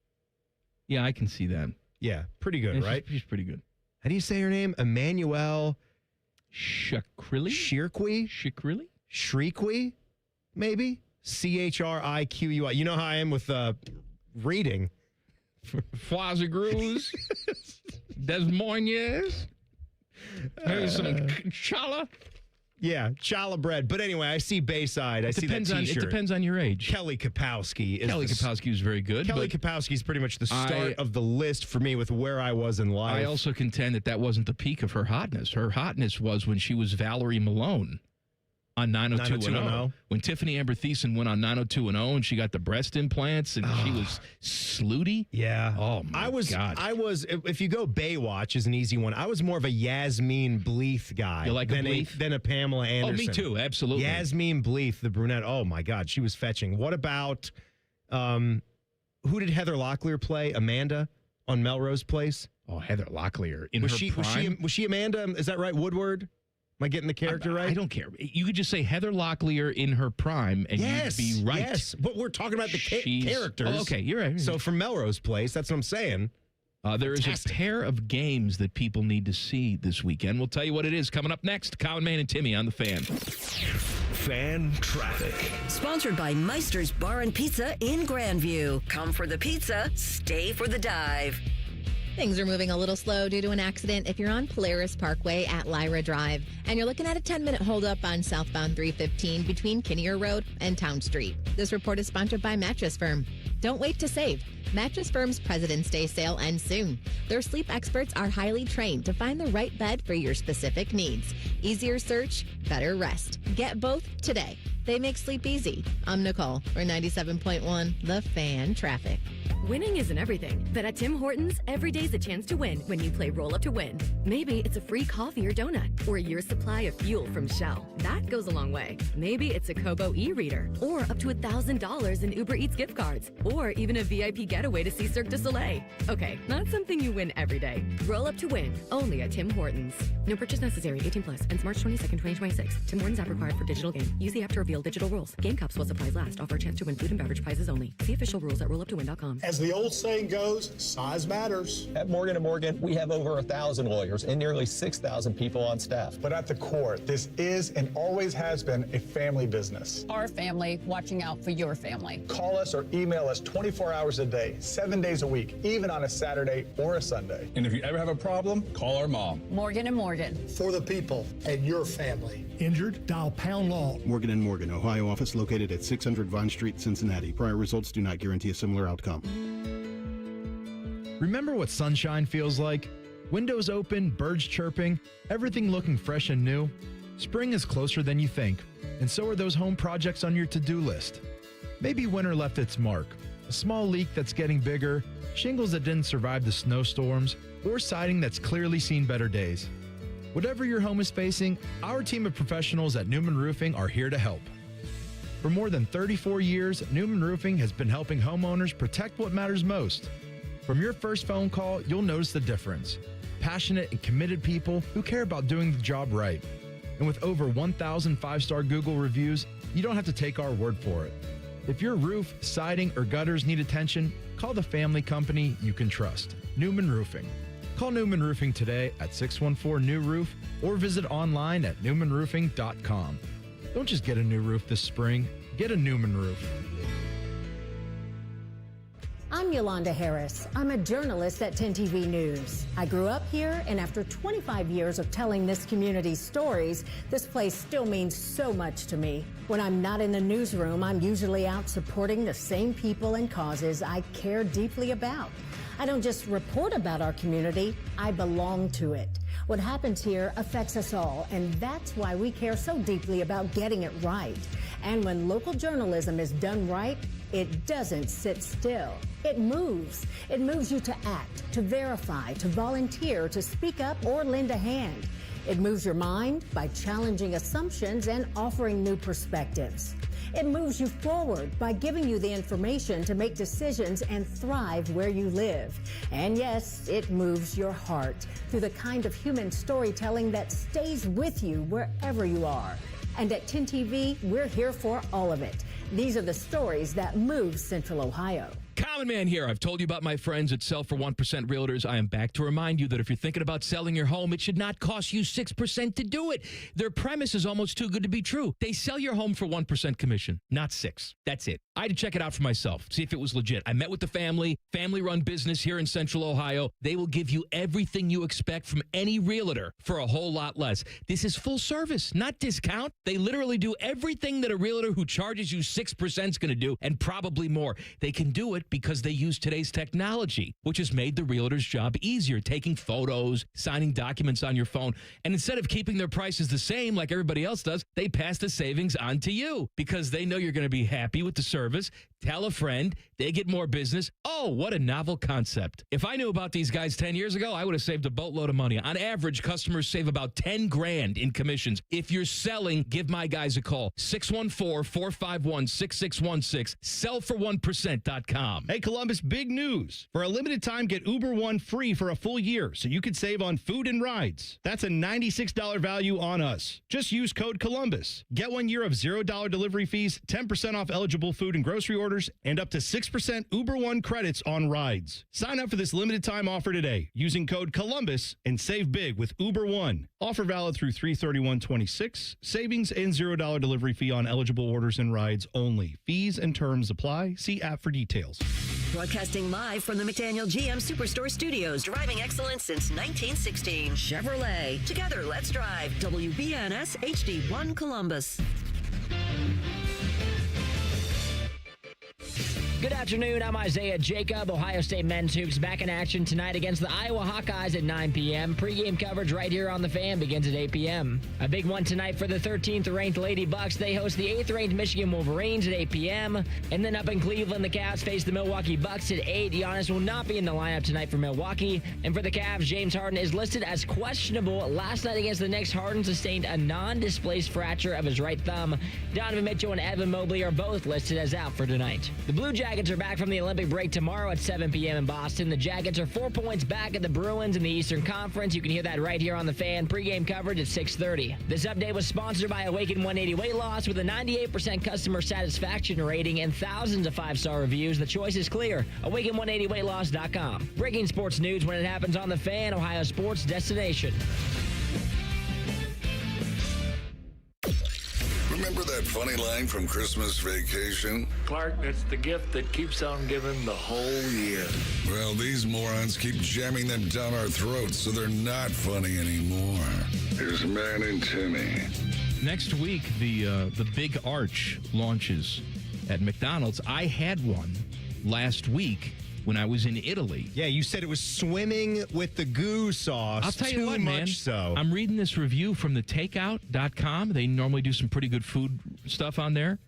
Yeah, I can see that. Yeah, pretty good, Yeah, right? She's pretty good. How do you say her name? Emmanuel Shakrilli? Shirkwi? Shriekwi? Maybe? Chriqui. You know how I am with reading. Foisagrews. Des Moines. Maybe some challah. Yeah, challah bread. But anyway, I see Bayside. I see that T-shirt. It depends on your age. Kelly Kapowski. Kapowski was very good. Kelly Kapowski is pretty much the start of the list for me with where I was in life. I also contend that wasn't the peak of her hotness. Her hotness was when she was Valerie Malone on 90210. When Tiffany Amber Thiessen went on 90210 and she got the breast implants and she was slutty. Yeah. Oh, my God. I was, if you go Baywatch is an easy one, I was more of a Yasmeen Bleeth guy. You like than a Pamela Anderson. Oh, me too. Absolutely. Yasmeen Bleeth, the brunette. Oh, my God. She was fetching. What about, who did Heather Locklear play? Amanda on Melrose Place? Oh, Heather Locklear in her prime? Was she Amanda? Is that right? Woodward? Am I getting the character right? I don't care. You could just say Heather Locklear in her prime and you'd be right. Yes, but we're talking about the characters. Oh, okay, you're right. So from Melrose Place, that's what I'm saying. There is a pair of games that people need to see this weekend. We'll tell you what it is coming up next. Colin Mann and Timmy on The Fan. Fan Traffic. Sponsored by Meister's Bar and Pizza in Grandview. Come for the pizza, stay for the dive. Things are moving a little slow due to an accident if you're on Polaris Parkway at Lyra Drive, and you're looking at a 10-minute holdup on southbound 315 between Kinnear Road and Town Street. This report is sponsored by Mattress Firm. Don't wait to save. Mattress Firm's President's Day sale ends soon. Their sleep experts are highly trained to find the right bed for your specific needs. Easier search, better rest. Get both today. They make sleep easy. I'm Nicole for 97.1 The Fan Traffic. Winning isn't everything, but at Tim Hortons, every day's a chance to win when you play Roll Up to Win. Maybe it's a free coffee or donut, or a year's supply of fuel from Shell. That goes a long way. Maybe it's a Kobo e-reader, or up to $1,000 in Uber Eats gift cards, or even a VIP getaway to see Cirque du Soleil. Okay, not something you win every day. Roll Up to Win, only at Tim Hortons. No purchase necessary, 18 plus, ends March 22nd, 2026. Tim Hortons app required for digital game. Use the app to reveal digital rules. Game cups while supplies last. Offer a chance to win food and beverage prizes only. See official rules at rolluptowin.com. As the old saying goes, size matters. At Morgan & Morgan, we have over 1,000 lawyers and nearly 6,000 people on staff. But at the core, this is and always has been a family business. Our family watching out for your family. Call us or email us 24 hours a day, 7 days a week, even on a Saturday or a Sunday. And if you ever have a problem, call our mom. Morgan & Morgan. For the people and your family. Injured? Dial pound law. Morgan & Morgan, Ohio office located at 600 Vine Street, Cincinnati. Prior results do not guarantee a similar outcome. Remember what sunshine feels like? Windows open, birds chirping, everything looking fresh and new. Spring is closer than you think, and so are those home projects on your to-do list. Maybe winter left its mark, a small leak that's getting bigger, shingles that didn't survive the snowstorms, or siding that's clearly seen better days. Whatever your home is facing, our team of professionals at Newman Roofing are here to help. For more than 34 years, Newman Roofing has been helping homeowners protect what matters most. From your first phone call, you'll notice the difference. Passionate and committed people who care about doing the job right. And with over 1,000 five-star Google reviews, you don't have to take our word for it. If your roof, siding, or gutters need attention, call the family company you can trust, Newman Roofing. Call Newman Roofing today at 614-NEW-ROOF or visit online at newmanroofing.com. Don't just get a new roof this spring, get a Newman roof. I'm Yolanda Harris. I'm a journalist at 10 TV News. I grew up here, and after 25 years of telling this community's stories, this place still means so much to me. When I'm not in the newsroom, I'm usually out supporting the same people and causes I care deeply about. I don't just report about our community, I belong to it. What happens here affects us all, and that's why we care so deeply about getting it right. And when local journalism is done right, it doesn't sit still. It moves. It moves you to act, to verify, to volunteer, to speak up or lend a hand. It moves your mind by challenging assumptions and offering new perspectives. It moves you forward by giving you the information to make decisions and thrive where you live. And yes, it moves your heart through the kind of human storytelling that stays with you wherever you are. And at 10 TV, we're here for all of it. These are the stories that move Central Ohio. Common Man here. I've told you about my friends at Sell for 1% Realtors. I am back to remind you that if you're thinking about selling your home, it should not cost you 6% to do it. Their premise is almost too good to be true. They sell your home for 1% commission, not 6. That's it. I had to check it out for myself, see if it was legit. I met with the family-run business here in Central Ohio. They will give you everything you expect from any realtor for a whole lot less. This is full service, not discount. They literally do everything that a realtor who charges you 6% is going to do, and probably more. They can do it because they use today's technology, which has made the realtor's job easier, taking photos, signing documents on your phone. And instead of keeping their prices the same like everybody else does, they pass the savings on to you because they know you're going to be happy with the service. Tell a friend, they get more business. Oh, what a novel concept. If I knew about these guys 10 years ago, I would have saved a boatload of money. On average, customers save about 10 grand in commissions. If you're selling, give my guys a call. 614-451-6616. Sellfor1%.com. Hey, Columbus, big news. For a limited time, get Uber One free for a full year so you could save on food and rides. That's a $96 value on us. Just use code Columbus. Get 1 year of $0 delivery fees, 10% off eligible food and grocery orders, and up to 6% Uber One credits on rides. Sign up for this limited time offer today using code Columbus and save big with Uber One. Offer valid through 3/31/26. Savings and $0 delivery fee on eligible orders and rides only. Fees and terms apply. See app for details. Broadcasting live from the McDaniel GM Superstore Studios, driving excellence since 1916. Chevrolet. Together, let's drive. WBNS HD1 Columbus. Good afternoon. I'm Isaiah Jacob. Ohio State men's hoops back in action tonight against the Iowa Hawkeyes at 9 p.m. Pre-game coverage right here on the Fan begins at 8 p.m. A big one tonight for the 13th-ranked Lady Bucks. They host the 8th-ranked Michigan Wolverines at 8 p.m. And then up in Cleveland, the Cavs face the Milwaukee Bucks at 8. Giannis will not be in the lineup tonight for Milwaukee. And for the Cavs, James Harden is listed as questionable. Last night against the Knicks, Harden sustained a non-displaced fracture of his right thumb. Donovan Mitchell and Evan Mobley are both listed as out for tonight. The Blue Jackets are back from the Olympic break tomorrow at 7 p.m. in Boston. The Jackets are 4 points back at the Bruins in the Eastern Conference. You can hear that right here on the Fan. Pre-game coverage at 6:30. This update was sponsored by Awaken 180 Weight Loss with a 98% customer satisfaction rating and thousands of 5-star reviews. The choice is clear. Awaken180weightloss.com. Breaking sports news when it happens on the Fan, Ohio sports destination. Remember that funny line from Christmas Vacation? Clark, it's the gift that keeps on giving the whole year. Well, these morons keep jamming them down our throats so they're not funny anymore. Here's Man and Timmy. Next week, the Big Arch launches at McDonald's. I had one last week when I was in Italy. Yeah, you said it was swimming with the goo sauce. I'll tell you what, man. So. I'm reading this review from the takeout.com. They normally do some pretty good food stuff on there.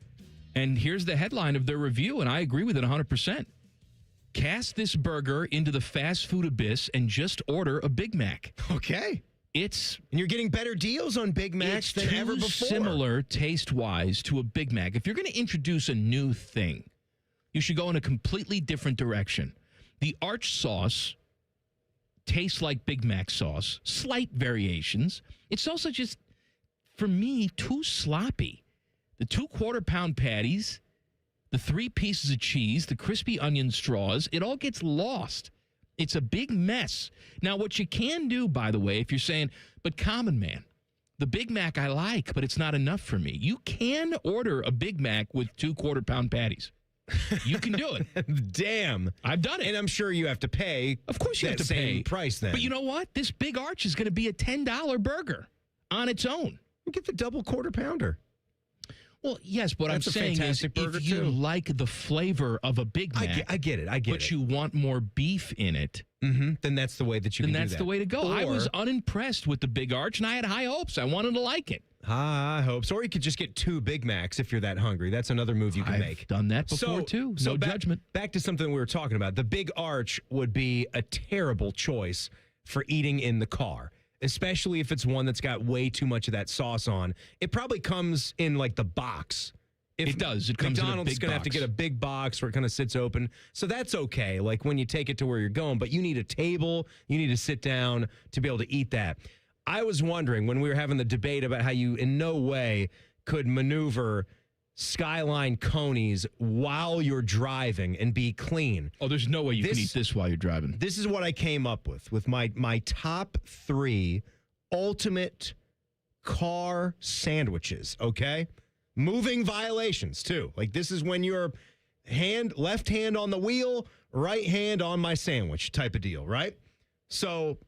And here's the headline of their review, and I agree with it 100%. Cast this burger into the fast food abyss and just order a Big Mac. Okay. And you're getting better deals on Big Macs than ever before. It's similar taste-wise to a Big Mac. If you're going to introduce a new thing, you should go in a completely different direction. The Arch sauce tastes like Big Mac sauce, slight variations. It's also just, for me, too sloppy. The 2 quarter-pound patties, the 3 pieces of cheese, the crispy onion straws, it all gets lost. It's a big mess. Now, what you can do, by the way, if you're saying, but Common Man, the Big Mac I like, but it's not enough for me. You can order a Big Mac with 2 quarter-pound patties. You can do it. Damn. I've done it. And I'm sure you have to pay. Of course you have to pay. Price then. But you know what? This Big Arch is going to be a $10 burger on its own. Get the double quarter pounder. Well, yes, but That's I'm a saying is fantastic burger, if you too. like the flavor of a Big Mac, I get it. but you want more beef in it, then that's the way that you can do that. Then that's the way to go. I was unimpressed with the Big Arch, and I had high hopes. I wanted to like it. High hopes. Or you could just get 2 Big Macs if you're that hungry. That's another move you can make. I've done that before, too. No judgment. Back to something we were talking about. The Big Arch would be a terrible choice for eating in the car, especially if it's one that's got way too much of that sauce on. It probably comes in like the box. It does. It comes McDonald's in a big is going to have to box. get a big box where it kind of sits open. So that's okay, like when you take it to where you're going. But you need a table. You need to sit down to be able to eat that. I was wondering when we were having the debate about how you in no way could maneuver Skyline Conies while you're driving and be clean. Oh, there's no way you can eat this while you're driving. This is what I came up with my top 3 ultimate car sandwiches, okay? Moving violations, too. Like, this is when you're left hand on the wheel, right hand on my sandwich type of deal, right? So,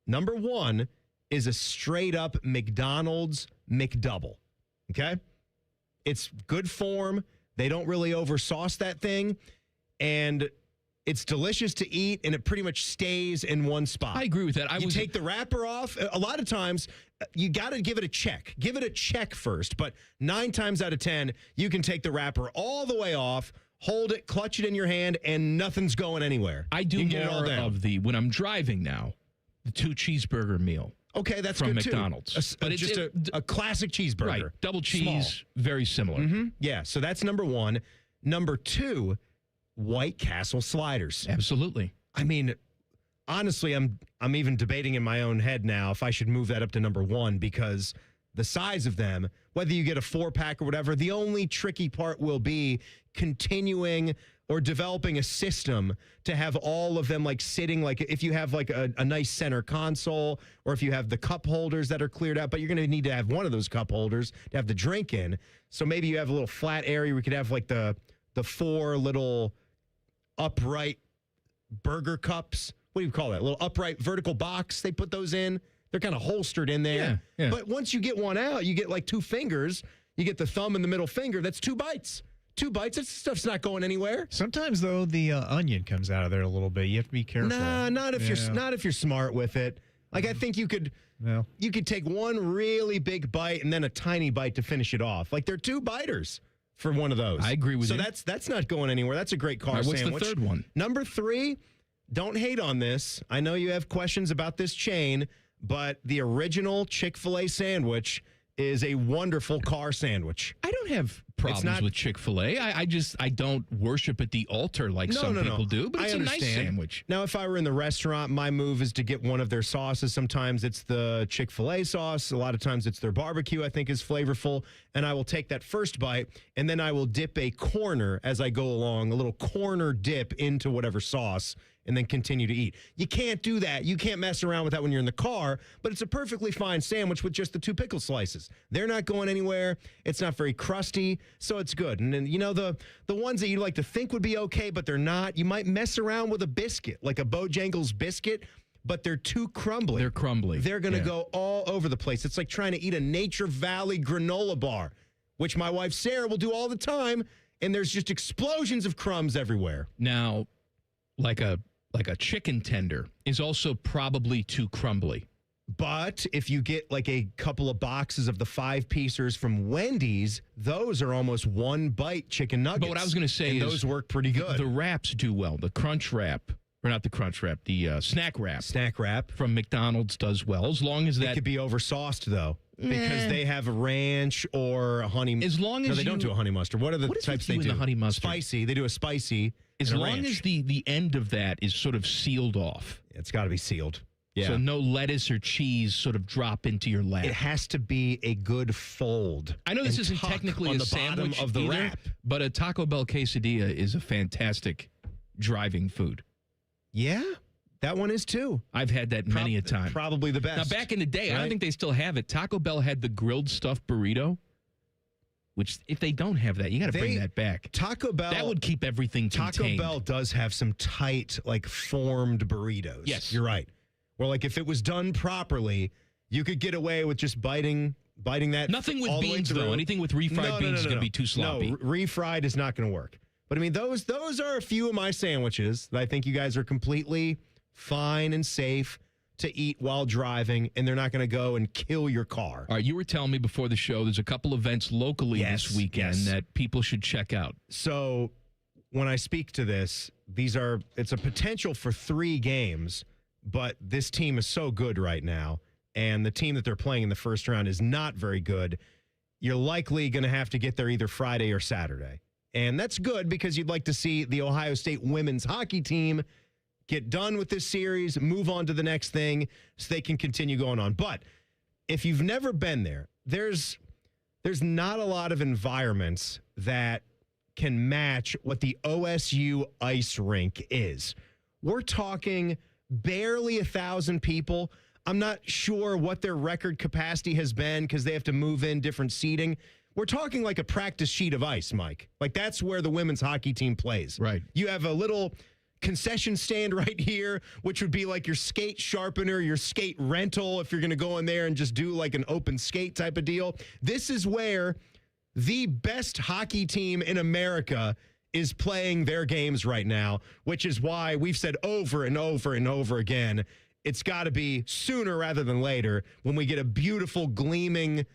number 1 is a straight-up McDonald's McDouble, okay? It's good form. They don't really oversauce that thing, and it's delicious to eat, and it pretty much stays in one spot. I agree with that. You take the wrapper off. A lot of times, you got to give it a check. Give it a check first, but 9 times out of 10, you can take the wrapper all the way off, hold it, clutch it in your hand, and nothing's going anywhere. I do more of when I'm driving now, the 2 cheeseburger meal. Okay, that's from good McDonald's. Too. But it's just a classic cheeseburger. Right, double cheese, Small. very similar. Yeah, so that's number 1. Number 2, White Castle sliders. Absolutely. I mean, honestly, I'm even debating in my own head now if I should move that up to number 1 because the size of them, whether you get a 4-pack or whatever, the only tricky part will be continuing or developing a system to have all of them like sitting, like if you have like a nice center console or if you have the cup holders that are cleared out, but you're going to need to have one of those cup holders to have the drink in. So maybe you have a little flat area where you could have like the 4 little upright burger cups. What do you call that? A little upright vertical box. They put those in. They're kind of holstered in there. Yeah. But once you get one out, you get like 2 fingers. You get the thumb and the middle finger. That's 2 bites. 2 bites. That stuff's not going anywhere. Sometimes though, the onion comes out of there a little bit. You have to be careful. Nah, not if you're smart with it. Like I think you could take one really big bite and then a tiny bite to finish it off. Like they're 2 biters for one of those. I agree with you. So that's not going anywhere. That's a great car what's sandwich. the third one? Number 3, don't hate on this. I know you have questions about this chain, but the original Chick-fil-A sandwich is a wonderful car sandwich. I don't have problems with Chick-fil-A. I don't worship at the altar like some people do, but it's a nice sandwich. Now, if I were in the restaurant, my move is to get one of their sauces. Sometimes it's the Chick-fil-A sauce. A lot of times it's their barbecue, I think is flavorful. And I will take that first bite, and then I will dip a corner as I go along, a little corner dip into whatever sauce, and then continue to eat. You can't do that. You can't mess around with that when you're in the car, but it's a perfectly fine sandwich with just the 2 pickle slices. They're not going anywhere. It's not very crusty, so it's good. And then, you know, the ones that you like to think would be okay, but they're not, you might mess around with a biscuit, like a Bojangles biscuit, but they're too crumbly. They're crumbly. They're going to go all over the place. It's like trying to eat a Nature Valley granola bar, which my wife Sarah will do all the time, and there's just explosions of crumbs everywhere. Now, like a chicken tender is also probably too crumbly. But if you get like a couple of boxes of the 5-piecers from Wendy's, those are almost 1 bite chicken nuggets. But what I was going to say is those work pretty good. The wraps do well. The crunch wrap, or not the crunch wrap, the snack wrap. Snack wrap from McDonald's does well, as long as that. It could be oversauced though, because they have a ranch or a honey. As long as they don't do a honey mustard. What are the types they do? The honey mustard? Spicy. They do a spicy. As and a long ranch. as the end of that is sort of sealed off. It's got to be sealed. Yeah. So no lettuce or cheese sort of drop into your lap. It has to be a good fold. I know this isn't technically on a the sandwich bottom of the either, wrap, but a Taco Bell quesadilla is a fantastic driving food. Yeah, that one is too. I've had that many a time. Probably the best. Now, back in the day, I right? don't think they still have it. Taco Bell had the grilled stuffed burrito. which if they don't have that, you got to bring that back. Taco Bell. That would keep everything contained. Taco Bell does have some tight, like, formed burritos. Yes. You're right. Well, like, if it was done properly, you could get away with just biting that. Nothing with all the way beans, through. though. Anything with refried beans is going to be too sloppy. No, refried is not going to work. But, I mean, those are a few of my sandwiches that I think you guys are completely fine and safe to eat while driving, and they're not going to go and kill your car. All right, you were telling me before the show there's a couple events locally this weekend that people should check out. So when I speak to this, it's a potential for 3 games, but this team is so good right now, and the team that they're playing in the first round is not very good. You're likely going to have to get there either Friday or Saturday. And that's good because you'd like to see the Ohio State women's hockey team get done with this series, move on to the next thing so they can continue going on. But if you've never been there, there's not a lot of environments that can match what the OSU ice rink is. We're talking barely 1,000 people. I'm not sure what their record capacity has been because they have to move in different seating. We're talking like a practice sheet of ice, Mike. Like that's where the women's hockey team plays. Right. You have a little concession stand right here, which would be like your skate sharpener, your skate rental, if you're going to go in there and just do like an open skate type of deal. This is where the best hockey team in America is playing their games right now, which is why we've said over and over and over again, it's got to be sooner rather than later when we get a beautiful gleaming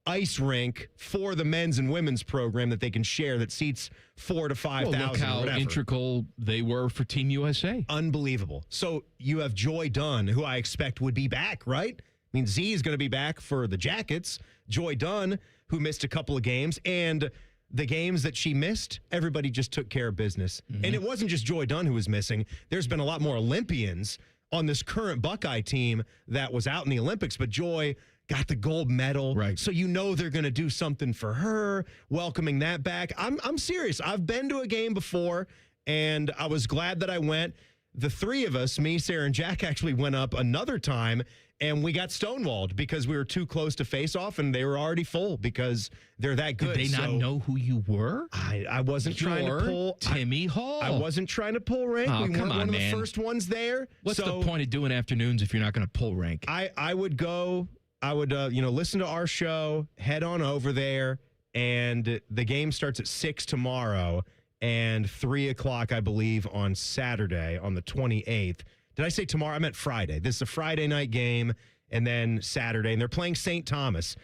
ice rink for the men's and women's program that they can share that seats 4,000 to 5,000. Well, look how integral they were for Team USA. Unbelievable. So you have Joy Dunn, who I expect would be back, right? I mean, Z is going to be back for the Jackets. Joy Dunn, who missed a couple of games, and the games that she missed, everybody just took care of business. Mm-hmm. And it wasn't just Joy Dunn who was missing. There's been a lot more Olympians on this current Buckeye team that was out in the Olympics, but Joy got the gold medal. Right. So you know they're going to do something for her, welcoming that back. I'm serious. I've been to a game before, and I was glad that I went. The 3 of us, me, Sarah, and Jack, actually went up another time, and we got stonewalled because we were too close to face off, and they were already full because they're that good. Did they not know who you were? I wasn't trying to pull Timmy Hall. I wasn't trying to pull rank. Oh, we weren't come on, one of man. the first ones there. What's the point of doing afternoons if you're not going to pull rank? I would go. I would, listen to our show, head on over there, and the game starts at 6 tomorrow and 3 o'clock, I believe, on Saturday on the 28th. Did I say tomorrow? I meant Friday. This is a Friday night game, and then Saturday, and they're playing St. Thomas.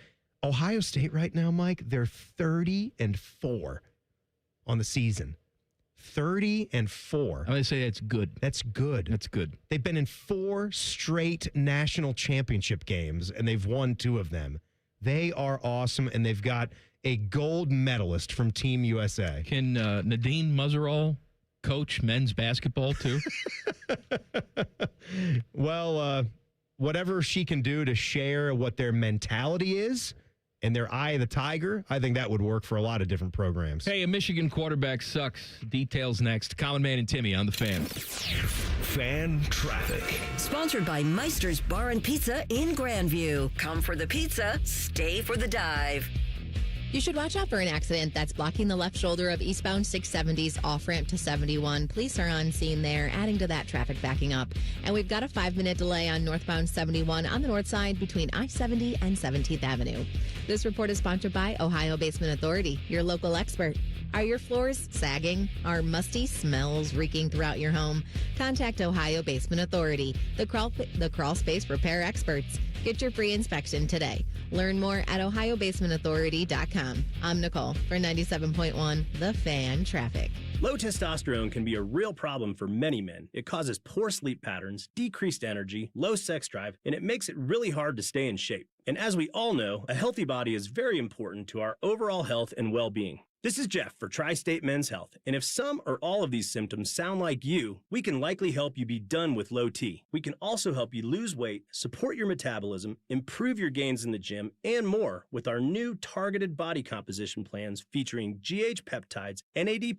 Ohio State right now, Mike, they're 30-4 on the season. 30-4. I'm going to say that's good. That's good. That's good. They've been in 4 straight national championship games, and they've won 2 of them. They are awesome, and they've got a gold medalist from Team USA. Can Nadine Muzzerall coach men's basketball, too? Well, whatever she can do to share what their mentality is and their eye of the tiger, I think that would work for a lot of different programs. Hey, a Michigan quarterback sucks. Details next. Common Man and Timmy on the Fan. Fan traffic. Sponsored by Meister's Bar and Pizza in Grandview. Come for the pizza, stay for the dive. You should watch out for an accident that's blocking the left shoulder of eastbound 670's off-ramp to 71. Police are on scene there, adding to that traffic backing up. And we've got a 5-minute delay on northbound 71 on the north side between I-70 and 17th Avenue. This report is sponsored by Ohio Basement Authority, your local expert. Are your floors sagging? Are musty smells reeking throughout your home? Contact Ohio Basement Authority, the crawl space repair experts. Get your free inspection today. Learn more at ohiobasementauthority.com. I'm Nicole for 97.1 The Fan Traffic. Low testosterone can be a real problem for many men. It causes poor sleep patterns, decreased energy, low sex drive, and it makes it really hard to stay in shape. And as we all know, a healthy body is very important to our overall health and well-being. This is Jeff for Tri-State Men's Health, and if some or all of these symptoms sound like you, we can likely help you be done with low T. We can also help you lose weight, support your metabolism, improve your gains in the gym, and more with our new targeted body composition plans featuring GH peptides, NAD+,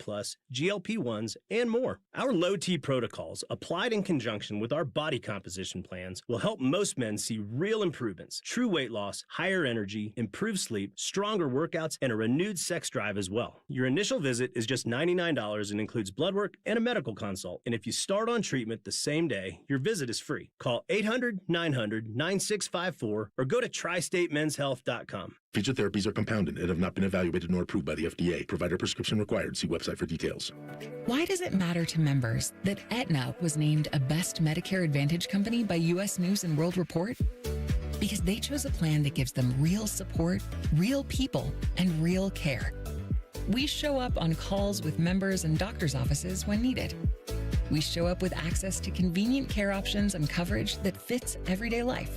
GLP-1s, and more. Our low T protocols, applied in conjunction with our body composition plans, will help most men see real improvements, true weight loss, higher energy, improved sleep, stronger workouts, and a renewed sex drive as well. Your initial visit is just $99 and includes blood work and a medical consult. And if you start on treatment the same day, your visit is free. Call 800-900-9654 or go to tristatemenshealth.com. Featured therapies are compounded and have not been evaluated nor approved by the FDA. Provider prescription required. See website for details. Why does it matter to members that Aetna was named a Best Medicare Advantage company by U.S. News & World Report? Because they chose a plan that gives them real support, real people, and real care. We show up on calls with members and doctors' offices when needed. We show up with access to convenient care options and coverage that fits everyday life.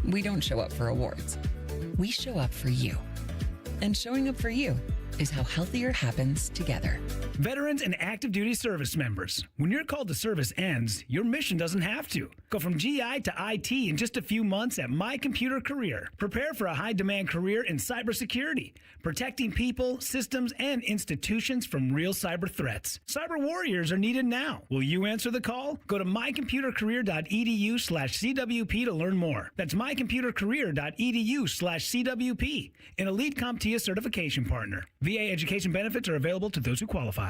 We don't show up for awards. We show up for you. And showing up for you is how healthier happens together. Veterans and active duty service members, when your call to service ends, your mission doesn't have to. Go from GI to IT in just a few months at My Computer Career. Prepare for a high-demand career in cybersecurity, protecting people, systems, and institutions from real cyber threats. Cyber warriors are needed now. Will you answer the call? Go to mycomputercareer.edu/CWP to learn more. That's mycomputercareer.edu/CWP, an Elite CompTIA certification partner. VA education benefits are available to those who qualify.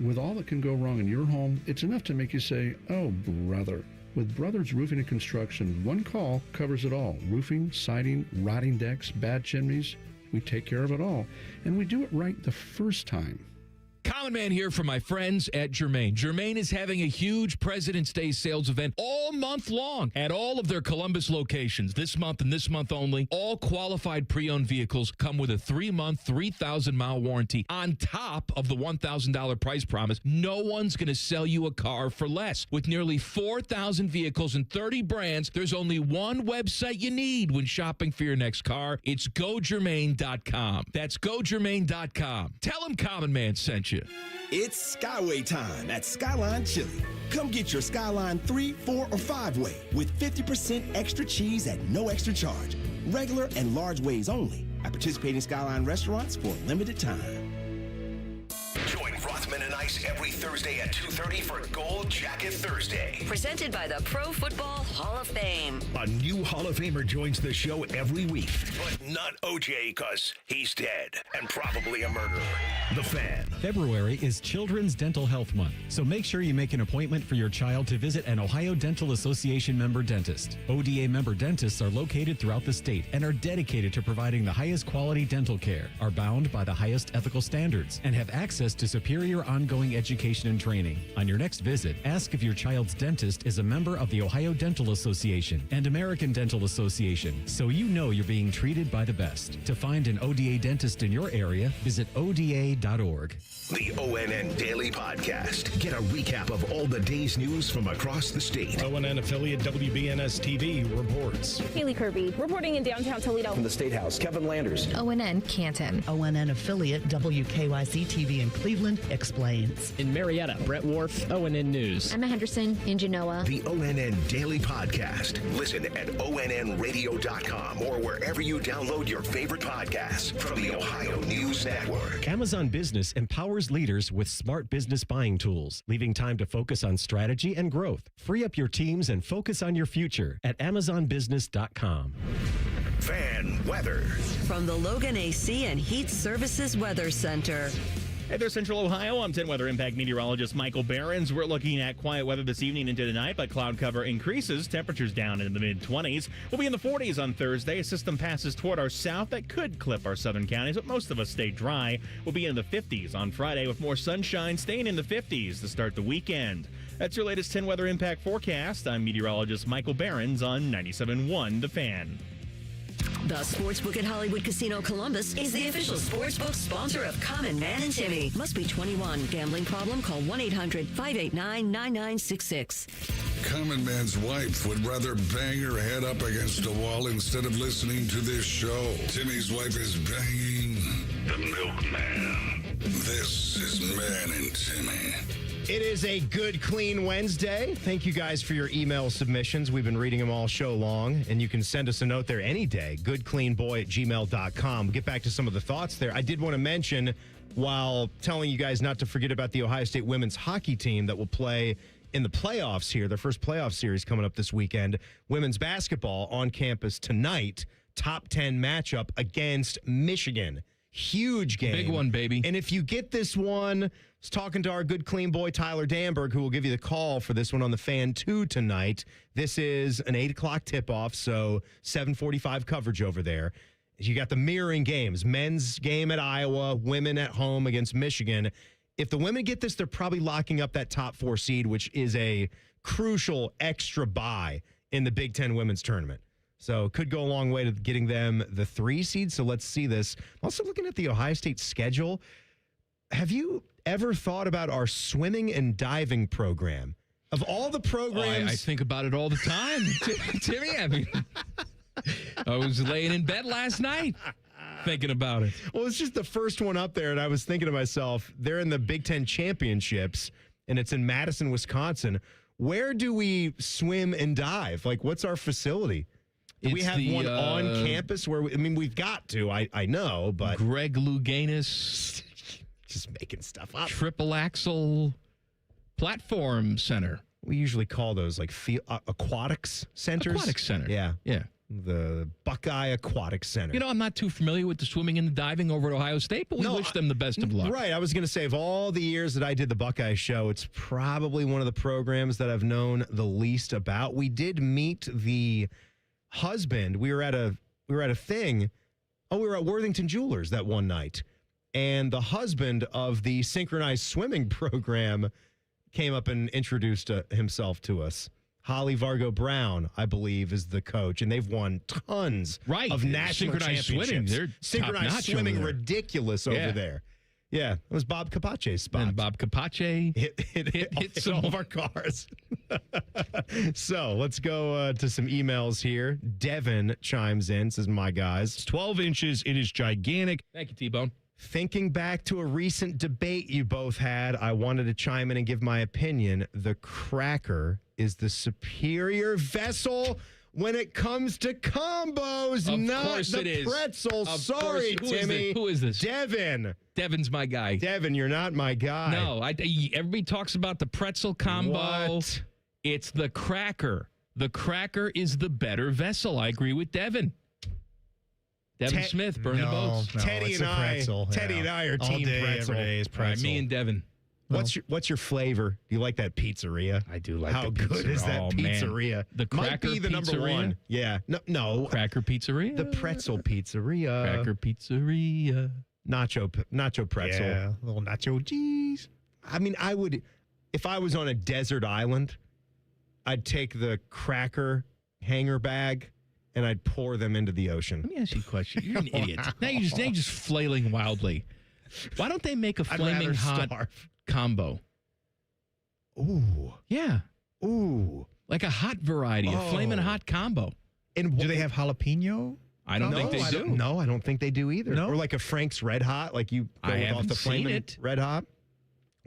With all that can go wrong in your home, it's enough to make you say, "Oh, brother." With Brothers Roofing and Construction, one call covers it all. Roofing, siding, rotting decks, bad chimneys. We take care of it all. And we do it right the first time. Common Man here for my friends at Germain. Germain is having a huge President's Day sales event all month long at all of their Columbus locations. This month and this month only, all qualified pre-owned vehicles come with a 3-month, 3,000-mile warranty on top of the $1,000 price promise. No one's going to sell you a car for less. With nearly 4,000 vehicles and 30 brands, there's only one website you need when shopping for your next car. It's GoGermain.com. That's GoGermain.com. Tell them Common Man sent you. It's Skyway time at Skyline Chili. Come get your Skyline 3, 4, or 5-way with 50% extra cheese at no extra charge. Regular and large ways only at participating Skyline restaurants for a limited time. Join Rothman and Ice every Thursday at 2:30 for Gold Jacket Thursday. Presented by the Pro Football Hall of Fame. A new Hall of Famer joins the show every week. But not OJ, because he's dead and probably a murderer. The Fan. February is Children's Dental Health Month, so make sure you make an appointment for your child to visit an Ohio Dental Association member dentist. ODA member dentists are located throughout the state and are dedicated to providing the highest quality dental care, are bound by the highest ethical standards, and have access to superior ongoing education and training. On your next visit, ask if your child's dentist is a member of the Ohio Dental Association and American Dental Association, so you know you're being treated by the best. To find an ODA dentist in your area, visit ODA.org. The ONN Daily Podcast. Get a recap of all the day's news from across the state. ONN affiliate WBNS TV reports. Haley Kirby reporting in downtown Toledo. From the State House, Kevin Landers. ONN Canton. ONN affiliate WKYC TV in Cleveland explains. In Marietta, Brett Wharf, ONN News. Emma Henderson in Genoa. The ONN Daily Podcast. Listen at ONNradio.com or wherever you download your favorite podcasts from the Ohio News Network. Amazon Business empowers leaders with smart business buying tools, leaving time to focus on strategy and growth. Free up your teams and focus on your future at AmazonBusiness.com. Fan weather. From the Logan AC and Heat Services Weather Center. Hey there, Central Ohio. I'm 10 Weather Impact meteorologist Michael Behrens. We're looking at quiet weather this evening into tonight, but cloud cover increases. Temperatures down in the mid-20s. We'll be in the 40s on Thursday. A system passes toward our south that could clip our southern counties, but most of us stay dry. We'll be in the 50s on Friday with more sunshine, staying in the 50s to start the weekend. That's your latest 10 Weather Impact forecast. I'm meteorologist Michael Behrens on 97.1 The Fan. The Sportsbook at Hollywood Casino Columbus is the official sportsbook sponsor of Common Man and Timmy. Must be 21. Gambling problem? Call 1-800-589-9966. Common Man's wife would rather bang her head up against a wall instead of listening to this show. Timmy's wife is banging the milkman. This is Man and Timmy. It is a good, clean Wednesday. Thank you guys for your email submissions. We've been reading them all show long, and you can send us a note there any day. goodcleanboy@gmail.com. We'll get back to some of the thoughts there. I did want to mention, while telling you guys not to forget about the Ohio State women's hockey team that will play in the playoffs here, their first playoff series coming up this weekend. Women's basketball on campus tonight, top 10 matchup against Michigan. Huge game. Big one, baby. And if you get this one, I was talking to our good clean boy, Tyler Danberg, who will give you the call for this one on the Fan 2 tonight. This is an 8 o'clock tip-off, so 7:45 coverage over there. You got the mirroring games, men's game at Iowa, women at home against Michigan. If the women get this, they're probably locking up that top 4 seed, which is a crucial extra bye in the Big Ten women's tournament. So could go a long way to getting them the 3 seed. So let's see this. I'm also looking at the Ohio State schedule. Have you ever thought about our swimming and diving program? Of all the programs... I think about it all the time. Timmy, I mean, I was laying in bed last night thinking about it. Well, it's just the first one up there, and I was thinking to myself, they're in the Big Ten championships, and it's in Madison, Wisconsin. Where do we swim and dive? Like, what's our facility? Do we have one on campus where we've got to, I know, but... Greg Louganis. Just making stuff up. Triple Axle Platform Center. We usually call those like aquatics centers. Aquatic Center. Yeah. Yeah. The Buckeye Aquatic Center. You know, I'm not too familiar with the swimming and the diving over at Ohio State, but we wish them the best of luck. Right. I was going to say, of all the years that I did the Buckeye show, it's probably one of the programs that I've known the least about. We did meet the husband. We were at a thing. Oh, we were at Worthington Jewelers that one night. And the husband of the synchronized swimming program came up and introduced himself to us. Holly Vargo Brown, I believe, is the coach, and they've won tons of national synchronized championships. Swimming. They're synchronized swimming, ridiculous over there. Yeah, it was Bob Capace's spot. And Bob Capace hit some of our cars. So let's go to some emails here. Devin chimes in, says, my guys. It's 12 inches. It is gigantic. Thank you, T-Bone. Thinking back to a recent debate you both had, I wanted to chime in and give my opinion. The Cracker is the superior vessel when it comes to combos, not the pretzel. Sorry, Timmy. Who is this? Devin. Devin's my guy. Devin, you're not my guy. No, everybody talks about the pretzel combo. What? It's the Cracker. The Cracker is the better vessel. I agree with Devin. Devin Smith, burn the boats. No, Teddy and I are all team day, pretzel. every day is pretzel. All right, me and Devin. What's your flavor? Do you like that pizzeria? I do like How the pizzeria. good is that pizzeria? Man. The Cracker might be the number Pizzeria? one. Yeah. No. Cracker Pizzeria. The pretzel pizzeria. Cracker Pizzeria. Nacho pretzel. Yeah, little nacho cheese. I mean, I would, if I was on a desert island, I'd take the Cracker hanger bag and I'd pour them into the ocean. Let me ask you a question. You're an idiot. Now you're just flailing wildly. Why don't they make a flaming hot combo? Ooh. Yeah. Ooh. Like a hot variety, a flaming hot combo. And do they have jalapeno? I don't think they do. No, I don't think they do either. No? Or like a Frank's Red Hot, like you go I off haven't the flaming seen it. Red Hot.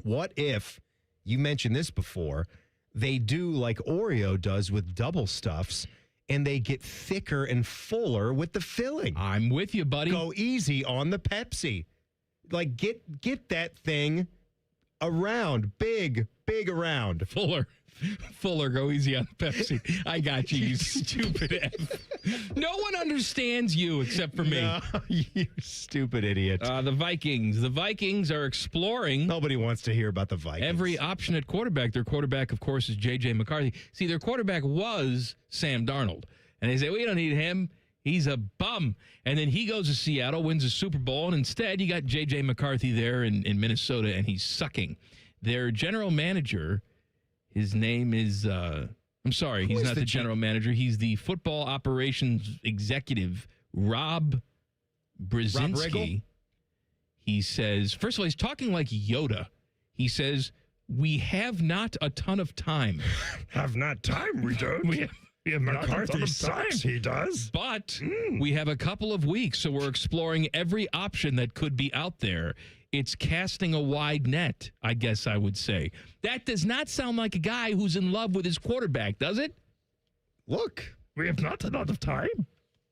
What if, you mentioned this before, they do like Oreo does with double stuffs, and they get thicker and fuller with the filling? I'm with you, buddy. Go easy on the Pepsi. Like, get that thing around, big around. Fuller, go easy on Pepsi. I got you, you stupid F. No one understands you except for me. No, you stupid idiot. The Vikings are exploring. Nobody wants to hear about the Vikings. Every option at quarterback. Their quarterback, of course, is J.J. McCarthy. See, their quarterback was Sam Darnold. And they say, we don't need him. He's a bum. And then he goes to Seattle, wins a Super Bowl, and instead you got J.J. McCarthy there in Minnesota, and he's sucking. Their general manager, his name is, I'm sorry, he's not the general manager. He's the football operations executive, Rob Brzezinski. He says, first of all, he's talking like Yoda. He says, we have not a ton of time. Have not time, we don't. Yeah, McCarthy sucks. He does. But we have a couple of weeks, so we're exploring every option that could be out there. It's casting a wide net, I guess I would say. That does not sound like a guy who's in love with his quarterback, does it? Look, we have not a lot of time.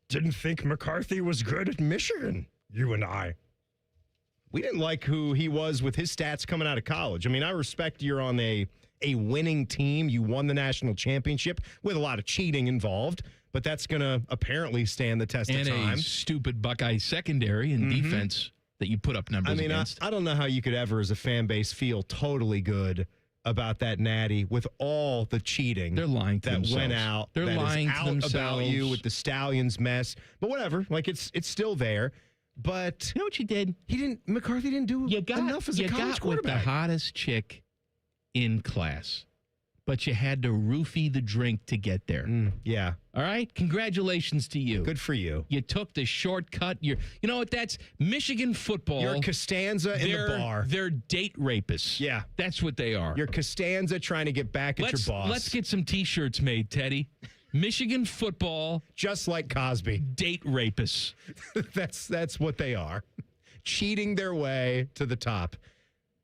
Didn't think McCarthy was good at Michigan, you and I. We didn't like who he was with his stats coming out of college. I mean, I respect you're on a winning team. You won the national championship with a lot of cheating involved, but that's going to apparently stand the test of time. And a stupid Buckeye secondary and defense that you put up numbers against. I don't know how you could ever, as a fan base, feel totally good about that natty with all the cheating. They're lying to themselves. Went out. They're lying out to themselves about you with the Stallions mess. But whatever, like it's still there. But you know what you did? McCarthy didn't do enough as a college quarterback. With the hottest chick in class, but you had to roofie the drink to get there. Yeah. All right. Congratulations to you. Good for you. You took the shortcut. You know what? That's Michigan football. You're Costanza in the bar. They're date rapists. Yeah. That's what they are. You're Costanza trying to get back at your boss. Let's get some T-shirts made, Teddy. Michigan football. Just like Cosby. Date rapists. That's what they are. Cheating their way to the top.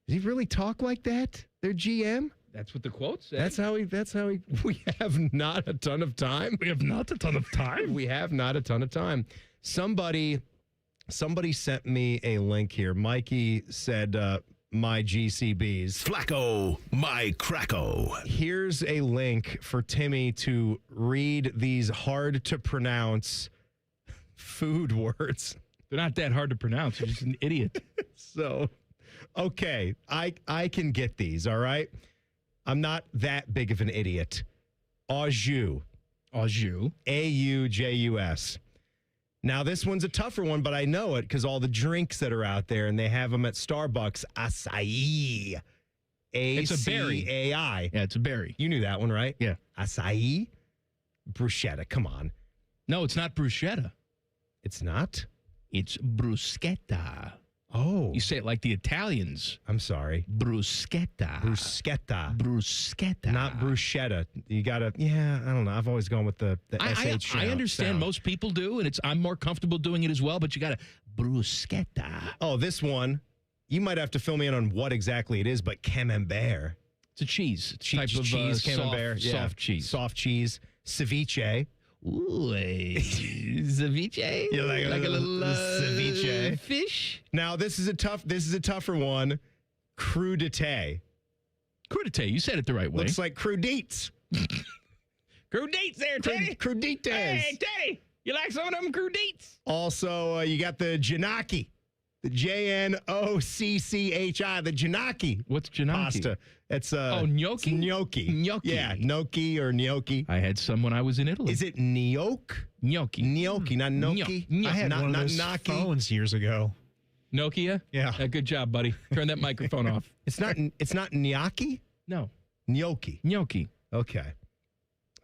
Does he really talk like that? Their GM? That's what the quote said. That's how he. We have not a ton of time. We have not a ton of time. We have not a ton of time. Somebody sent me a link here. Mikey said, my GCBs. Flacco, my Cracko. Here's a link for Timmy to read these hard to pronounce food words. They're not that hard to pronounce. You're just an idiot. So, okay, I can get these, all right? I'm not that big of an idiot. Au jus. A-U-J-U-S. Now, this one's a tougher one, but I know it because all the drinks that are out there, and they have them at Starbucks. Acai. It's a berry. A-C-A-I. Yeah, it's a berry. You knew that one, right? Yeah. Acai. Bruschetta. Come on. No, it's not bruschetta. It's not? It's bruschetta. Oh. You say it like the Italians. I'm sorry. Bruschetta. Bruschetta. Bruschetta. Not bruschetta. You got to, I don't know. I've always gone with the SH I understand sound. most people do, and I'm more comfortable doing it as well, but you got to bruschetta. Oh, this one, you might have to fill me in on what exactly it is, but camembert. It's a cheese. It's type of cheese, camembert. Soft cheese. Soft cheese. Ceviche. Ooh, ceviche? You like a little ceviche fish? Now this is a tougher one. Crudité. Crudité. You said it the right way. Looks like crudites. Crudites there, Teddy. Crudites. Hey, Teddy. You like some of them crudites? Also, you got the Janocchi. The J-N-O-C-C-H-I. The Janocchi. What's Janocchi? Pasta. It's gnocchi? Gnocchi. Gnocchi. Yeah, gnocchi or gnocchi. I had some when I was in Italy. Is it gnocchi? Gnocchi. Gnocchi, not gnocchi. I had not, one of not those gnocchi. phones years ago. Nokia? Yeah. Good job, buddy. Turn that microphone off. It's not gnocchi? No. Gnocchi. Gnocchi. Okay.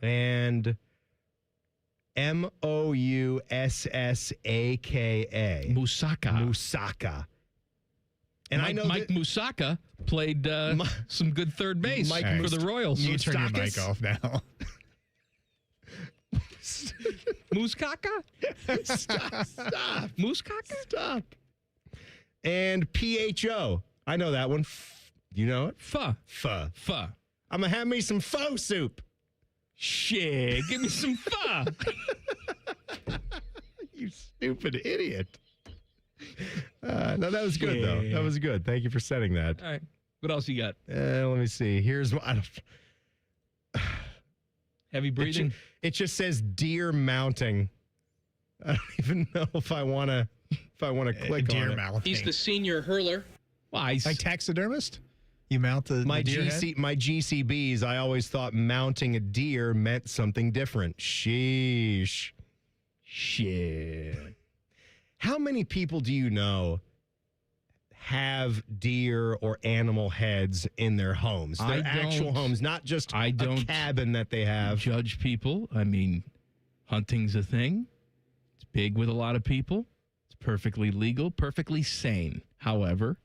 And Moussaka. Moussaka. And I know Mike Moussaka played some good third base for the Royals. You turn your mic off now. Moussaka? Stop. Moussaka? Stop. And PHO. I know that one. You know it? Pho. Pho. Pho. I'm going to have me some pho soup. Shit. Give me some pho. You stupid idiot. No, that was good, though. That was good. Thank you for setting that. All right. What else you got? Let me see. Here's what. Heavy breathing? It just says deer mounting. I don't even know if I want to click deer on it. mounting. He's the senior hurler. Why? Like taxidermist? You mount the my deer head? My GCBs, I always thought mounting a deer meant something different. Sheesh. Shit. How many people do you know have deer or animal heads in their homes? Their actual homes, not just a cabin that they have. Judge people. I mean, hunting's a thing. It's big with a lot of people. It's perfectly legal, perfectly sane. However,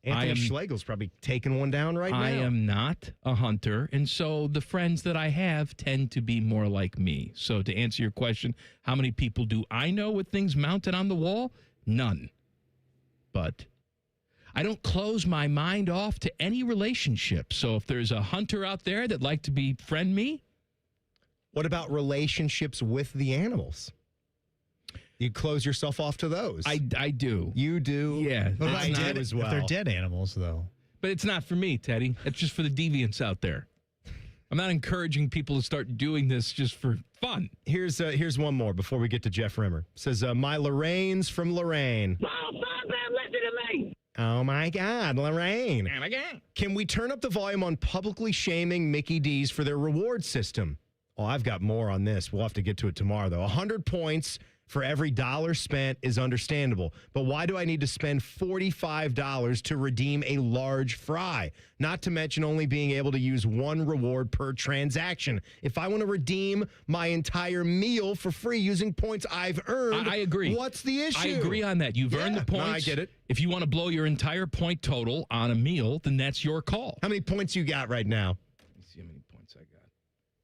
Anthony Schlegel's probably taking one down right now. I am not a hunter, and so the friends that I have tend to be more like me. So to answer your question, how many people do I know with things mounted on the wall? None. But I don't close my mind off to any relationship. So if there's a hunter out there that'd like to befriend me. What about relationships with the animals? You close yourself off to those. I do. You do? Yeah. I do as well. If they're dead animals, though. But it's not for me, Teddy. It's just for the deviants out there. I'm not encouraging people to start doing this just for fun. Here's one more before we get to Jeff Rimmer. It says, my Lorraine's from Lorraine. Oh, my God, Lorraine. Oh, my God. Can we turn up the volume on publicly shaming Mickey D's for their reward system? Oh, I've got more on this. We'll have to get to it tomorrow, though. 100 points for every dollar spent is understandable. But why do I need to spend $45 to redeem a large fry? Not to mention only being able to use one reward per transaction. If I want to redeem my entire meal for free using points I've earned, I agree. What's the issue? I agree on that. You've earned the points. No, I get it. If you want to blow your entire point total on a meal, then that's your call. How many points you got right now? Let me see how many points I got.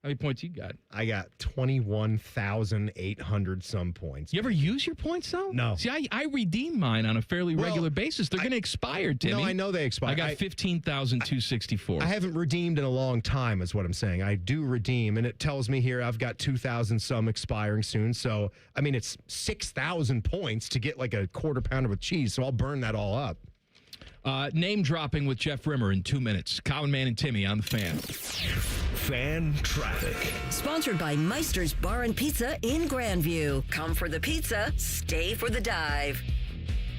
How many points you got? I got 21,800 some points. You ever use your points, though? No. See, I redeem mine on a fairly regular basis. They're going to expire, Timmy. No, I know they expire. I got 15,264. I haven't redeemed in a long time is what I'm saying. I do redeem, and it tells me here I've got 2,000 some expiring soon. So, I mean, it's 6,000 points to get like a quarter pounder with cheese, so I'll burn that all up. Name dropping with Jeff Rimmer in 2 minutes. Common Man and Timmy on the Fan. Fan traffic. Sponsored by Meister's Bar and Pizza in Grandview. Come for the pizza, stay for the dive.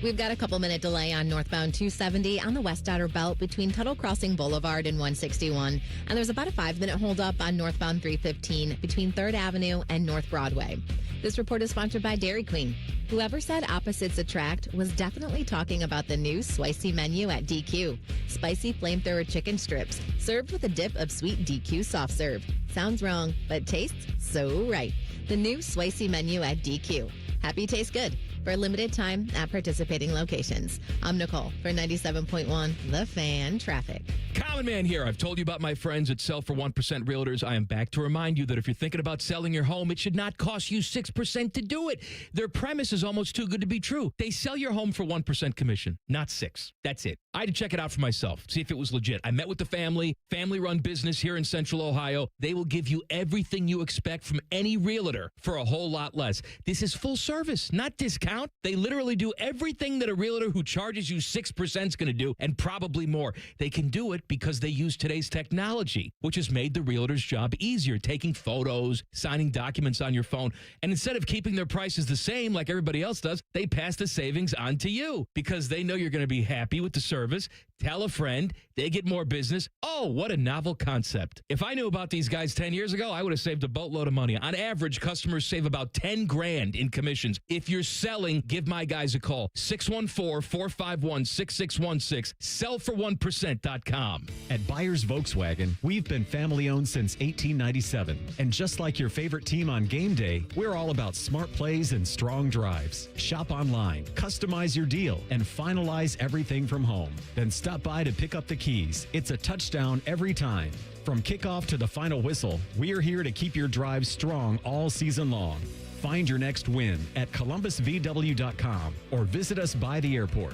We've got a couple-minute delay on northbound 270 on the West Outer Belt between Tuttle Crossing Boulevard and 161. And there's about a 5-minute holdup on northbound 315 between 3rd Avenue and North Broadway. This report is sponsored by Dairy Queen. Whoever said opposites attract was definitely talking about the new spicy menu at DQ. Spicy flamethrower chicken strips served with a dip of sweet DQ soft serve. Sounds wrong, but tastes so right. The new spicy menu at DQ. Happy tastes good. For a limited time at participating locations. I'm Nicole for 97.1 The Fan Traffic. Common Man here. I've told you about my friends at Sell for 1% Realtors. I am back to remind you that if you're thinking about selling your home, it should not cost you 6% to do it. Their premise is almost too good to be true. They sell your home for 1% commission, not 6. That's it. I had to check it out for myself, see if it was legit. I met with the family-run business here in Central Ohio. They will give you everything you expect from any realtor for a whole lot less. This is full service, not discount. They literally do everything that a realtor who charges you 6% is going to do, and probably more. They can do it because they use today's technology, which has made the realtor's job easier, taking photos, signing documents on your phone. And instead of keeping their prices the same like everybody else does, they pass the savings on to you because they know you're going to be happy with the service. Tell a friend, they get more business. Oh, what a novel concept. If I knew about these guys 10 years ago, I would have saved a boatload of money. On average, customers save about 10 grand in commissions. If you're selling, give my guys a call. 614-451-6616. Sellfor1%.com. At Byers Volkswagen, we've been family owned since 1897. And just like your favorite team on game day, we're all about smart plays and strong drives. Shop online, customize your deal, and finalize everything from home. Then stop by to pick up the keys. It's a touchdown every time. From kickoff to the final whistle, we're here to keep your drive strong all season long. Find your next win at columbusvw.com or visit us by the airport.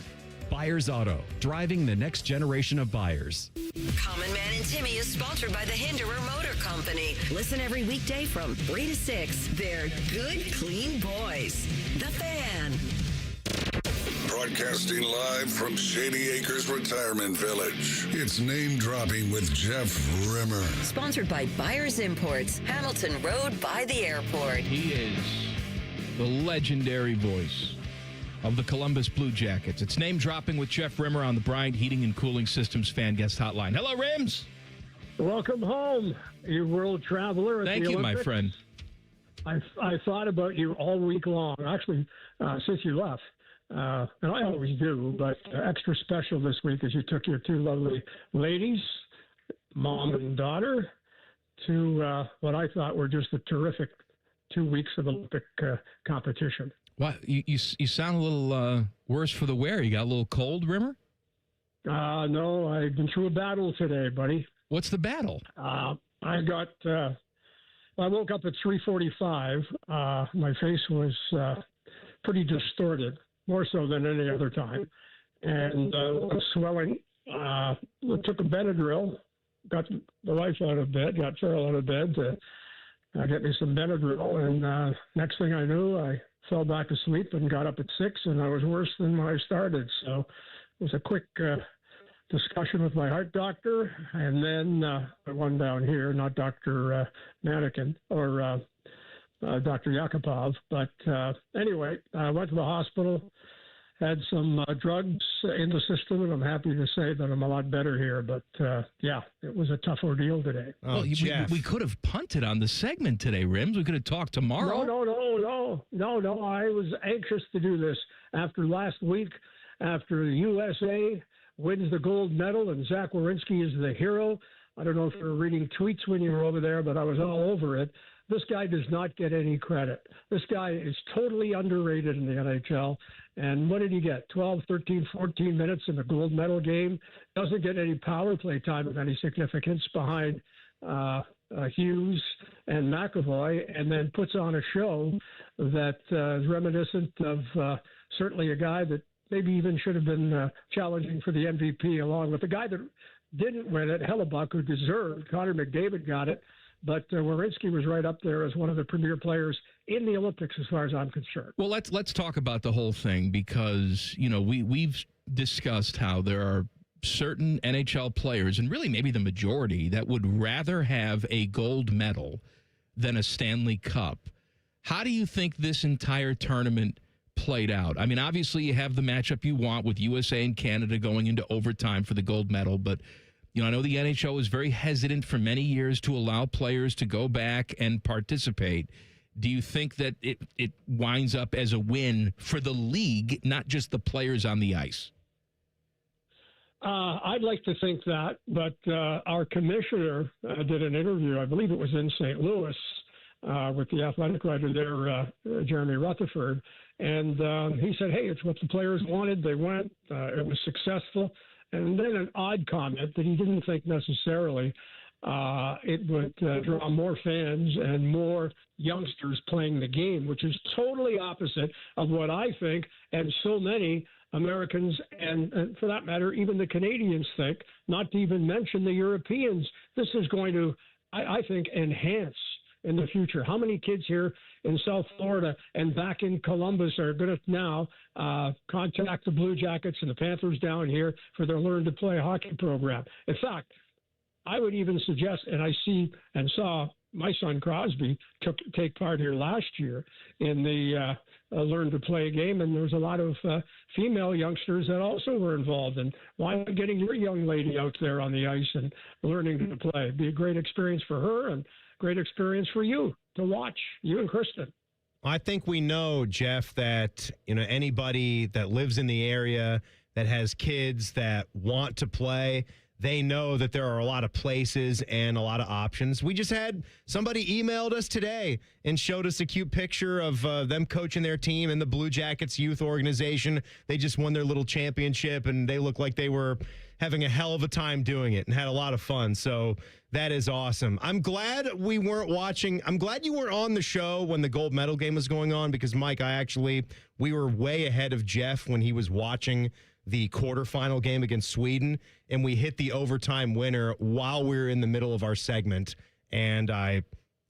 Byers Auto, driving the next generation of buyers. Common Man and Timmy is sponsored by the Hinderer Motor Company. Listen every weekday from 3 to 6. They're good, clean boys. The Fan. Broadcasting live from Shady Acres Retirement Village. It's Name Dropping with Jeff Rimmer. Sponsored by Byers Imports, Hamilton Road by the airport. He is the legendary voice of the Columbus Blue Jackets. It's Name Dropping with Jeff Rimmer on the Bryant Heating and Cooling Systems Fan Guest Hotline. Hello, Rims. Welcome home, you world traveler. Thank you, my friend. I thought about you all week long, actually, since you left. And I always do, but extra special this week as you took your two lovely ladies, mom and daughter, to what I thought were just a terrific 2 weeks of Olympic competition. What? You sound a little worse for the wear. You got a little cold, Rimmer? No, I've been through a battle today, buddy. What's the battle? I woke up at 3:45. My face was pretty distorted, more so than any other time, and swelling. I took a Benadryl, got the wife out of bed, got Farrell out of bed to get me some Benadryl, and next thing I knew, I fell back asleep and got up at 6, and I was worse than when I started. So it was a quick discussion with my heart doctor, and then the one down here, not Dr. Manikin or Dr. Yakupov. But anyway, I went to the hospital, had some drugs in the system, and I'm happy to say that I'm a lot better here. But yeah, it was a tough ordeal today. Well, we could have punted on the segment today, Rims. We could have talked tomorrow. No. I was anxious to do this after last week, after the USA wins the gold medal and Zach Werenski is the hero. I don't know if you were reading tweets when you were over there, but I was all over it. This guy does not get any credit. This guy is totally underrated in the NHL. And what did he get? 12, 13, 14 minutes in the gold medal game. Doesn't get any power play time of any significance behind Hughes and McAvoy, and then puts on a show that is reminiscent of certainly a guy that maybe even should have been challenging for the MVP, along with the guy that didn't win it, Hellebuck, who deserved. Connor McDavid got it. But Werenski was right up there as one of the premier players in the Olympics, as far as I'm concerned. Well, let's talk about the whole thing, because we've discussed how there are certain NHL players, and really maybe the majority, that would rather have a gold medal than a Stanley Cup. How do you think this entire tournament played out? I mean, obviously you have the matchup you want with USA and Canada going into overtime for the gold medal, but I know the NHL was very hesitant for many years to allow players to go back and participate. Do you think that it winds up as a win for the league, not just the players on the ice? I'd like to think that, but our commissioner did an interview, I believe it was in St. Louis, with the athletic writer there, Jeremy Rutherford, and he said, hey, it's what the players wanted. They went. It was successful. And then an odd comment that he didn't think necessarily it would draw more fans and more youngsters playing the game, which is totally opposite of what I think and so many Americans and for that matter, even the Canadians think, not to even mention the Europeans. This is going to, I think, enhance in the future. How many kids here in South Florida and back in Columbus are going to now contact the Blue Jackets and the Panthers down here for their Learn to Play hockey program? In fact, I would even suggest, and I see and saw my son Crosby take part here last year in the Learn to Play game, and there was a lot of female youngsters that also were involved. And why not getting your young lady out there on the ice and learning to play? It'd be a great experience for her and great experience for you to watch, you and Kristen. I think we know, Jeff, that anybody that lives in the area that has kids that want to play, they know that there are a lot of places and a lot of options. We just had somebody emailed us today and showed us a cute picture of them coaching their team in the Blue Jackets youth organization. They just won their little championship, and they look like they were having a hell of a time doing it and had a lot of fun. So that is awesome. I'm glad we weren't watching. I'm glad you weren't on the show when the gold medal game was going on, because, Mike, we were way ahead of Jeff when he was watching the quarterfinal game against Sweden, and we hit the overtime winner while we were in the middle of our segment, and I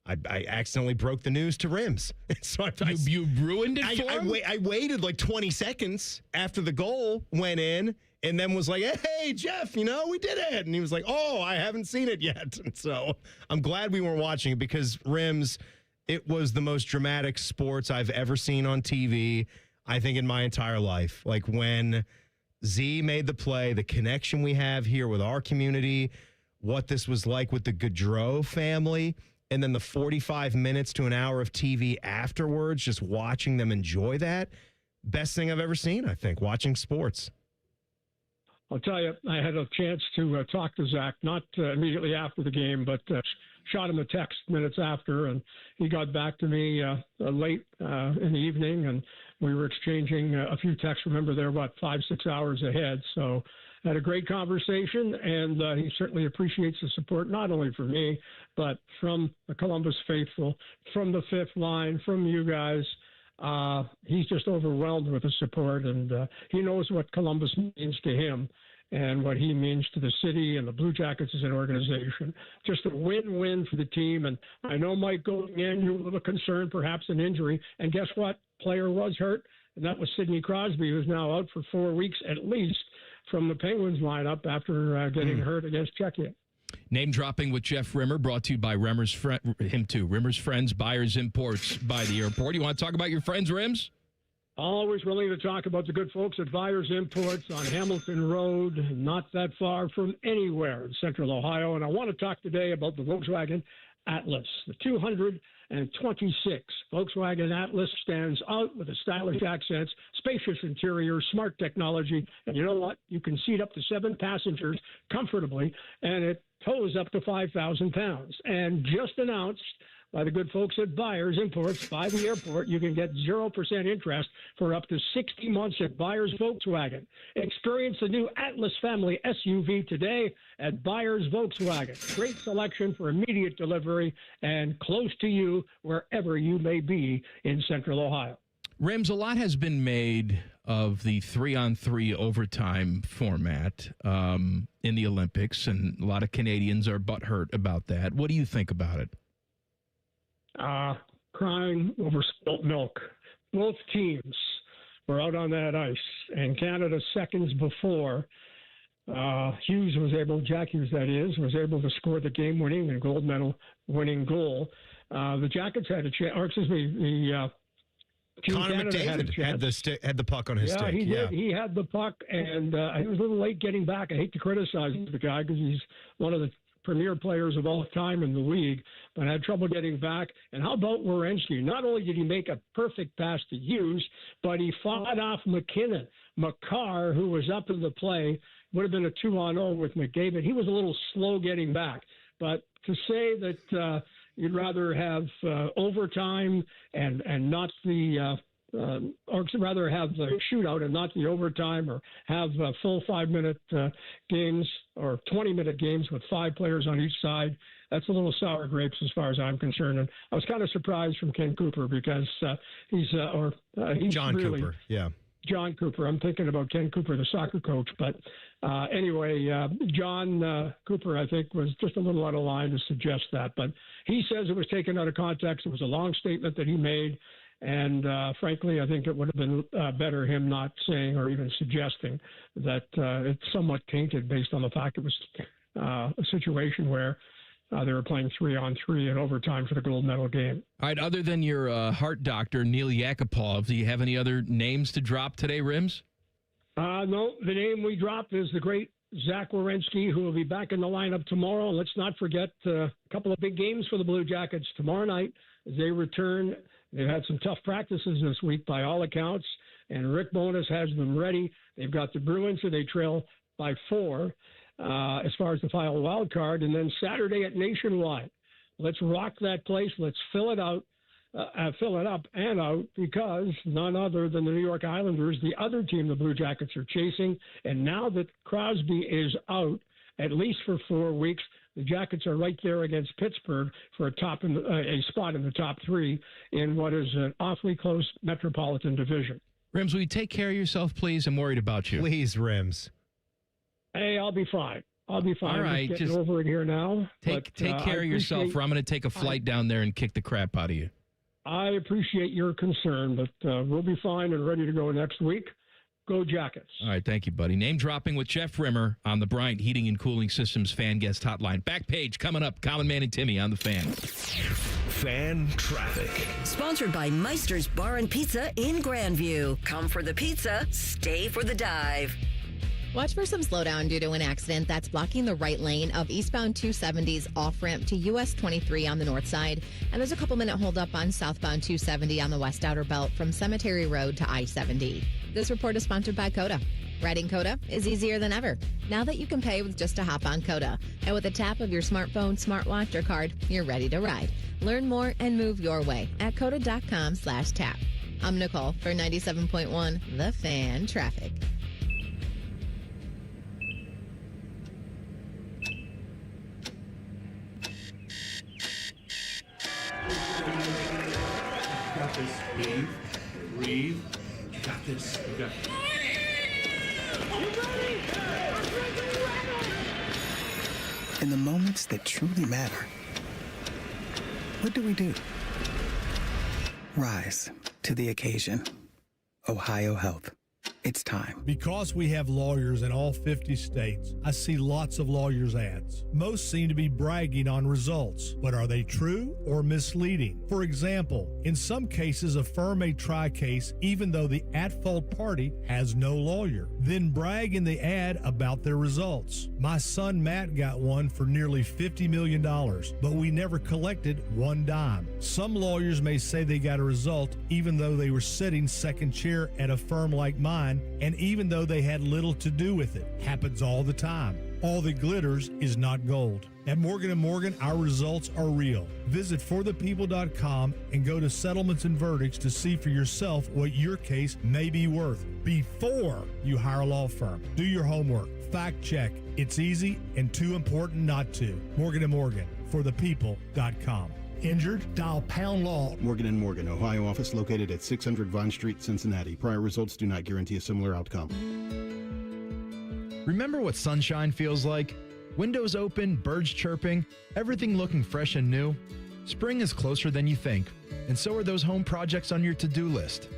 accidentally broke the news to Rims. So you ruined it for him? I waited like 20 seconds after the goal went in, and then was like, hey, Jeff, we did it. And he was like, oh, I haven't seen it yet. And so I'm glad we weren't watching it, because Rims, it was the most dramatic sports I've ever seen on TV, I think, in my entire life. Like when Z made the play, the connection we have here with our community, what this was like with the Gaudreau family, and then the 45 minutes to an hour of TV afterwards, just watching them enjoy that. Best thing I've ever seen, I think, watching sports. I'll tell you, I had a chance to talk to Zach, not immediately after the game, but shot him a text minutes after, and he got back to me late in the evening, and we were exchanging a few texts. Remember, they're 5-6 hours ahead, so had a great conversation, and he certainly appreciates the support, not only from me, but from the Columbus faithful, from the fifth line, from you guys. He's just overwhelmed with the support, and he knows what Columbus means to him and what he means to the city and the Blue Jackets as an organization. Just a win-win for the team. And I know, Mike, going in, you were a little concerned, perhaps an injury. And guess what? Player was hurt, and that was Sidney Crosby, who's now out for 4 weeks at least from the Penguins lineup after getting hurt against Czechia. Name dropping with Jeff Rimmer, brought to you by Rimmer's Friends, Buyers Imports by the airport. You want to talk about your friends, Rims? Always willing to talk about the good folks at Buyers Imports on Hamilton Road, not that far from anywhere in Central Ohio. And I want to talk today about the Volkswagen Atlas. The 226 Volkswagen Atlas stands out with a stylish accents, spacious interior, smart technology, and you know what? You can seat up to 7 passengers comfortably, and it tows up to 5,000 pounds. And just announced by the good folks at Buyers Imports by the airport, you can get 0% interest for up to 60 months at Buyers Volkswagen. Experience the new Atlas family SUV today at Buyers Volkswagen. Great selection for immediate delivery and close to you wherever you may be in Central Ohio. Rims, a lot has been made of the 3-on-3 overtime format in the Olympics, and a lot of Canadians are butthurt about that. What do you think about it? Crying over spilt milk. Both teams were out on that ice, and Canada seconds before Jack Hughes was able to score the game-winning and gold medal-winning goal. The Jackets had a chance, Connor McDavid had the puck on his stick. He did. He had the puck, and he was a little late getting back. I hate to criticize the guy because he's one of the premier players of all time in the league, but had trouble getting back. And how about Werenski? Not only did he make a perfect pass to Hughes, but he fought off McKinnon. Makar, who was up in the play, would have been a 2-on-0 with McDavid. He was a little slow getting back. But to say that you'd rather have overtime and not the or rather have the shootout and not the overtime, or have full 5-minute games or 20-minute games with 5 players on each side, that's a little sour grapes as far as I'm concerned. And I was kind of surprised from Ken Cooper because he's John really, Cooper, yeah. John Cooper. I'm thinking about Ken Cooper, the soccer coach. But anyway, John Cooper, I think, was just a little out of line to suggest that. But he says it was taken out of context. It was a long statement that he made. And frankly, I think it would have been better him not saying or even suggesting that it's somewhat tainted based on the fact it was a situation where they were playing 3-on-3 in overtime for the gold medal game. All right, other than your heart doctor, Neil Yakupov, do you have any other names to drop today, Rims? No, the name we dropped is the great Zach Werenski, who will be back in the lineup tomorrow. Let's not forget a couple of big games for the Blue Jackets tomorrow night as they return. They've had some tough practices this week by all accounts, and Rick Bowness has them ready. They've got the Bruins, so they trail by 4 as far as the final wild card. And then Saturday at Nationwide, let's rock that place. Let's fill it up and out, because none other than the New York Islanders, the other team the Blue Jackets are chasing. And now that Crosby is out, at least for 4 weeks, the Jackets are right there against Pittsburgh for a spot in the top 3 in what is an awfully close Metropolitan Division. Rims, will you take care of yourself, please? I'm worried about you. Please, Rims. Hey, I'll be fine. All right, just getting over it here now. Take care of yourself, or I'm going to take a flight down there and kick the crap out of you. I appreciate your concern, but we'll be fine and ready to go next week. Go Jackets. All right, thank you, buddy. Name dropping with Jeff Rimmer on the Bryant Heating and Cooling Systems fan guest hotline. Back page coming up. Common Man and Timmy on the Fan. Fan traffic. Sponsored by Meister's Bar and Pizza in Grandview. Come for the pizza, stay for the dive. Watch for some slowdown due to an accident that's blocking the right lane of eastbound 270's off-ramp to US 23 on the north side. And there's a couple-minute holdup on southbound 270 on the west outer belt from Cemetery Road to I-70. This report is sponsored by Coda. Riding Coda is easier than ever. Now that you can pay with just a hop on Coda. And with a tap of your smartphone, smartwatch, or card, you're ready to ride. Learn more and move your way at coda.com/tap. I'm Nicole for 97.1 The Fan Traffic. Breathe. You got this. You got this. In the moments that truly matter, what do? Rise to the occasion. Ohio Health. It's time. Because we have lawyers in all 50 states, I see lots of lawyers' ads. Most seem to be bragging on results, but are they true or misleading? For example, in some cases, a firm may try a case even though the at-fault party has no lawyer, then brag in the ad about their results. My son Matt got one for nearly $50 million, but we never collected one dime. Some lawyers may say they got a result even though they were sitting second chair at a firm like mine, and even though they had little to do with it. Happens all the time. All that glitters is not gold. At Morgan & Morgan, our results are real. Visit forthepeople.com and go to settlements and verdicts to see for yourself what your case may be worth before you hire a law firm. Do your homework. Fact check. It's easy and too important not to. Morgan & Morgan, forthepeople.com. Injured? Dial pound law. Morgan & Morgan, Ohio office located at 600 Vine Street, Cincinnati. Prior results do not guarantee a similar outcome. Remember what sunshine feels like? Windows open, birds chirping, everything looking fresh and new? Spring is closer than you think, and so are those home projects on your to-do list.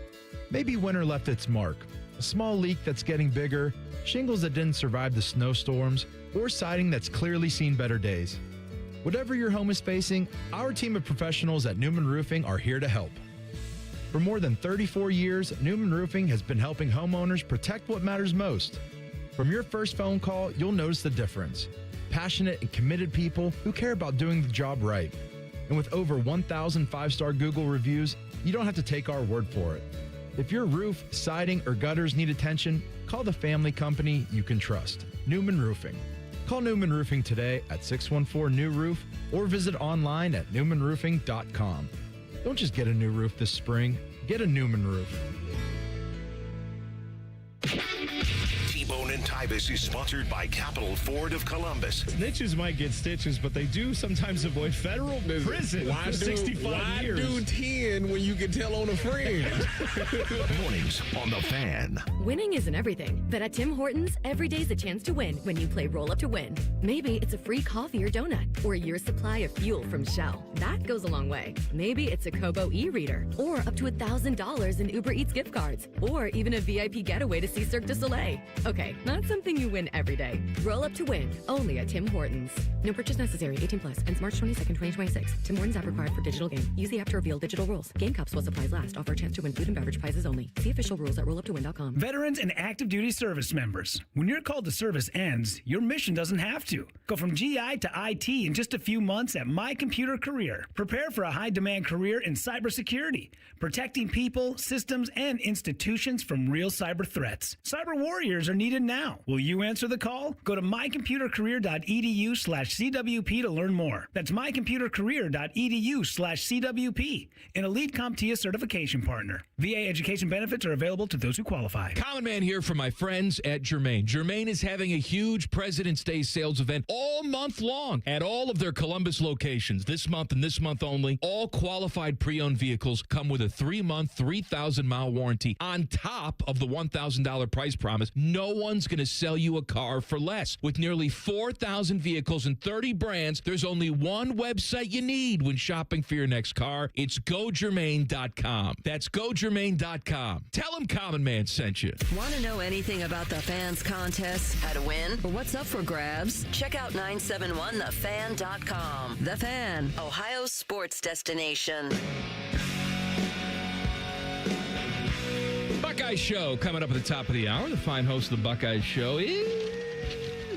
Maybe winter left its mark. A small leak that's getting bigger, shingles that didn't survive the snowstorms, or siding that's clearly seen better days. Whatever your home is facing, our team of professionals at Newman Roofing are here to help. For more than 34 years, Newman Roofing has been helping homeowners protect what matters most. From your first phone call, you'll notice the difference. Passionate and committed people who care about doing the job right. And with over 1,000 five-star Google reviews, you don't have to take our word for it. If your roof, siding, or gutters need attention, call the family company you can trust, Newman Roofing. Call Newman Roofing today at 614-NEW-ROOF or visit online at newmanroofing.com. Don't just get a new roof this spring, get a Newman roof. T-Bone and Tybus is sponsored by Capital Ford of Columbus. Snitches might get stitches, but they do sometimes avoid federal prison for 65 years. Why do 10 when you can tell on a friend? Mornings on The Fan. Winning isn't everything, but at Tim Hortons, every day's a chance to win when you play Roll Up to Win. Maybe it's a free coffee or donut, or a year's supply of fuel from Shell. That goes a long way. Maybe it's a Kobo e-reader, or up to $1,000 in Uber Eats gift cards, or even a VIP getaway to see Cirque du Soleil. Okay, not something you win every day. Roll Up to Win, only at Tim Hortons. No purchase necessary, 18 plus, ends March 22nd, 2026. Tim Hortons app required for digital game. Use the app to reveal digital rules. Game cups while supplies last. Offer a chance to win food and beverage prizes only. See official rules at rolluptowin.com. Veterans and active duty service members. When your call to service ends, your mission doesn't have to. Go from GI to IT in just a few months at My Computer Career. Prepare for a high-demand career in cybersecurity, protecting people, systems, and institutions from real cyber threats. Cyber warriors are needed now. Will you answer the call? Go to mycomputercareer.edu/CWP to learn more. That's mycomputercareer.edu/CWP, an elite CompTIA certification partner. VA education benefits are available to those who qualify. Common Man here for my friends at Germain. Germain is having a huge President's Day sales event all month long at all of their Columbus locations. This month and this month only, all qualified pre-owned vehicles come with a 3-month, 3,000-mile warranty on top of the $1,000 price promise. No one's going to sell you a car for less. With nearly 4,000 vehicles and 30 brands, there's only one website you need when shopping for your next car. It's GoGermain.com. That's GoGermain.com. Tell them Common Man sent you. Want to know anything about the fans' contests, how to win, or what's up for grabs? Check out 971thefan.com. The Fan, Ohio's sports destination. Buckeyes Show coming up at the top of the hour. The fine host of the Buckeyes Show is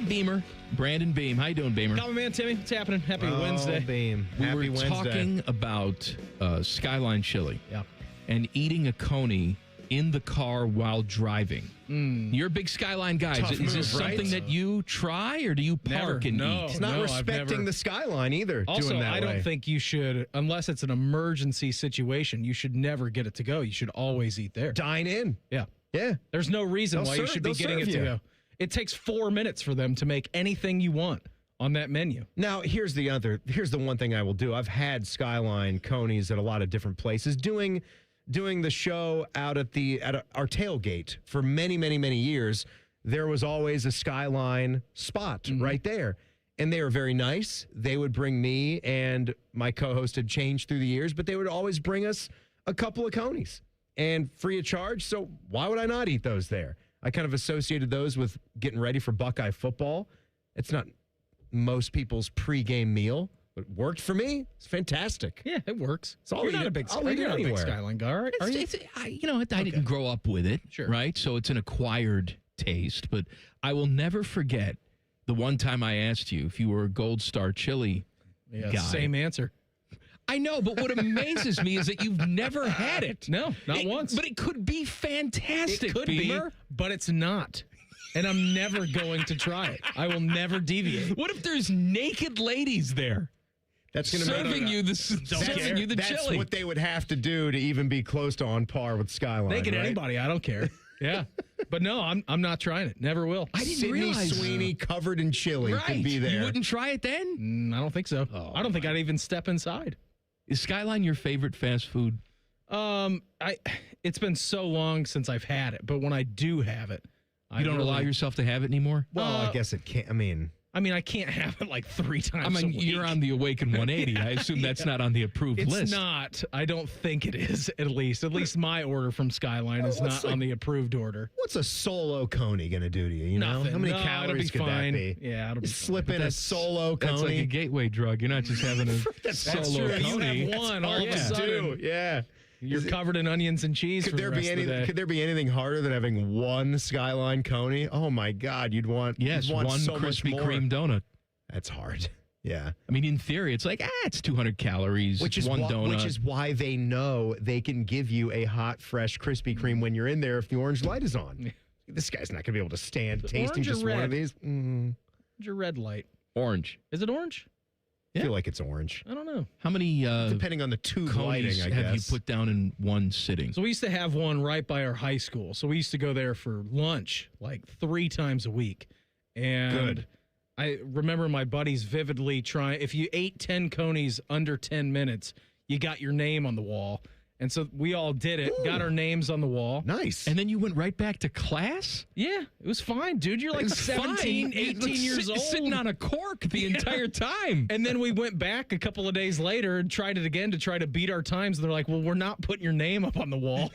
Beamer, Brandon Beam. How you doing, Beamer? Common Man, Timmy. What's happening? Happy Wednesday. Beam. We Happy were Wednesday. talking about Skyline Chili. Yeah. And eating a coney in the car while driving. You're a big Skyline guy. Tough Is move, this right? something that you try, or do you park and eat? It's not respecting the Skyline either. Also, doing that I don't think you should, unless it's an emergency situation, you should never get it to go. You should always eat there. Dine in. Yeah. Yeah. There's no reason why you should be getting it to go. It takes 4 minutes for them to make anything you want on that menu. Now, here's the one thing I will do. I've had Skyline conies at a lot of different places doing doing the show out at our tailgate for many, many, many years, there was always a Skyline spot right there. And they were very nice. They would bring me and my co-host had changed through the years, but they would always bring us a couple of Conies and free of charge. So why would I not eat those there? I kind of associated those with getting ready for Buckeye football. It's not most people's pregame meal. It worked for me. It's fantastic. Yeah, it works. You're not a big Skyline guy, are you? I didn't grow up with it, right? So it's an acquired taste. But I will never forget the one time I asked you if you were a Gold Star Chili guy. Same answer. I know, but what amazes me is that you've never had it. No, not once. But it could be fantastic, It could Beamer. be, but it's not. And I'm never going to try it. I will never deviate. What if there's naked ladies there? That's going to serving you the chili. That's what they would have to do to even be close to on par with Skyline. Naked right? anybody, I don't care. Yeah, but no, I'm not trying it. Never will. I didn't Sydney realize Sweeney covered in chili right. can be there. You wouldn't try it then? I don't think so. I don't think I'd even step inside. Is Skyline your favorite fast food? It's been so long since I've had it, but when I do have it, you don't allow yourself to have it anymore? Well, I guess it can't. I mean, I can't have it like 3 times. I mean, a week. you're on the Awaken 180. I assume that's not on the approved list. It's not. I don't think it is. At least my order from Skyline is not on the approved order. What's a solo coney going to do to you? You know, Nothing. how many No, calories it'll be could fine. that be? Yeah, it'll be slip fine. in a solo coney. That's like a gateway drug. You're not just having a solo true. coney. You have one all of a Yeah. sudden. Yeah. You're covered in onions and cheese. Could for there the rest be of the day. Could there be anything harder than having one Skyline coney? Oh my God, you'd want Yes, you'd want one so Krispy much more. Kreme donut. That's hard. Yeah. I mean, in theory, it's like, it's 200 calories. Which is one donut. Which is why they know they can give you a hot, fresh Krispy Kreme when you're in there if the orange light is on. This guy's not going to be able to stand tasting orange or just one red? of these. Orange or red light? Orange. Is it orange? I feel like it's orange. I don't know. How many depending on the tube lighting, conies I guess. have you put down in one sitting? So we used to have one right by our high school. So we used to go there for lunch like 3 times a week. And Good. I remember my buddies vividly trying, if you ate 10 conies under 10 minutes, you got your name on the wall. And so we all did it, got our names on the wall. Nice. And then you went right back to class? Yeah, it was fine, dude. You're like 17, 18 years old. Sitting on a cork the entire time. And then we went back a couple of days later and tried it again to try to beat our times. And they're like, well, we're not putting your name up on the wall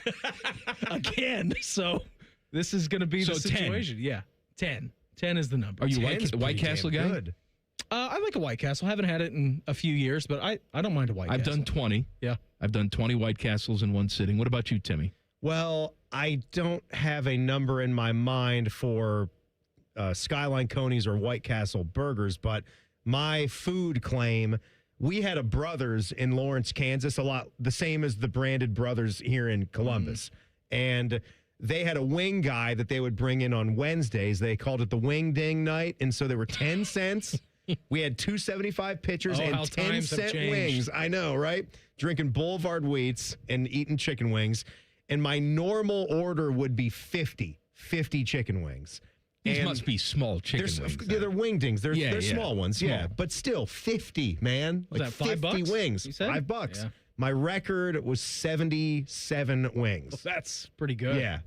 again. So this is going to be the 10. situation. Yeah, 10. 10 is the number. Are you White Castle guy? Good. I like a White Castle. Haven't had it in a few years, but I don't mind a White I've Castle. done 20. Yeah. I've done 20 White Castles in one sitting. What about you, Timmy? Well, I don't have a number in my mind for Skyline Conies or White Castle burgers, but my food claim, we had a Brothers in Lawrence, Kansas, a lot the same as the branded Brothers here in Columbus. And they had a wing guy that they would bring in on Wednesdays. They called it the Wing Ding Night. And so there were 10 cents. We had 2.75 pitchers and how 10 times have cent changed. wings. I know, right? Drinking Boulevard Wheats and eating chicken wings. And my normal order would be 50 chicken wings. These And must be small chicken wings. They're wingdings. They're Yeah. small ones, yeah. Small. But still, 50, man. Was Like that $5? 50 wings. You said? $5. Yeah. My record was 77 wings. That's pretty good. Yeah.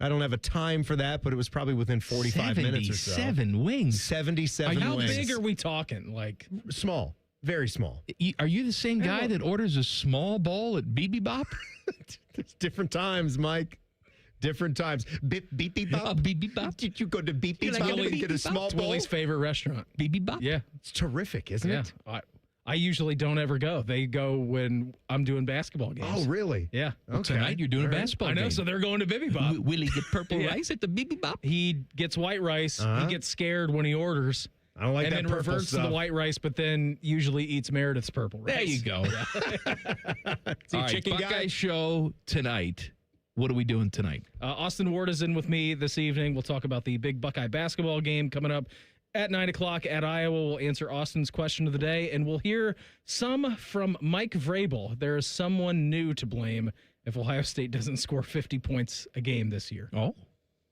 I don't have a time for that, but it was probably within 45 minutes or so. 77 wings. 77 How wings. big are we talking? Like Small. Very small. Are you the same guy that orders a small bowl at BB Bop? It's different times, Mike. Different times. Beep, beep, beep, bop. BB Bop? Did you go to beep, beep, Like bop Willie- and get a small it's bowl? Willie's favorite restaurant. BB Bop? Yeah. It's terrific, isn't Yeah. it? I usually don't ever go. They go when I'm doing basketball games. Oh, really? Yeah. Well, tonight you're doing a basketball I know, game. so they're going to Bibi Bop. Will he get purple Yeah. rice at the BB Bop? He gets white rice. He gets scared when he orders. I don't like and that then purple reverts to stuff. the white rice, but then usually eats Meredith's purple rice. There you go. All right, chicken Buckeye guy? show tonight. What are we doing tonight? Austin Ward is in with me this evening. We'll talk about the big Buckeye basketball game coming up at 9 o'clock at Iowa. We'll answer Austin's question of the day, and we'll hear some from Mike Vrabel. There is someone new to blame if Ohio State doesn't score 50 points a game this year. Oh.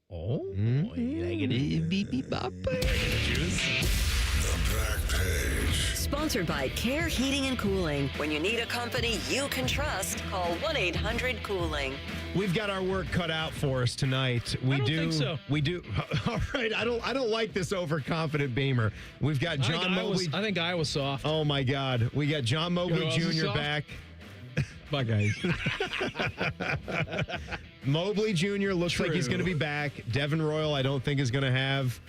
Like it is BB Bop. The back page. Sponsored by Care Heating and Cooling. When you need a company you can trust, call 1-800-COOLING. We've got our work cut out for us tonight. I don't think so. We do. All right. I don't like this overconfident Beamer. We've got John Mobley. I think Iowa's soft. Oh my God. We got John Mobley Jr. back. Buckeyes. Mobley Jr. looks like he's going to be back. Devin Royal, I don't think is going to have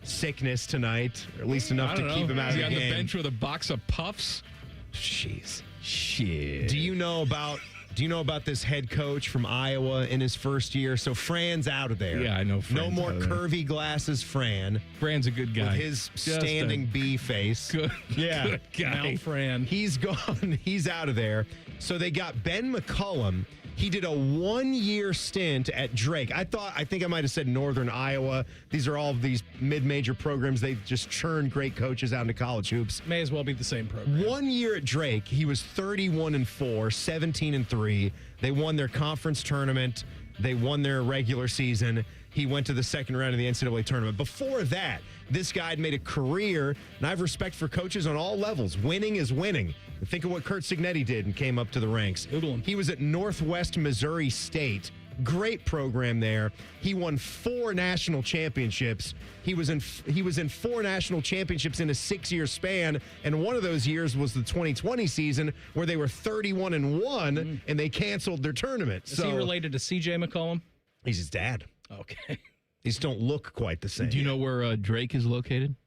sickness tonight, or at least enough to keep him out of the game. On the bench with a box of puffs. Jeez. Shit. Do you know about this head coach from Iowa in his first year? So Fran's out of there. Yeah, I know Fran's no more out of there. curvy glasses, Fran. Fran's a good guy. With his standing B face. Good Yeah. Good guy. Now Fran. He's gone. He's out of there. So they got Ben McCullum. He did a 1-year stint at Drake. I think I might have said Northern Iowa. These are all of these mid-major programs. They just churn great coaches out into college hoops. May as well be the same program. 1 year at Drake, he was 31-4, 17-3. They won their conference tournament. They won their regular season. He went to the second round of the NCAA tournament. Before that, this guy had made a career, and I have respect for coaches on all levels. Winning is winning. Think of what Kurt Signetti did and came up to the ranks. He was at Northwest Missouri State. Great program there. He won 4 national championships. He was in 4 national championships in a 6-year span, and one of those years was the 2020 season where they were 31-1 and they canceled their tournament. Is he related to C.J. McCollum? He's his dad. Okay. These don't look quite the same. Do you know where Drake is located?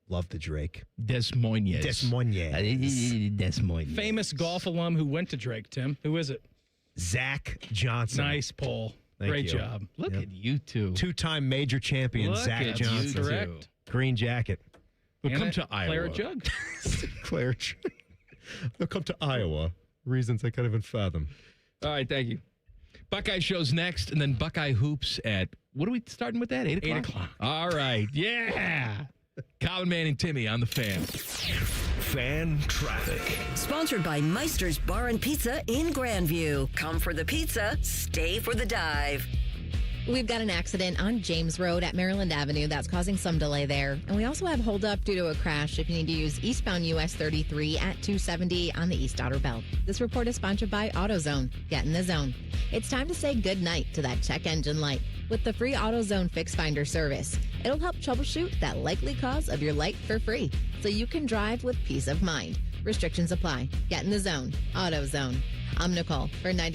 Love the Drake. Des Moines. Des Moines. Famous golf alum who went to Drake, Tim. Who is it? Zach Johnson. Nice pull. Thank Great you. job. Look at you two. 2-time major champion Look Zach at Johnson. you Correct. Green jacket. We'll And come a to Iowa. Claret jug. Claret. They'll come to Iowa. Reasons I can't even fathom. All right, thank you. Buckeye show's next, and then Buckeye Hoops at, what are we starting with that, 8 o'clock? 8 o'clock. All right, yeah. Colin Mann and Timmy on the Fan. Fan traffic. Sponsored by Meister's Bar and Pizza in Grandview. Come for the pizza, stay for the dive. We've got an accident on James Road at Maryland Avenue that's causing some delay there. And we also have holdup due to a crash if you need to use eastbound US 33 at 270 on the East Outer Belt. This report is sponsored by AutoZone. Get in the zone. It's time to say goodnight to that check engine light with the free AutoZone Fix Finder service. It'll help troubleshoot that likely cause of your light for free so you can drive with peace of mind. Restrictions apply. Get in the zone. AutoZone. I'm Nicole for 90.